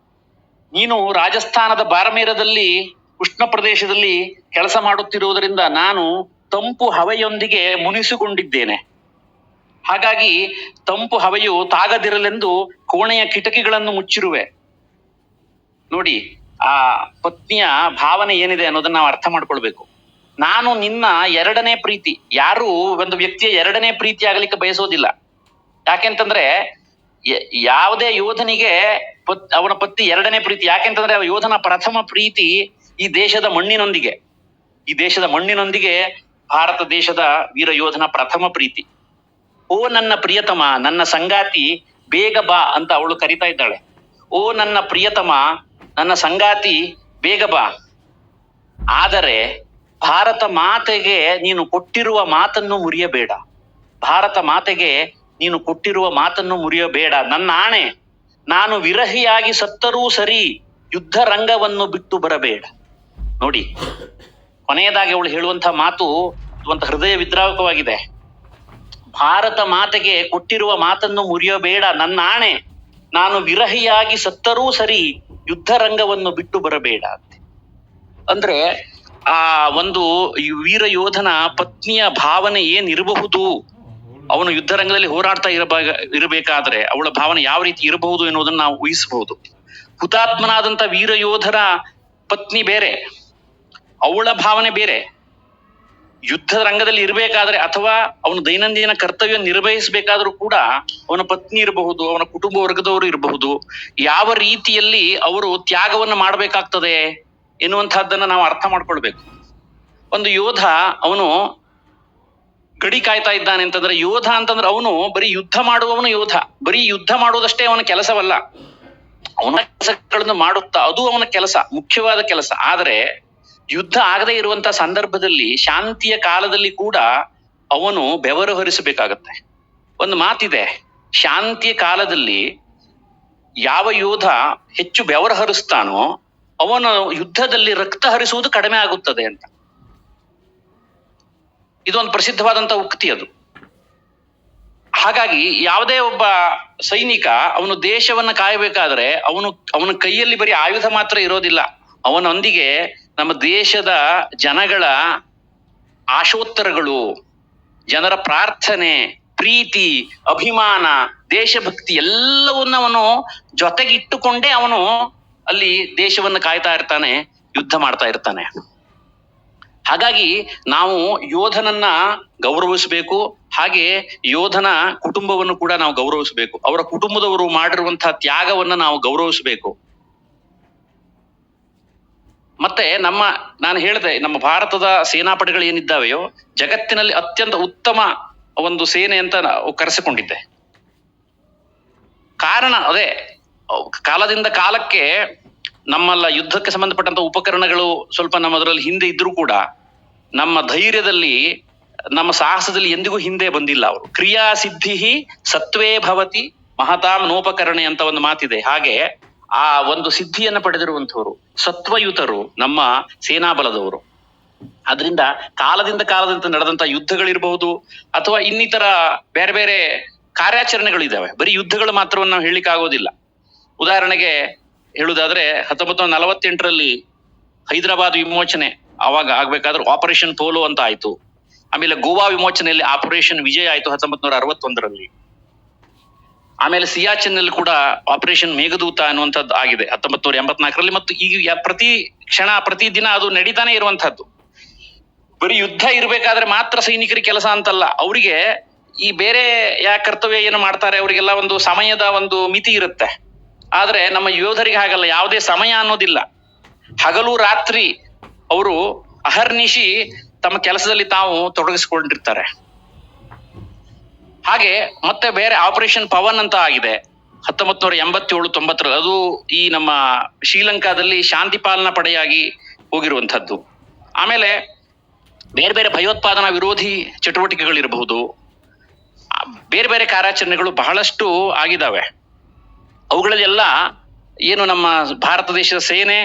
ನೀನು ರಾಜಸ್ಥಾನದ ಬಾರ್ಮೇರದಲ್ಲಿ ಉಷ್ಣ ಪ್ರದೇಶದಲ್ಲಿ ಕೆಲಸ ಮಾಡುತ್ತಿರುವುದರಿಂದ ನಾನು ತಂಪು ಹವೆಯೊಂದಿಗೆ ಮುನಿಸಿಕೊಂಡಿದ್ದೇನೆ. ಹಾಗಾಗಿ ತಂಪು ಹವೆಯು ತಾಗದಿರಲೆಂದು ಕೋಣೆಯ ಕಿಟಕಿಗಳನ್ನು ಮುಚ್ಚಿರುವೆ. ನೋಡಿ, ಆ ಪತ್ನಿಯ ಭಾವನೆ ಏನಿದೆ ಅನ್ನೋದನ್ನ ನಾವು ಅರ್ಥ ಮಾಡ್ಕೊಳ್ಬೇಕು. ನಾನು ನಿನ್ನ ಎರಡನೇ ಪ್ರೀತಿ. ಯಾರು ಒಂದು ವ್ಯಕ್ತಿಯ ಎರಡನೇ ಪ್ರೀತಿ ಆಗ್ಲಿಕ್ಕೆ ಬಯಸೋದಿಲ್ಲ. ಯಾಕೆಂತಂದ್ರೆ ಯಾವುದೇ ಯೋಧನಿಗೆ ಅವನ ಪತ್ನಿ ಎರಡನೇ ಪ್ರೀತಿ. ಯಾಕೆಂತಂದ್ರೆ ಯೋಧನ ಪ್ರಥಮ ಪ್ರೀತಿ ಈ ದೇಶದ ಮಣ್ಣಿನೊಂದಿಗೆ, ಈ ದೇಶದ ಮಣ್ಣಿನೊಂದಿಗೆ ಭಾರತ ದೇಶದ ವೀರ ಯೋಧನ ಪ್ರಥಮ ಪ್ರೀತಿ. ಓ ನನ್ನ ಪ್ರಿಯತಮ, ನನ್ನ ಸಂಗಾತಿ, ಬೇಗ ಬಾ ಅಂತ ಅವಳು ಕರಿತಾ ಇದ್ದಾಳೆ. ಓ ನನ್ನ ಪ್ರಿಯತಮ, ನನ್ನ ಸಂಗಾತಿ, ಬೇಗ ಬಾ. ಆದರೆ ಭಾರತ ಮಾತೆಗೆ ನೀನು ಕೊಟ್ಟಿರುವ ಮಾತನ್ನು ಮುರಿಯಬೇಡ. ಭಾರತ ಮಾತೆಗೆ ನೀನು ಕೊಟ್ಟಿರುವ ಮಾತನ್ನು ಮುರಿಯಬೇಡ. ನನ್ನ ಆಣೆ, ನಾನು ವಿರಹಿಯಾಗಿ ಸತ್ತರೂ ಸರಿ, ಯುದ್ಧ ರಂಗವನ್ನು ಬಿಟ್ಟು ಬರಬೇಡ. ನೋಡಿ, ಕೊನೆಯದಾಗಿ ಅವಳು ಹೇಳುವಂತಹ ಮಾತು ಒಂದು ಹೃದಯ ವಿದ್ರಾವಕವಾಗಿದೆ. ಭಾರತ ಮಾತೆಗೆ ಕೊಟ್ಟಿರುವ ಮಾತನ್ನು ಮುರಿಯಬೇಡ. ನನ್ನ ಆಣೆ, ನಾನು ವಿರಹಿಯಾಗಿ ಸತ್ತರೂ ಸರಿ, ಯುದ್ಧ ರಂಗವನ್ನು ಬಿಟ್ಟು ಬರಬೇಡ. ಅಂದ್ರೆ ಆ ಒಂದು ವೀರ ಯೋಧನ ಪತ್ನಿಯ ಭಾವನೆ ಏನಿರಬಹುದು, ಅವನು ಯುದ್ಧ ರಂಗದಲ್ಲಿ ಹೋರಾಡ್ತಾ ಇರಬೇಕಾದ್ರೆ ಅವಳ ಭಾವನೆ ಯಾವ ರೀತಿ ಇರಬಹುದು ಎನ್ನುವುದನ್ನು ನಾವು ಊಹಿಸಬಹುದು. ಹುತಾತ್ಮನಾದಂತ ವೀರ ಯೋಧರ ಪತ್ನಿ ಬೇರೆ, ಅವಳ ಭಾವನೆ ಬೇರೆ. ಯುದ್ಧ ರಂಗದಲ್ಲಿ ಇರಬೇಕಾದ್ರೆ ಅಥವಾ ಅವನು ದೈನಂದಿನ ಕರ್ತವ್ಯ ನಿರ್ವಹಿಸಬೇಕಾದ್ರೂ ಕೂಡ ಅವನ ಪತ್ನಿ ಇರಬಹುದು, ಅವನ ಕುಟುಂಬ ವರ್ಗದವರು ಇರಬಹುದು. ಯಾವ ರೀತಿಯಲ್ಲಿ ಅವರು ತ್ಯಾಗವನ್ನು ಮಾಡಬೇಕಾಗ್ತದೆ ಎನ್ನುವಂತಹದ್ದನ್ನ ನಾವು ಅರ್ಥ ಮಾಡ್ಕೊಳ್ಬೇಕು. ಒಂದು ಯೋಧ ಅವನು ಗಡಿ ಕಾಯ್ತಾ ಇದ್ದಾನೆ ಅಂತಂದ್ರೆ, ಯೋಧ ಅಂತಂದ್ರೆ ಅವನು ಬರೀ ಯುದ್ಧ ಮಾಡುವವನು ಯೋಧ. ಬರೀ ಯುದ್ಧ ಮಾಡುವುದಷ್ಟೇ ಅವನ ಕೆಲಸವಲ್ಲ, ಅವನ ಕೆಲಸಗಳನ್ನು ಮಾಡುತ್ತಾ ಅದು ಅವನ ಕೆಲಸ, ಮುಖ್ಯವಾದ ಕೆಲಸ. ಆದರೆ ಯುದ್ಧ ಆಗದೆ ಇರುವಂತಹ ಸಂದರ್ಭದಲ್ಲಿ, ಶಾಂತಿಯ ಕಾಲದಲ್ಲಿ ಕೂಡ ಅವನು ಬೆವರು ಹರಿಸಬೇಕಾಗತ್ತೆ. ಒಂದು ಮಾತಿದೆ, ಶಾಂತಿಯ ಕಾಲದಲ್ಲಿ ಯಾವ ಯೋಧ ಹೆಚ್ಚು ಬೆವರು ಹರಿಸ್ತಾನೋ ಅವನು ಯುದ್ಧದಲ್ಲಿ ರಕ್ತ ಹರಿಸುವುದು ಕಡಿಮೆ ಆಗುತ್ತದೆ ಅಂತ. ಇದೊಂದು ಪ್ರಸಿದ್ಧವಾದಂತ ಉಕ್ತಿ ಅದು. ಹಾಗಾಗಿ ಯಾವುದೇ ಒಬ್ಬ ಸೈನಿಕ ಅವನು ದೇಶವನ್ನ ಕಾಯಬೇಕಾದ್ರೆ ಅವನ ಕೈಯಲ್ಲಿ ಬರೀ ಆಯುಧ ಮಾತ್ರ ಇರೋದಿಲ್ಲ, ಅವನೊಂದಿಗೆ ನಮ್ಮ ದೇಶದ ಜನಗಳ ಆಶೋತ್ತರಗಳು, ಜನರ ಪ್ರಾರ್ಥನೆ, ಪ್ರೀತಿ, ಅಭಿಮಾನ, ದೇಶಭಕ್ತಿ ಎಲ್ಲವನ್ನ ಅವನು ಜೊತೆಗಿಟ್ಟುಕೊಂಡೇ ಅವನು ಅಲ್ಲಿ ದೇಶವನ್ನು ಕಾಯ್ತಾ ಇರ್ತಾನೆ, ಯುದ್ಧ ಮಾಡ್ತಾ ಇರ್ತಾನೆ. ಹಾಗಾಗಿ ನಾವು ಯೋಧನನ್ನ ಗೌರವಿಸಬೇಕು. ಹಾಗೆ ಯೋಧನ ಕುಟುಂಬವನ್ನು ಕೂಡ ನಾವು ಗೌರವಿಸಬೇಕು. ಅವರ ಕುಟುಂಬದವರು ಮಾಡಿರುವಂತಹ ತ್ಯಾಗವನ್ನ ನಾವು ಗೌರವಿಸಬೇಕು. ಮತ್ತೆ ನಾನು ಹೇಳಿದೆ, ನಮ್ಮ ಭಾರತದ ಸೇನಾಪಡೆಗಳು ಏನಿದ್ದಾವೆಯೋ ಜಗತ್ತಿನಲ್ಲಿ ಅತ್ಯಂತ ಉತ್ತಮ ಒಂದು ಸೇನೆ ಅಂತ ಕರೆಸಿಕೊಂಡಿದ್ದೆ. ಕಾರಣ ಅದೇ, ಕಾಲದಿಂದ ಕಾಲಕ್ಕೆ ನಮ್ಮಲ್ಲ ಯುದ್ಧಕ್ಕೆ ಸಂಬಂಧಪಟ್ಟಂತ ಉಪಕರಣಗಳು ಸ್ವಲ್ಪ ನಮ್ಮದರಲ್ಲಿ ಹಿಂದೆ ಇದ್ರೂ ಕೂಡ ನಮ್ಮ ಧೈರ್ಯದಲ್ಲಿ, ನಮ್ಮ ಸಾಹಸದಲ್ಲಿ ಎಂದಿಗೂ ಹಿಂದೆ ಬಂದಿಲ್ಲ ಅವರು. ಕ್ರಿಯಾ ಸಿದ್ಧಿ ಸತ್ವೇ ಭವತಿ ಮಹತಾಂ ನೋಪಕರಣೆ ಅಂತ ಒಂದು ಮಾತಿದೆ. ಹಾಗೆ ಆ ಒಂದು ಸಿದ್ಧಿಯನ್ನು ಪಡೆದಿರುವಂತವರು ಸತ್ವಯುತರು ನಮ್ಮ ಸೇನಾ ಬಲದವರು. ಅದರಿಂದ ಕಾಲದಿಂದ ನಡೆದಂತ ಯುದ್ಧಗಳಿರಬಹುದು ಅಥವಾ ಇನ್ನಿತರ ಬೇರೆ ಬೇರೆ ಕಾರ್ಯಾಚರಣೆಗಳಿದ್ದಾವೆ. ಬರೀ ಯುದ್ಧಗಳು ಮಾತ್ರವನ್ನು ನಾವು ಹೇಳಿಕ್ಕೆ ಆಗೋದಿಲ್ಲ. ಉದಾಹರಣೆಗೆ ಹೇಳುವುದಾದ್ರೆ 1948ರಲ್ಲಿ ಹೈದರಾಬಾದ್ ವಿಮೋಚನೆ ಆವಾಗ ಆಗ್ಬೇಕಾದ್ರೆ ಆಪರೇಷನ್ ಪೋಲೋ ಅಂತ ಆಯ್ತು. ಆಮೇಲೆ ಗೋವಾ ವಿಮೋಚನೆಯಲ್ಲಿ ಆಪರೇಷನ್ ವಿಜಯ್ ಆಯ್ತು 1961ರಲ್ಲಿ. ಆಮೇಲೆ ಸಿಯಾಚಿನ್ ನಲ್ಲಿ ಕೂಡ ಆಪರೇಷನ್ ಮೇಘದೂತ ಅನ್ನುವಂಥದ್ದು ಆಗಿದೆ 1984ರಲ್ಲಿ. ಮತ್ತು ಈಗ ಪ್ರತಿ ದಿನ ಅದು ನಡೀತಾನೆ ಇರುವಂತಹದ್ದು. ಬರೀ ಯುದ್ಧ ಇರ್ಬೇಕಾದ್ರೆ ಮಾತ್ರ ಸೈನಿಕರಿಗೆ ಕೆಲಸ ಅಂತಲ್ಲ, ಅವರಿಗೆ ಈ ಬೇರೆ ಕರ್ತವ್ಯ ಏನು ಮಾಡ್ತಾರೆ ಅವರಿಗೆಲ್ಲ ಒಂದು ಸಮಯದ ಒಂದು ಮಿತಿ ಇರುತ್ತೆ. ಆದ್ರೆ ನಮ್ಮ ಯೋಧರಿಗೆ ಹಾಗಲ್ಲ, ಯಾವುದೇ ಸಮಯ ಅನ್ನೋದಿಲ್ಲ. ಹಗಲು ರಾತ್ರಿ ಅವರು ಅಹರ್ನಿಶಿ ತಮ್ಮ ಕೆಲಸದಲ್ಲಿ ತಾವು ತೊಡಗಿಸಿಕೊಂಡಿರ್ತಾರೆ. ಹಾಗೆ ಮತ್ತೆ ಬೇರೆ ಆಪರೇಷನ್ ಪವನ್ ಅಂತ ಆಗಿದೆ 1987-90. ಅದು ಈ ನಮ್ಮ ಶ್ರೀಲಂಕಾದಲ್ಲಿ ಶಾಂತಿ ಪಾಲನಾ ಪಡೆಯಾಗಿ ಹೋಗಿರುವಂತಹದ್ದು. ಆಮೇಲೆ ಬೇರೆ ಬೇರೆ ಭಯೋತ್ಪಾದನಾ ವಿರೋಧಿ ಚಟುವಟಿಕೆಗಳಿರಬಹುದು, ಬೇರೆ ಬೇರೆ ಕಾರ್ಯಾಚರಣೆಗಳು ಬಹಳಷ್ಟು ಆಗಿದ್ದಾವೆ. ಅವುಗಳಲ್ಲೆಲ್ಲ ಏನು ನಮ್ಮ ಭಾರತ ದೇಶದ ಸೇನೆ,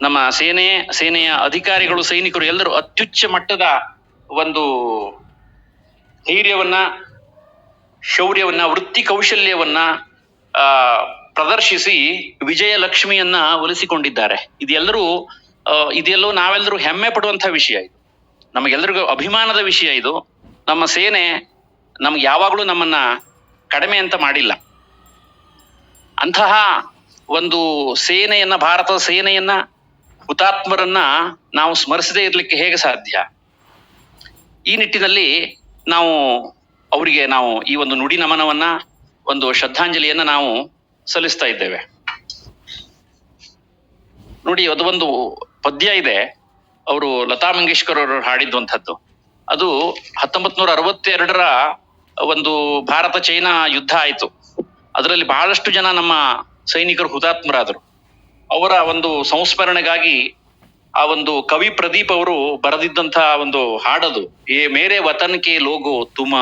ನಮ್ಮ ಸೇನೆಯ ಅಧಿಕಾರಿಗಳು, ಸೈನಿಕರು ಎಲ್ಲರೂ ಅತ್ಯುಚ್ಚ ಮಟ್ಟದ ಒಂದು ಧೈರ್ಯವನ್ನ, ಶೌರ್ಯವನ್ನ, ವೃತ್ತಿ ಕೌಶಲ್ಯವನ್ನ ಪ್ರದರ್ಶಿಸಿ ವಿಜಯ ಲಕ್ಷ್ಮಿಯನ್ನ ಒಲಿಸಿಕೊಂಡಿದ್ದಾರೆ. ಇದೆಲ್ಲೋ ನಾವೆಲ್ಲರೂ ಹೆಮ್ಮೆ ಪಡುವಂತಹ ವಿಷಯ. ಇದು ನಮಗೆಲ್ಲರಿಗೂ ಅಭಿಮಾನದ ವಿಷಯ. ಇದು ನಮ್ಮ ಸೇನೆ ನಮ್ಗೆ ಯಾವಾಗಲೂ ನಮ್ಮನ್ನ ಕಡಿಮೆ ಅಂತ ಮಾಡಿಲ್ಲ. ಅಂತಹ ಒಂದು ಸೇನೆಯನ್ನ, ಭಾರತದ ಸೇನೆಯನ್ನ, ಹುತಾತ್ಮರನ್ನ ನಾವು ಸ್ಮರಿಸದೇ ಇರ್ಲಿಕ್ಕೆ ಹೇಗೆ ಸಾಧ್ಯ? ಈ ನಿಟ್ಟಿನಲ್ಲಿ ನಾವು ಅವರಿಗೆ ನಾವು ಈ ಒಂದು ನುಡಿ ನಮನವನ್ನ, ಒಂದು ಶ್ರದ್ಧಾಂಜಲಿಯನ್ನ ನಾವು ಸಲ್ಲಿಸ್ತಾ ಇದ್ದೇವೆ. ನೋಡಿ, ಅದು ಒಂದು ಪದ್ಯ ಇದೆ, ಅವರು ಲತಾ ಮಂಗೇಶ್ಕರ್ ಅವರು ಹಾಡಿದ್ದಂಥದ್ದು. ಅದು 1962ರ ಒಂದು ಭಾರತ ಚೈನಾ ಯುದ್ಧ ಆಯಿತು. ಅದರಲ್ಲಿ ಬಹಳಷ್ಟು ಜನ ನಮ್ಮ ಸೈನಿಕರು ಹುತಾತ್ಮರಾದರು. ಅವರ ಒಂದು ಸಂಸ್ಮರಣೆಗಾಗಿ ಆ ಒಂದು ಕವಿ ಪ್ರದೀಪ್ ಅವರು ಬರೆದಿದ್ದಂತಹ ಒಂದು ಹಾಡದು, ಏ ಮೇರೆ ವತನ್ ಕೆ ಲೋಗೋ ತುಮ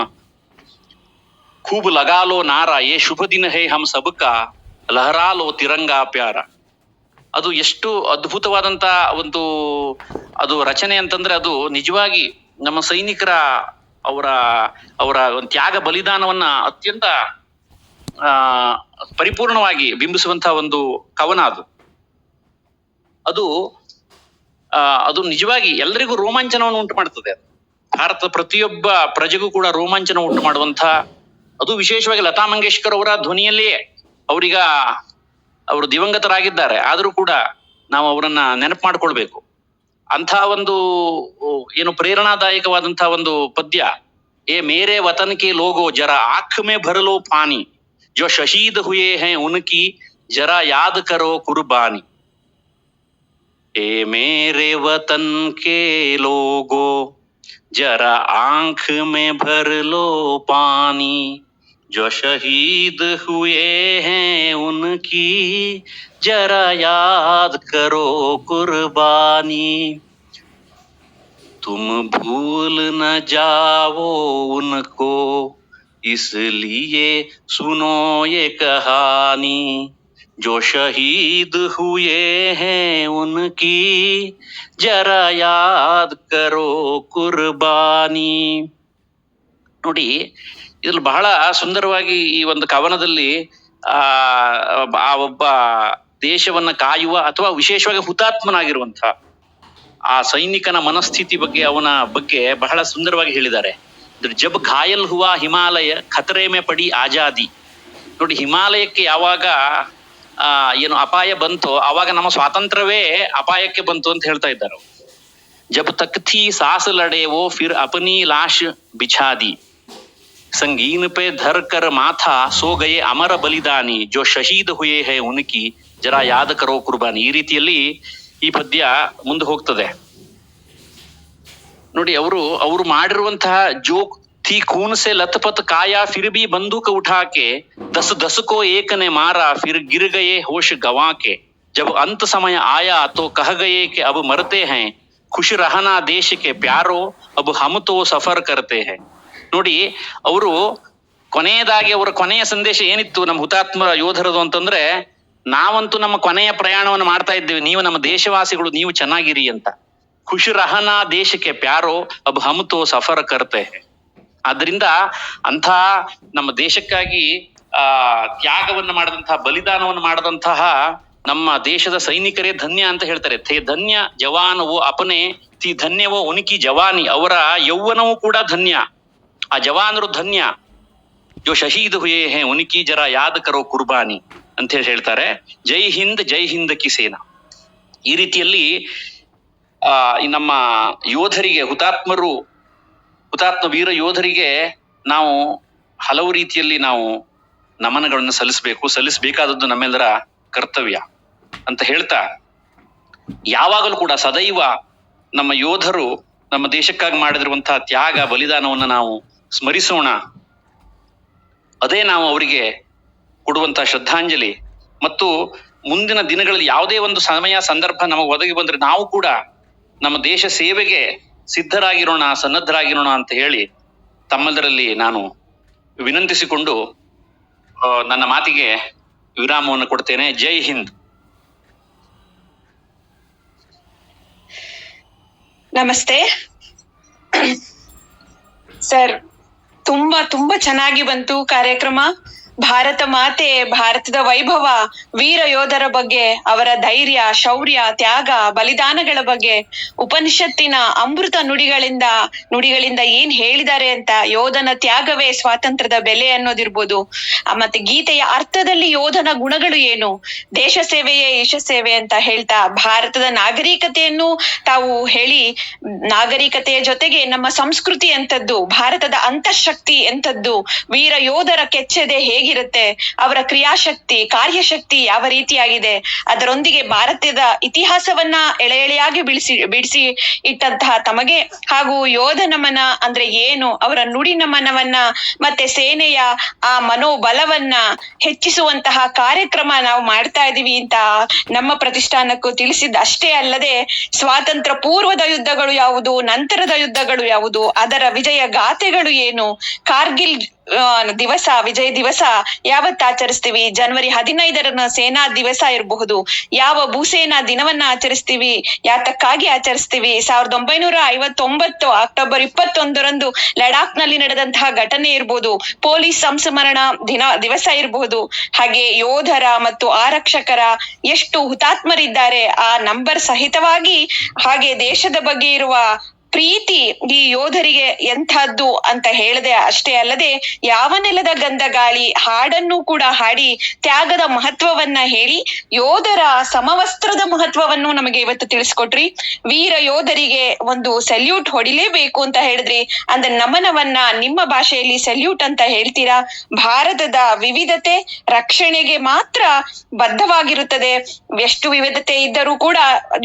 ಖೂಬ್ ಲಗಾಲೋ ನಾರ, ಏ ಶುಭ ದಿನ ಹೇ ಹಮ್ ಸಬ್ಕಾ ಲಹರಾಲೋ ತಿರಂಗಾ ಪ್ಯಾರ. ಅದು ಎಷ್ಟು ಅದ್ಭುತವಾದಂತ ಒಂದು ಅದು ರಚನೆ ಅಂತಂದ್ರೆ, ಅದು ನಿಜವಾಗಿ ನಮ್ಮ ಸೈನಿಕರ ಅವರ ಒಂದು ತ್ಯಾಗ ಬಲಿದಾನವನ್ನ ಅತ್ಯಂತ ಪರಿಪೂರ್ಣವಾಗಿ ಬಿಂಬಿಸುವಂತಹ ಒಂದು ಕವನ ಅದು. ಅದು ನಿಜವಾಗಿ ಎಲ್ಲರಿಗೂ ರೋಮಾಂಚನವನ್ನು ಉಂಟು ಮಾಡ್ತದೆ. ಭಾರತದ ಪ್ರತಿಯೊಬ್ಬ ಪ್ರಜೆಗೂ ಕೂಡ ರೋಮಾಂಚನ ಉಂಟು ಮಾಡುವಂತ, ಅದು ವಿಶೇಷವಾಗಿ ಲತಾ ಮಂಗೇಶ್ಕರ್ ಅವರ ಧ್ವನಿಯಲ್ಲಿಯೇ. ಅವರು ದಿವಂಗತರಾಗಿದ್ದಾರೆ, ಆದರೂ ಕೂಡ ನಾವು ಅವರನ್ನ ನೆನಪು ಮಾಡ್ಕೊಳ್ಬೇಕು. ಅಂಥ ಒಂದು ಏನು ಪ್ರೇರಣಾದಾಯಕವಾದಂತಹ ಒಂದು ಪದ್ಯ, ಏ ಮೇರೆ ವತನ್ ಕೆ ಲೋಗೋ ಜರಾ ಆಂಖ್ ಮೇ ಭರಲೋ ಪಾನಿ, ಜೋ ಶಹೀದ್ ಹುಯೇ ಹೈ ಉನ್ಕಿ ಜರಾ ಯಾದ್ ಕರೋ ಕುರ್ಬಾನಿ. ಏ ಮೇರೆ ವತನ್ ಕೆ ಲೋಗೋ ಜರಾ ಆಂಖ್ ಮೇ ಭರಲೋ ಪಾನಿ, जो शहीद हुए हैं उनकी जरा याद करो कुर्बानी. तुम भूल न जाओ उनको इसलिए सुनो ये कहानी, जो शहीद हुए हैं उनकी जरा याद करो कुर्बानी. ನೋಡಿ, ಇದ್ರಲ್ಲಿ ಬಹಳ ಸುಂದರವಾಗಿ ಈ ಒಂದು ಕವನದಲ್ಲಿ ಆ ಒಬ್ಬ ದೇಶವನ್ನ ಕಾಯುವ ಅಥವಾ ವಿಶೇಷವಾಗಿ ಹುತಾತ್ಮನಾಗಿರುವಂತ ಆ ಸೈನಿಕನ ಮನಸ್ಥಿತಿ ಬಗ್ಗೆ, ಅವನ ಬಗ್ಗೆ ಬಹಳ ಸುಂದರವಾಗಿ ಹೇಳಿದ್ದಾರೆ. ಜಬ್ ಘಾಯಲ್ ಹುವಾ ಹಿಮಾಲಯ ಖತರೆ ಮೇ ಪಡಿ ಆಜಾದಿ. ನೋಡಿ, ಹಿಮಾಲಯಕ್ಕೆ ಯಾವಾಗ ಏನು ಅಪಾಯ ಬಂತೋ ಆವಾಗ ನಮ್ಮ ಸ್ವಾತಂತ್ರ್ಯವೇ ಅಪಾಯಕ್ಕೆ ಬಂತು ಅಂತ ಹೇಳ್ತಾ ಇದ್ದಾರೆ. ಜಬ್ ತಕ್ ಥಿ ಸಾಸ್ ಲಡೆ ವೋ ಫಿರ್ ಅಪನಿ ಲಾಶ್ ಬಿಛಾದಿ, संगीन पे धर कर माथा सो गए अमर बलिदानी, जो शहीद हुए है उनकी जरा याद करो कुर्बानी. ಈ ರೀತಿಯಲ್ಲಿ ಈ ಪದ್ಯ ಮುಂದೆ ಹೋಗ್ತದೆ. ನೋಡಿ, ಅವರು ಮಾಡಿರುವಂತಹ ಜೋ ಥಿ ಖೂನ್ ಸೆ ಲಥಪತ್ ಕಾಯಾ ಫಿರ್ ಬಿ ಬಂದೂಕ ಉಠಾಕೆ, ದಸ್ ದಸ್ ಕೋ ಏಕ್ ನೆ ಮಾರಾ ಫಿರ್ ಗಿರ್ ಗಯೆ ಹೋಶ್ ಗವಾಕೆ, जब अंत समय आया तो कह गए कि अब मरते हैं, खुश रहना देश के प्यारो अब हम तो सफर करते हैं. ನೋಡಿ, ಅವರು ಕೊನೆಯದಾಗಿ ಅವರ ಕೊನೆಯ ಸಂದೇಶ ಏನಿತ್ತು ನಮ್ಮ ಹುತಾತ್ಮ ಯೋಧರದು ಅಂತಂದ್ರೆ, ನಾವಂತೂ ನಮ್ಮ ಕೊನೆಯ ಪ್ರಯಾಣವನ್ನು ಮಾಡ್ತಾ ಇದ್ದೇವೆ, ನೀವು ನಮ್ಮ ದೇಶವಾಸಿಗಳು ನೀವು ಚೆನ್ನಾಗಿರಿ ಅಂತ. ಖುಷ್ ರಹನಾ ದೇಶಕ್ಕೆ ಪ್ಯಾರೋ ಅಬ್ ಹಮ್ ತೋ ಸಫರ್ ಕರ್ತೆ. ಆದ್ರಿಂದ ಅಂಥ ನಮ್ಮ ದೇಶಕ್ಕಾಗಿ ತ್ಯಾಗವನ್ನು ಮಾಡದಂತಹ, ಬಲಿದಾನವನ್ನು ಮಾಡದಂತಹ ನಮ್ಮ ದೇಶದ ಸೈನಿಕರೇ ಧನ್ಯ ಅಂತ ಹೇಳ್ತಾರೆ. ಥೇ ಧನ್ಯ ಜವಾನವೋ ಅಪನೆ ತಿ ಧನ್ಯವೋ ಉನಿಕಿ ಜವಾನಿ. ಅವರ ಯೌವನವೂ ಕೂಡ ಧನ್ಯ, ಆ ಜವಾನರು ಧನ್ಯ. ಜೋ ಶಹೀದ್ ಹುಯೇ ಹೇ ಉನಿಕಿ ಜರಾ ಯಾದ್ ಕರೋ ಕುರ್ಬಾನಿ ಅಂತ ಹೇಳ್ತಾರೆ. ಜೈ ಹಿಂದ್ ಕಿ ಸೇನಾ. ಈ ರೀತಿಯಲ್ಲಿ ನಮ್ಮ ಯೋಧರಿಗೆ, ಹುತಾತ್ಮ ವೀರ ಯೋಧರಿಗೆ ನಾವು ಹಲವು ರೀತಿಯಲ್ಲಿ ನಾವು ನಮನಗಳನ್ನು ಸಲ್ಲಿಸಬೇಕಾದದ್ದು ನಮ್ಮೆಲ್ಲರ ಕರ್ತವ್ಯ ಅಂತ ಹೇಳ್ತಾ, ಯಾವಾಗಲೂ ಕೂಡ ಸದೈವ ನಮ್ಮ ಯೋಧರು ನಮ್ಮ ದೇಶಕ್ಕಾಗಿ ಮಾಡಿದಿರುವಂತಹ ತ್ಯಾಗ ಬಲಿದಾನವನ್ನು ನಾವು ಸ್ಮರಿಸೋಣ. ಅದೇ ನಾವು ಅವರಿಗೆ ಕೊಡುವಂತಹ ಶ್ರದ್ಧಾಂಜಲಿ. ಮತ್ತು ಮುಂದಿನ ದಿನಗಳಲ್ಲಿ ಯಾವುದೇ ಒಂದು ಸಮಯ ಸಂದರ್ಭ ನಮಗೆ ಒದಗಿ ಬಂದ್ರೆ ನಾವು ಕೂಡ ನಮ್ಮ ದೇಶ ಸೇವೆಗೆ ಸಿದ್ಧರಾಗಿರೋಣ, ಸನ್ನದ್ಧರಾಗಿರೋಣ ಅಂತ ಹೇಳಿ ತಮ್ಮೆಲ್ಲರಲ್ಲಿ ನಾನು ವಿನಂತಿಸಿಕೊಂಡು ನನ್ನ ಮಾತಿಗೆ ವಿರಾಮವನ್ನು ಕೊಡ್ತೇನೆ. ಜೈ ಹಿಂದ್. ನಮಸ್ತೆ ಸರ್, ತುಂಬಾ ಚೆನ್ನಾಗಿ ಬಂತು ಕಾರ್ಯಕ್ರಮ. ಭಾರತ ಮಾತೆ, ಭಾರತದ ವೈಭವ, ವೀರ ಯೋಧರ ಬಗ್ಗೆ, ಅವರ ಧೈರ್ಯ, ಶೌರ್ಯ, ತ್ಯಾಗ, ಬಲಿದಾನಗಳ ಬಗ್ಗೆ ಉಪನಿಷತ್ತಿನ ಅಮೃತ ನುಡಿಗಳಿಂದ ಏನ್ ಹೇಳಿದ್ದಾರೆ ಅಂತ, ಯೋಧನ ತ್ಯಾಗವೇ ಸ್ವಾತಂತ್ರ್ಯದ ಬೆಲೆ ಅನ್ನೋದಿರ್ಬೋದು, ಮತ್ತೆ ಗೀತೆಯ ಅರ್ಥದಲ್ಲಿ ಯೋಧನ ಗುಣಗಳು ಏನು, ದೇಶ ಸೇವೆಯೇ ಈಶ ಸೇವೆ ಅಂತ ಹೇಳ್ತಾ ಭಾರತದ ನಾಗರಿಕತೆಯನ್ನು ತಾವು ಹೇಳಿ, ನಾಗರಿಕತೆಯ ಜೊತೆಗೆ ನಮ್ಮ ಸಂಸ್ಕೃತಿ ಎಂತದ್ದು, ಭಾರತದ ಅಂತಃಶಕ್ತಿ ಎಂತದ್ದು, ವೀರ ಯೋಧರ ಕೆಚ್ಚೆದೆ ಹೇಗಿರುತ್ತೆ, ಅವರ ಕ್ರಿಯಾಶಕ್ತಿ, ಕಾರ್ಯಶಕ್ತಿ ಯಾವ ರೀತಿಯಾಗಿದೆ, ಅದರೊಂದಿಗೆ ಭಾರತದ ಇತಿಹಾಸವನ್ನ ಎಳೆಯಾಗಿ ಬಿಡಿಸಿ ಇಟ್ಟಂತಹ ತಮಗೆ ಹಾಗೂ ಯೋಧ ನಮನ ಅಂದ್ರೆ ಏನು, ಅವರ ನುಡಿ ನಮನವನ್ನ ಮತ್ತೆ ಸೇನೆಯ ಆ ಮನೋಬಲವನ್ನ ಹೆಚ್ಚಿಸುವಂತಹ ಕಾರ್ಯಕ್ರಮ ನಾವು ಮಾಡ್ತಾ ಇದೀವಿ ಅಂತ ನಮ್ಮ ಪ್ರತಿಷ್ಠಾನಕ್ಕೂ ತಿಳಿಸಿದ ಅಷ್ಟೇ ಅಲ್ಲದೆ, ಸ್ವಾತಂತ್ರ್ಯ ಪೂರ್ವದ ಯುದ್ಧಗಳು ಯಾವುದು, ನಂತರದ ಯುದ್ಧಗಳು ಯಾವುದು, ಅದರ ವಿಜಯ ಗಾಥೆಗಳು ಏನು, ಕಾರ್ಗಿಲ್ ದಿವಸ, ವಿಜಯ ದಿವಸ ಯಾವತ್ತು ಆಚರಿಸ್ತೀವಿ, ಜನವರಿ 15 ಸೇನಾ ದಿವಸ ಇರಬಹುದು, ಯಾವ ಭೂಸೇನಾ ದಿನವನ್ನ ಆಚರಿಸ್ತೀವಿ, ಯಾತಕ್ಕಾಗಿ ಆಚರಿಸ್ತೀವಿ, 1959 ಅಕ್ಟೋಬರ್ 21 ಲಡಾಖ್ ನಲ್ಲಿ ನಡೆದಂತಹ ಘಟನೆ ಇರ್ಬೋದು, ಪೊಲೀಸ್ ಸಂಸ್ಮರಣ ದಿವಸ ಇರಬಹುದು, ಹಾಗೆ ಯೋಧರ ಮತ್ತು ಆರಕ್ಷಕರ ಎಷ್ಟು ಹುತಾತ್ಮರಿದ್ದಾರೆ ಆ ನಂಬರ್ ಸಹಿತವಾಗಿ, ಹಾಗೆ ದೇಶದ ಬಗ್ಗೆ ಇರುವ ಪ್ರೀತಿ ಈ ಯೋಧರಿಗೆ ಎಂಥದ್ದು ಅಂತ ಹೇಳದೆ ಅಷ್ಟೇ ಅಲ್ಲದೆ, ಯಾವ ನೆಲದ ಗಂಧ ಗಾಳಿ ಹಾಡನ್ನು ಕೂಡ ಹಾಡಿ ತ್ಯಾಗದ ಮಹತ್ವವನ್ನ ಹೇಳಿ ಯೋಧರ ಸಮವಸ್ತ್ರದ ಮಹತ್ವವನ್ನು ನಮಗೆ ಇವತ್ತು ತಿಳಿಸ್ಕೊಟ್ರಿ. ವೀರ ಯೋಧರಿಗೆ ಒಂದು ಸೆಲ್ಯೂಟ್ ಹೊಡಿಲೇಬೇಕು ಅಂತ ಹೇಳಿದ್ರಿ, ಅಂದ್ರೆ ನಮನವನ್ನ ನಿಮ್ಮ ಭಾಷೆಯಲ್ಲಿ ಸೆಲ್ಯೂಟ್ ಅಂತ ಹೇಳ್ತೀರಾ. ಭಾರತದ ವಿವಿಧತೆ ರಕ್ಷಣೆಗೆ ಮಾತ್ರ ಬದ್ಧವಾಗಿರುತ್ತದೆ. ಎಷ್ಟು ವಿವಿಧತೆ ಇದ್ದರೂ ಕೂಡ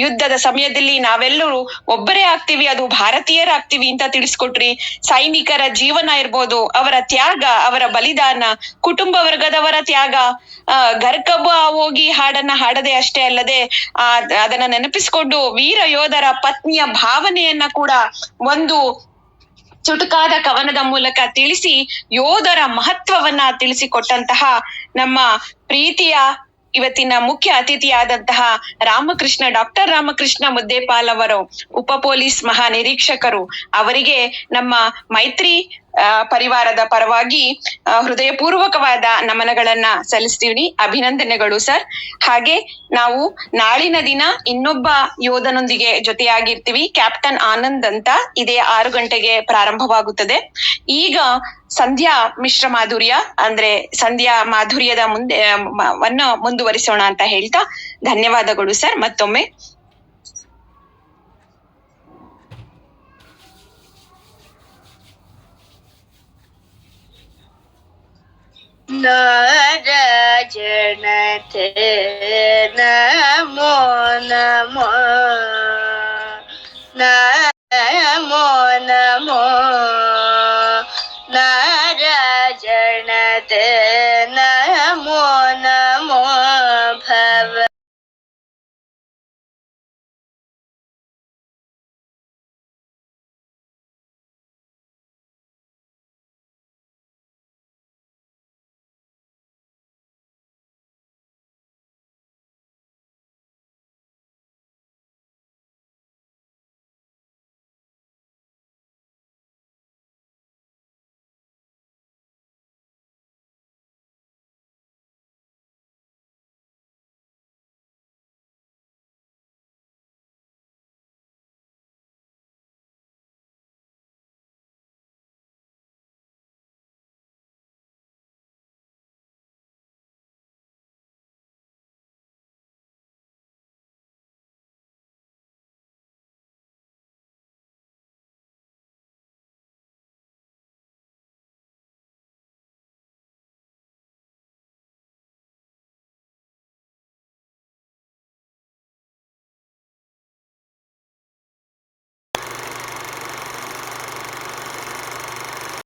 ಯುದ್ಧದ ಸಮಯದಲ್ಲಿ ನಾವೆಲ್ಲರೂ ಒಬ್ಬರೇ ಆಗ್ತೀವಿ, ಅದು ಭಾರತೀಯರಾಗ್ತೀವಿ ಅಂತ ತಿಳಿಸ್ಕೊಟ್ರಿ. ಸೈನಿಕರ ಜೀವನ ಇರ್ಬೋದು, ಅವರ ತ್ಯಾಗ, ಅವರ ಬಲಿದಾನ, ಕುಟುಂಬ ವರ್ಗದವರ ತ್ಯಾಗ, ಗರ್ಕಬ್ಬ ಹೋಗಿ ಹಾಡನ್ನ ಹಾಡದೆ ಅಷ್ಟೇ ಅಲ್ಲದೆ ಅದನ್ನ ನೆನಪಿಸ್ಕೊಂಡು ವೀರ ಯೋಧರ ಪತ್ನಿಯ ಭಾವನೆಯನ್ನ ಕೂಡ ಒಂದು ಚುಟುಕಾದ ಕವನದ ಮೂಲಕ ತಿಳಿಸಿ ಯೋಧರ ಮಹತ್ವವನ್ನ ತಿಳಿಸಿಕೊಟ್ಟಂತಹ ನಮ್ಮ ಪ್ರೀತಿಯ ಇವತ್ತಿನ ಮುಖ್ಯ ಅತಿಥಿಯಾದಂತಹ ಡಾಕ್ಟರ್ ರಾಮಕೃಷ್ಣ ಮುದ್ದೇಪಾಲ್ ಅವರು, ಉಪ ಪೊಲೀಸ್ ಮಹಾನಿರೀಕ್ಷಕರು, ಅವರಿಗೆ ನಮ್ಮ ಮೈತ್ರಿ ಪರಿವಾರದ ಪರವಾಗಿ ಹೃದಯಪೂರ್ವಕವಾದ ನಮನಗಳನ್ನ ಸಲ್ಲಿಸ್ತೀವಿ. ಅಭಿನಂದನೆಗಳು ಸರ್. ಹಾಗೆ ನಾವು ನಾಳಿನ ದಿನ ಇನ್ನೊಬ್ಬ ಯೋಧನೊಂದಿಗೆ ಜೊತೆಯಾಗಿರ್ತೀವಿ, ಕ್ಯಾಪ್ಟನ್ ಆನಂದ್ ಅಂತ. ಇದೇ 6 ಗಂಟೆಗೆ ಪ್ರಾರಂಭವಾಗುತ್ತದೆ. ಈಗ ಸಂಧ್ಯಾ ಮಿಶ್ರ ಮಾಧುರ್ಯ ಅಂದ್ರೆ ಸಂಧ್ಯಾ ಮಾಧುರ್ಯದ ಮುಂದುವರಿಸೋಣ ಅಂತ ಹೇಳ್ತಾ ಧನ್ಯವಾದಗಳು ಸರ್ ಮತ್ತೊಮ್ಮೆ. ನಾರಾಯಣತೆ ನಮೋ ನಮೋ ನಮೋ ನಮೋ ನಾರಾಯಣತೆ